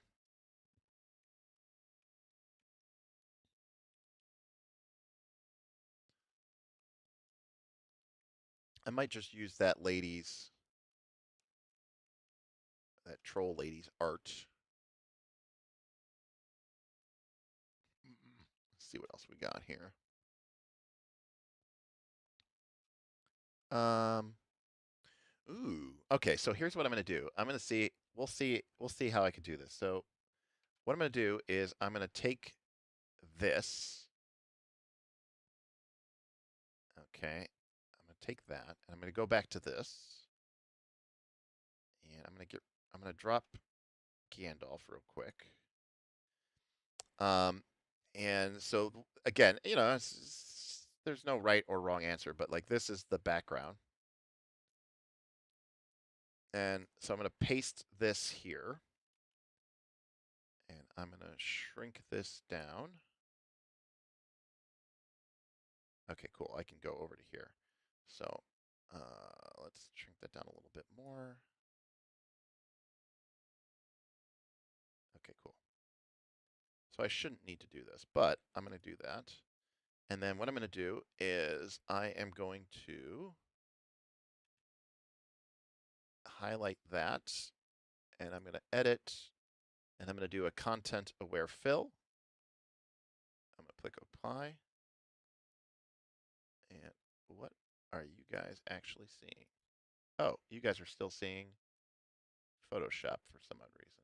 I might just use that troll lady's art. Let's see what else we got here. Um, ooh, okay. So here's what I'm gonna do. I'm gonna see. We'll see how I can do this. So what I'm gonna do is I'm gonna take this. Okay, I'm gonna take that, and I'm gonna go back to this, and I'm gonna drop Gandalf real quick. Um, and so again, there's no right or wrong answer, but like this is the background, and so I'm gonna paste this here, and I'm gonna shrink this down. Okay, cool. I can go over to here. So Let's shrink that down a little bit more. Okay, cool. So I shouldn't need to do this, but I'm going to do that. And then what I'm going to do is I am going to highlight that, and I'm going to edit, and I'm going to do a content aware fill. I'm going to click apply. And what are you guys actually seeing? Oh, you guys are still seeing Photoshop for some odd reason.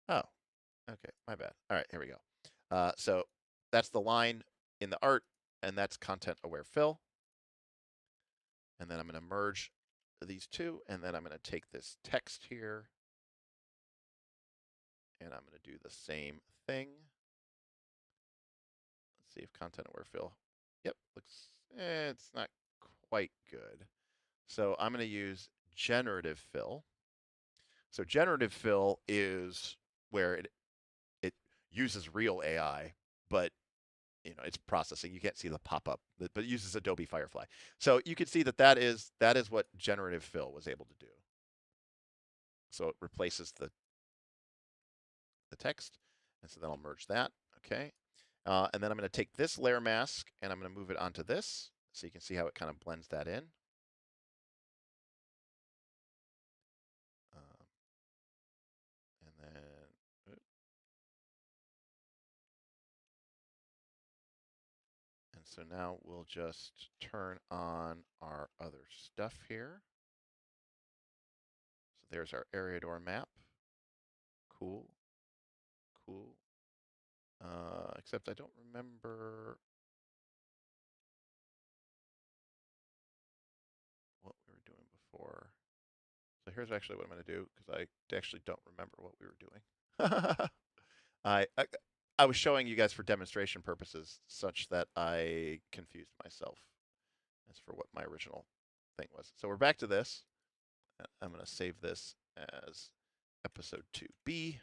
Oh, okay, my bad. All right, here we go. So that's the line in the art, and that's content aware fill. And then I'm going to merge these two, and then I'm going to take this text here, and I'm going to do the same thing. Let's see if content aware fill. Yep, looks, it's not quite good. So I'm going to use generative fill. So generative fill is where it uses real AI, but it's processing. You can't see the pop up, but it uses Adobe Firefly. So you can see that is what generative fill was able to do. So it replaces the text, and so then I'll merge that. Okay, and then I'm going to take this layer mask and I'm going to move it onto this, so you can see how it kind of blends that in. Um, and then, and so now we'll just turn on our other stuff here. So there's our area door map. Cool, cool. Except I don't remember what we were doing before. So here's actually what I'm going to do, because I actually don't remember what we were doing. I I was showing you guys for demonstration purposes, such that I confused myself as for what my original thing was. So we're back to this. I'm going to save this as episode 2B.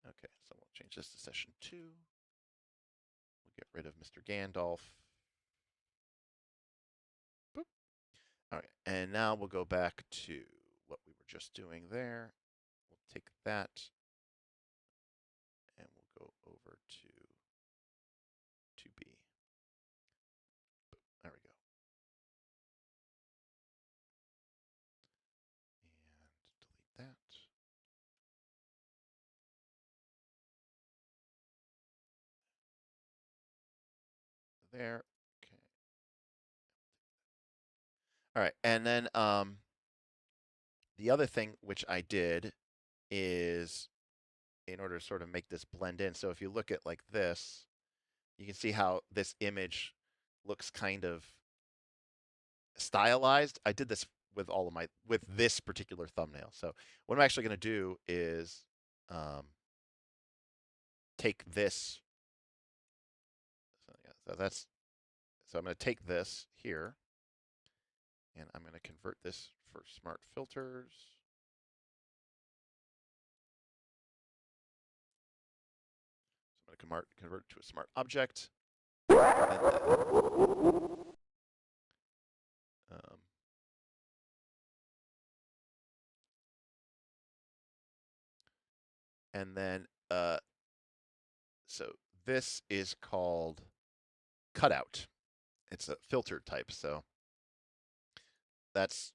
Okay, so we'll change this to session 2. We'll get rid of Mr. Gandalf. Boop. All right, and now we'll go back to what we were just doing there. We'll take that and we'll go over to 2B. There we go. And delete that. There. Okay. All right, and then the other thing which I did is, in order to sort of make this blend in. So if you look at like this, you can see how this image looks kind of stylized. I did this with this particular thumbnail. So what I'm actually going to do is take this. So, yeah, so I'm going to take this here, and I'm going to convert this for smart filters. So I'm going to convert it to a smart object. Um, and then so this is called cutout. It's a filter type. So that's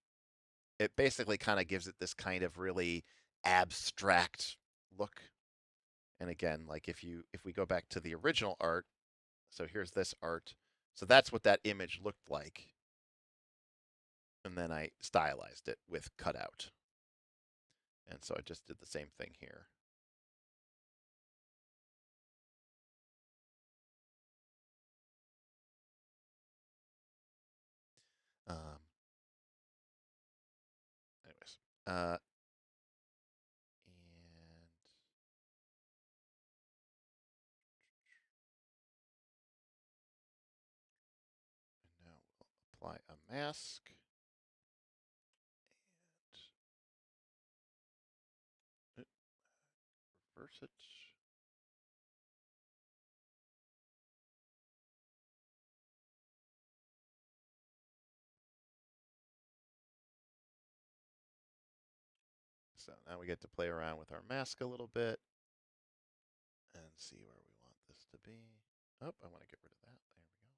it. Basically kind of gives it this kind of really abstract look. And again, like if we go back to the original art, so here's this art. So that's what that image looked like. And then I stylized it with cutout. And so I just did the same thing here. Anyways, and now we'll apply a mask. And reverse it. So now we get to play around with our mask a little bit and see where we want this to be. Oh, I want to get rid of that. There we go.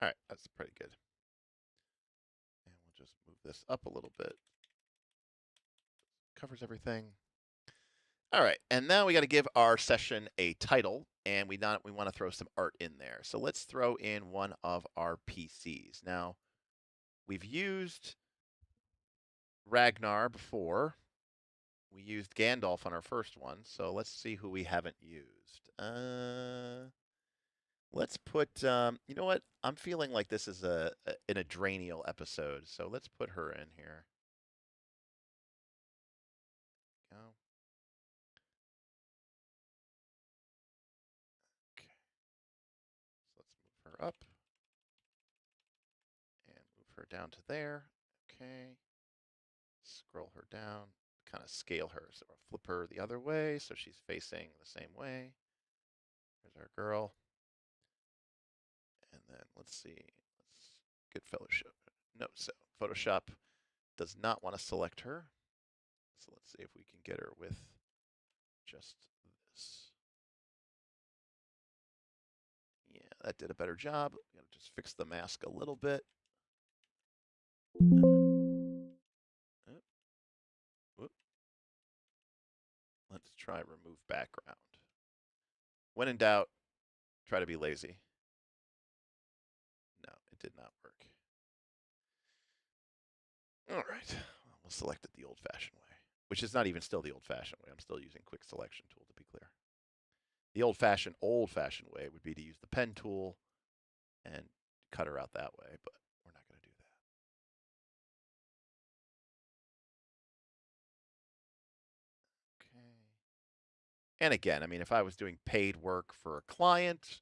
All right, that's pretty good. And we'll just move this up a little bit. Covers everything. All right, and now we got to give our session a title, and we want to throw some art in there. So let's throw in one of our PCs. Now, we've used Ragnar before. We used Gandalf on our first one, so let's see who we haven't used. Let's put. You know what? I'm feeling like this is an Adraniel episode, so let's put her in here. Go. Okay. So let's move her up and move her down to there. Okay. Scroll her down. Kind of scale her, so we'll flip her the other way so she's facing the same way. There's our girl. And then let's see. Let's get Fellowship. No, so Photoshop does not want to select her. So let's see if we can get her with just this. Yeah, that did a better job. Gotta just fix the mask a little bit. Whoop. Let's try remove background. When in doubt, try to be lazy. No, it did not work. All right, we'll select it the old-fashioned way, which is not even still the old-fashioned way. I'm still using quick selection tool, to be clear. The old-fashioned way would be to use the pen tool and cut her out that way, but we're not going to do that. Okay. And again, I mean, if I was doing paid work for a client,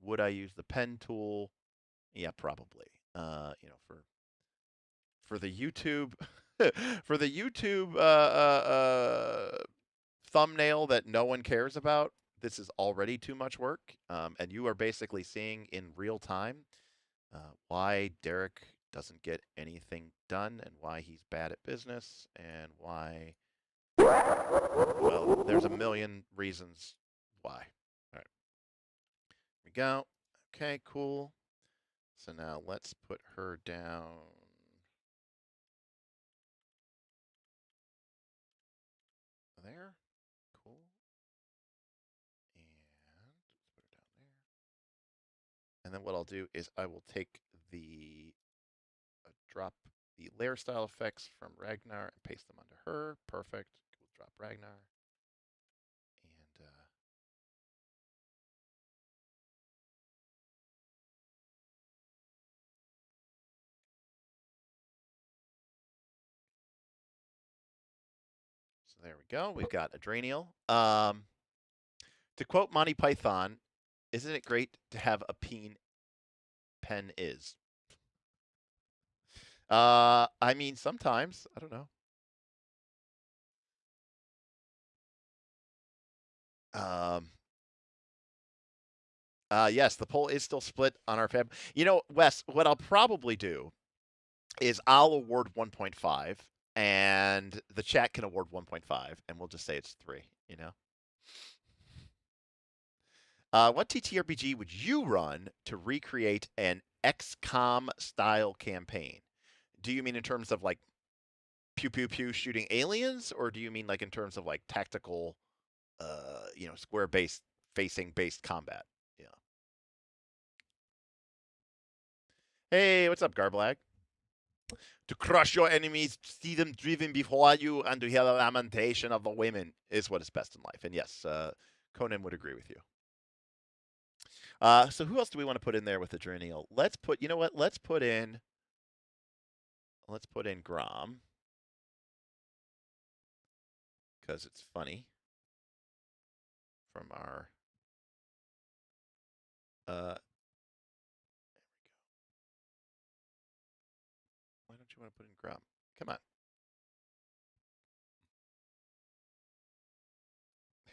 would I use the pen tool? Yeah, probably. For the YouTube for the YouTube thumbnail that no one cares about, this is already too much work, and you are basically seeing in real time why Derek doesn't get anything done and why he's bad at business and why, well, there's a million reasons why. All right, here we go. Okay, cool. So now let's put her down. There. Cool. And let's put it down there. And then what I'll do is I will take the drop the layer style effects from Ragnar and paste them onto her. Perfect. We'll drop Ragnar. And so there we go. We've got Adraniel. To quote Monty Python, isn't it great to have a pen is? I mean, sometimes. I don't know. Um, yes, the poll is still split on our fab. You know, Wes, what I'll probably do is I'll award 1.5 and the chat can award 1.5 and we'll just say it's 3, you know? What TTRPG would you run to recreate an XCOM style campaign? Do you mean in terms of like pew pew pew shooting aliens, or do you mean like in terms of like tactical, square based facing based combat? Yeah. Hey, what's up, Garblag? To crush your enemies, see them driven before you, and to hear the lamentation of the women is what is best in life. And yes, Conan would agree with you. So who else do we want to put in there with the Adrenial? Let's put, you know what? Let's put in Grom because it's funny from our. There we go. Why don't you want to put in Grom? Come on.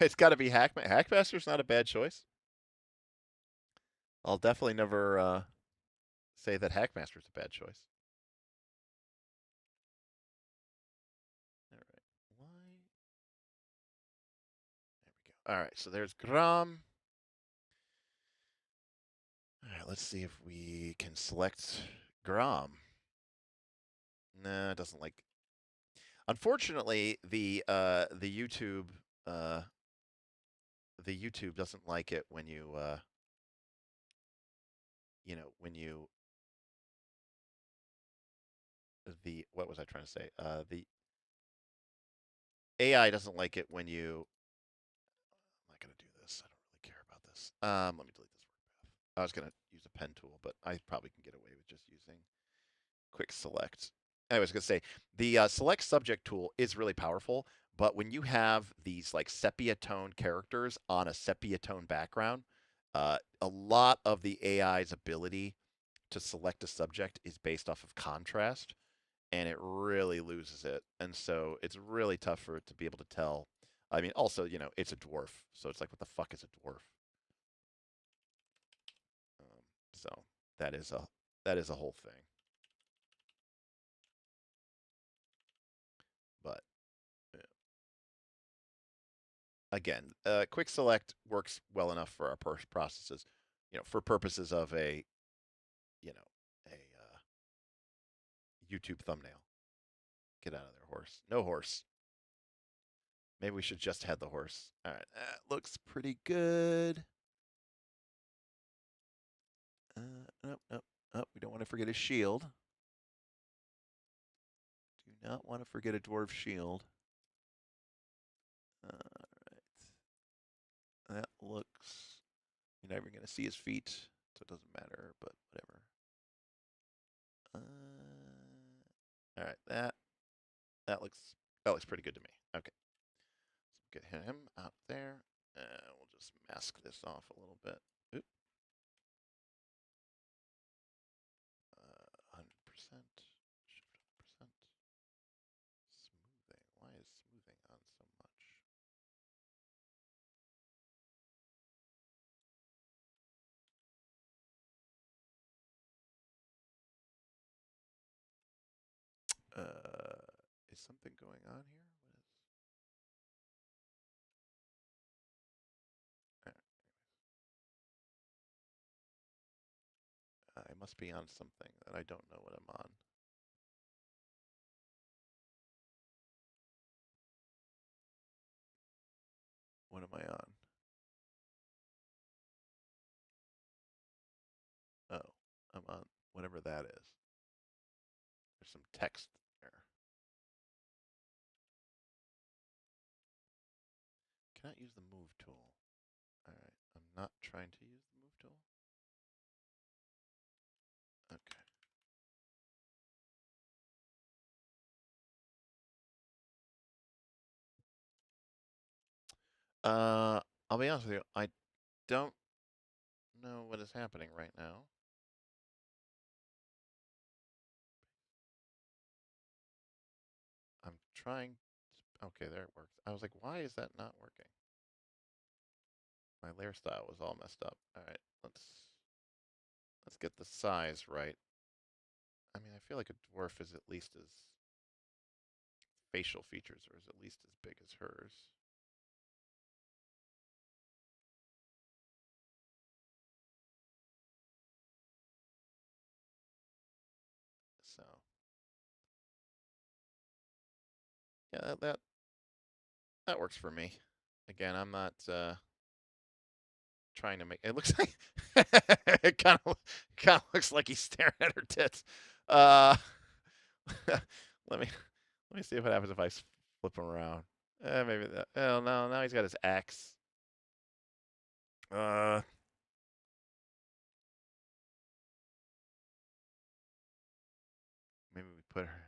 It's got to be Hackmaster's not a bad choice. I'll definitely never say that Hackmaster's a bad choice. All right. Why? There we go. All right. So there's Gram. All right. Let's see if we can select Gram. Nah, it doesn't like. Unfortunately, uh the YouTube doesn't like it when when you the what was I trying to say? The AI doesn't like it when you. I'm not gonna do this. I don't really care about this. Let me delete this work path. I was gonna use a pen tool, but I probably can get away with just using quick select. I was gonna say the select subject tool is really powerful, but when you have these like sepia tone characters on a sepia tone background, a lot of the AI's ability to select a subject is based off of contrast, and it really loses it. And so it's really tough for it to be able to tell. I mean, also, it's a dwarf, so it's like, what the fuck is a dwarf? So that is a whole thing. But again, quick select works well enough for our processes, for purposes of a YouTube thumbnail. Get out of there, horse. No horse. Maybe we should just head the horse. All right, that looks pretty good. Nope, nope, nope. We don't want to forget his shield. Do not want to forget a dwarf shield. All right. That looks. You're never going to see his feet, so it doesn't matter, but whatever. All right, that looks pretty good to me. Okay, so get him out there. We'll just mask this off a little bit. Oop. 100%. Shift 100%. Smoothing. Why is smoothing on so much? Is something going on here? What is? I must be on something that I don't know what I'm on. What am I on? Oh, I'm on whatever that is. There's some text there. Cannot use the move tool. All right, I'm not trying to use the move tool. Okay. I'll be honest with you. I don't know what is happening right now. I'm trying. Okay, there it works. I was like, why is that not working? My layer style was all messed up. All right, let's get the size right. I mean, I feel like a dwarf is at least as facial features are at least as big as hers. So yeah, that works for me. Again, I'm not trying to make it looks like it kind of looks like he's staring at her tits. Uh, let me let me see what happens if I flip him around. Maybe that. Oh no, now he's got his axe. Uh, maybe we put her.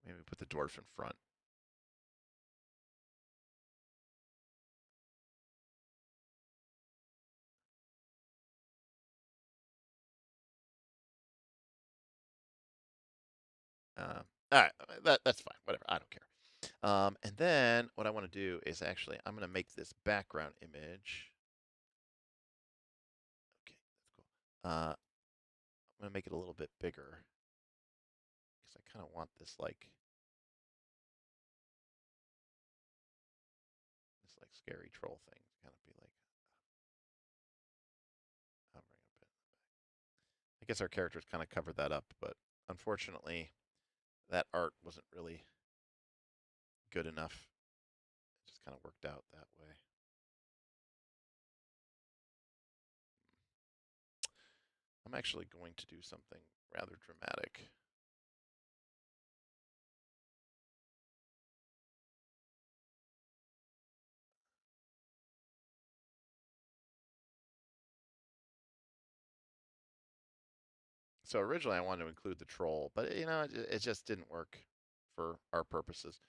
Maybe we put the dwarf in front. All right, that's fine. Whatever. I don't care. And then what I want to do is actually, I'm going to make this background image. Okay, that's cool. I'm going to make it a little bit bigger because I kind of want this like scary troll thing to kind of be like hovering a bit. I guess our characters kind of covered that up, but unfortunately, that art wasn't really good enough. It just kind of worked out that way. I'm actually going to do something rather dramatic. So originally I wanted to include the troll, but it just didn't work for our purposes.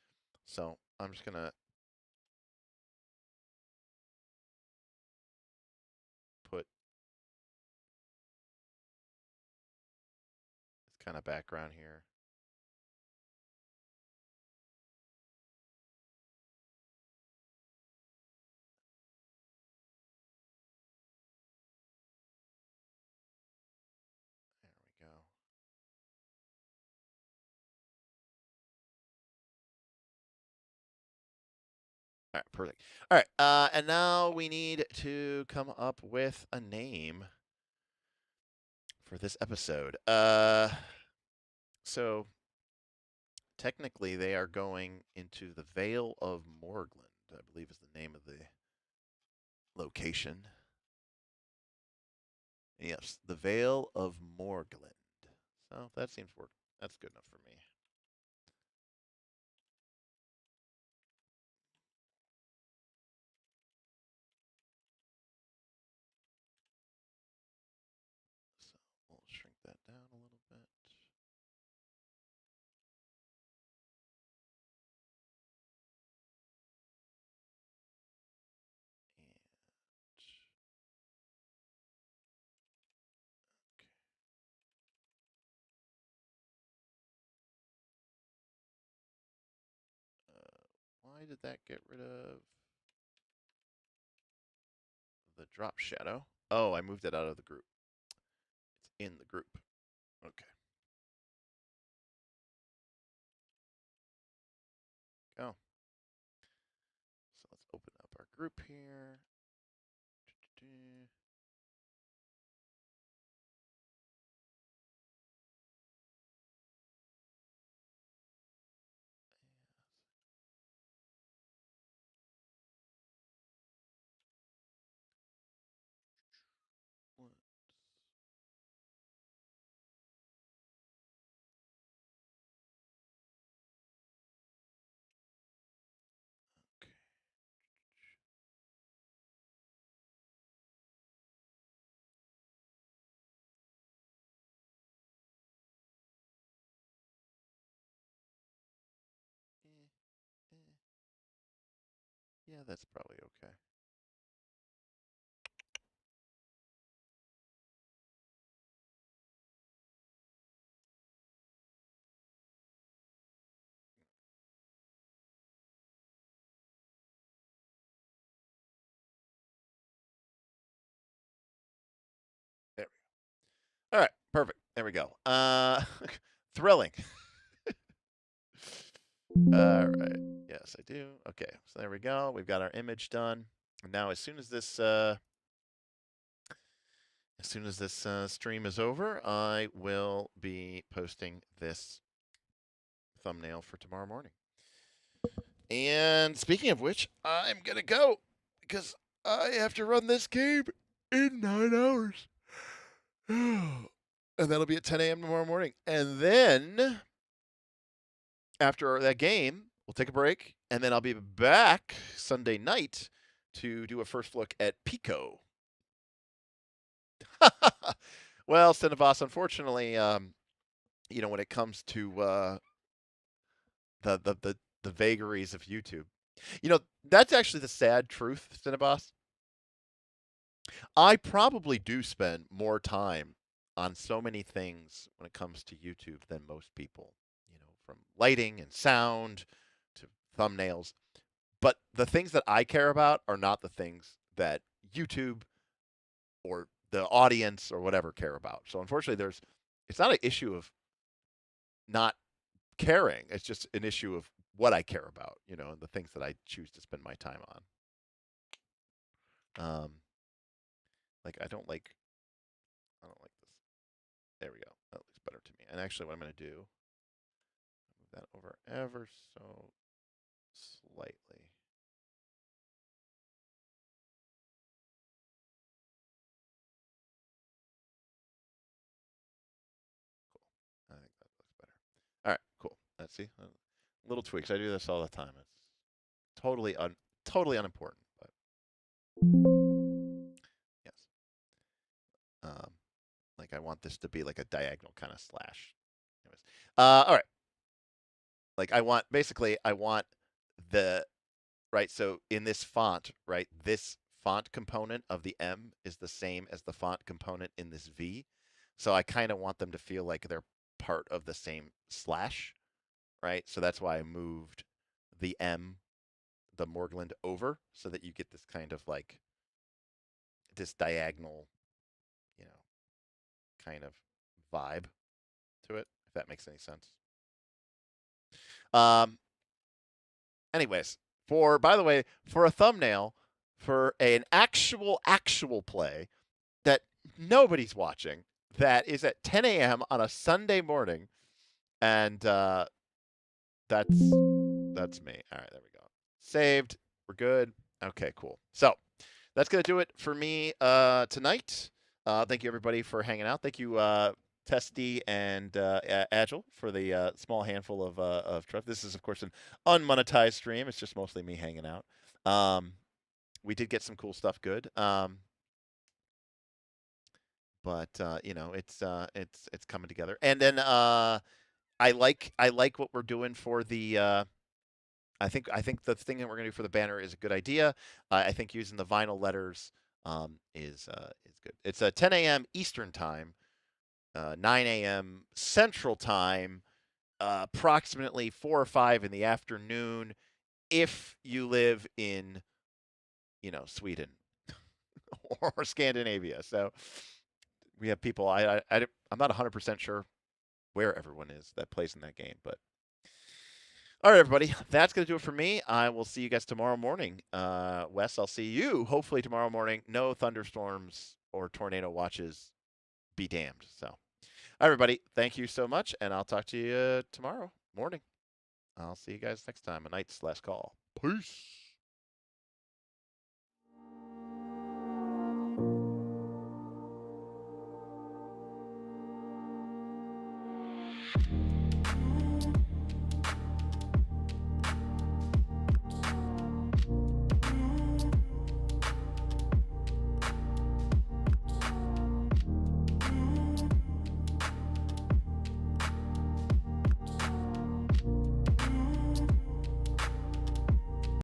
So I'm just gonna put this kind of background here. There we go. All right, perfect. All right, and now we need to come up with a name for this episode. So technically they are going into the Vale of Morgland, I believe is the name of the location. Yes, the Vale of Morgland. So that seems work. That's good enough for me. So we'll shrink that down a little bit. And okay. Why did that get rid of the drop shadow? Oh, I moved it out of the group. It's in the group. Okay. Go. So let's open up our group here. Let's okay. Eh. Yeah, that's probably okay. There we go. All right, perfect. There we go. Thrilling. All right. Yes, I do. Okay, so there we go. We've got our image done. And now, as soon as this stream is over, I will be posting this thumbnail for tomorrow morning. And speaking of which, I'm gonna go because I have to run this game in 9 hours. And that'll be at 10 a.m. tomorrow morning. And then after that game, we'll take a break, and then I'll be back Sunday night to do a first look at Pico. Well, Cinevoss, unfortunately, when it comes to the vagaries of YouTube, that's actually the sad truth, Cinevoss. I probably do spend more time on so many things when it comes to YouTube than most people. From lighting and sound to thumbnails. But the things that I care about are not the things that YouTube or the audience or whatever care about. So unfortunately, it's not an issue of not caring. It's just an issue of what I care about, and the things that I choose to spend my time on. Like I don't like this. There we go. That looks better to me. And actually, what I'm going to do, move that over ever so slightly. Cool. I think that looks better. All right, cool. Let's see. Little tweaks. I do this all the time. It's totally unimportant, but yes. Um, like I want this to be like a diagonal kind of slash. Anyways, all right. Like I want the right. So in this font, right, this font component of the M is the same as the font component in this V. So I kind of want them to feel like they're part of the same slash, right? So that's why I moved the M, the Morgland over, so that you get this kind of like this diagonal, you know, kind of vibe to it, if that makes any sense. Um, anyways, by the way, for a thumbnail for an actual play that nobody's watching, that is at 10 a.m. on a Sunday morning, and that's me. All right, there we go. Saved. We're good. Okay, cool. So that's gonna do it for me tonight. Thank you everybody for hanging out. Thank you Testy and Agile for the small handful of trust. This is of course an unmonetized stream. It's just mostly me hanging out. We did get some cool stuff good. But it's coming together. And then I like what we're doing for the I think the thing that we're gonna do for the banner is a good idea. I think using the vinyl letters is good. It's 10 a.m. Eastern time, 9 a.m. Central time, approximately 4 or 5 in the afternoon if you live in Sweden or Scandinavia. So we have people. I'm not 100% sure where everyone is that plays in that game, but all right, everybody, that's going to do it for me. I will see you guys tomorrow morning. Wes, I'll see you hopefully tomorrow morning. No thunderstorms or tornado watches. Be damned. So, all right, everybody, thank you so much, and I'll talk to you tomorrow morning. I'll see you guys next time. A night's last call. Peace.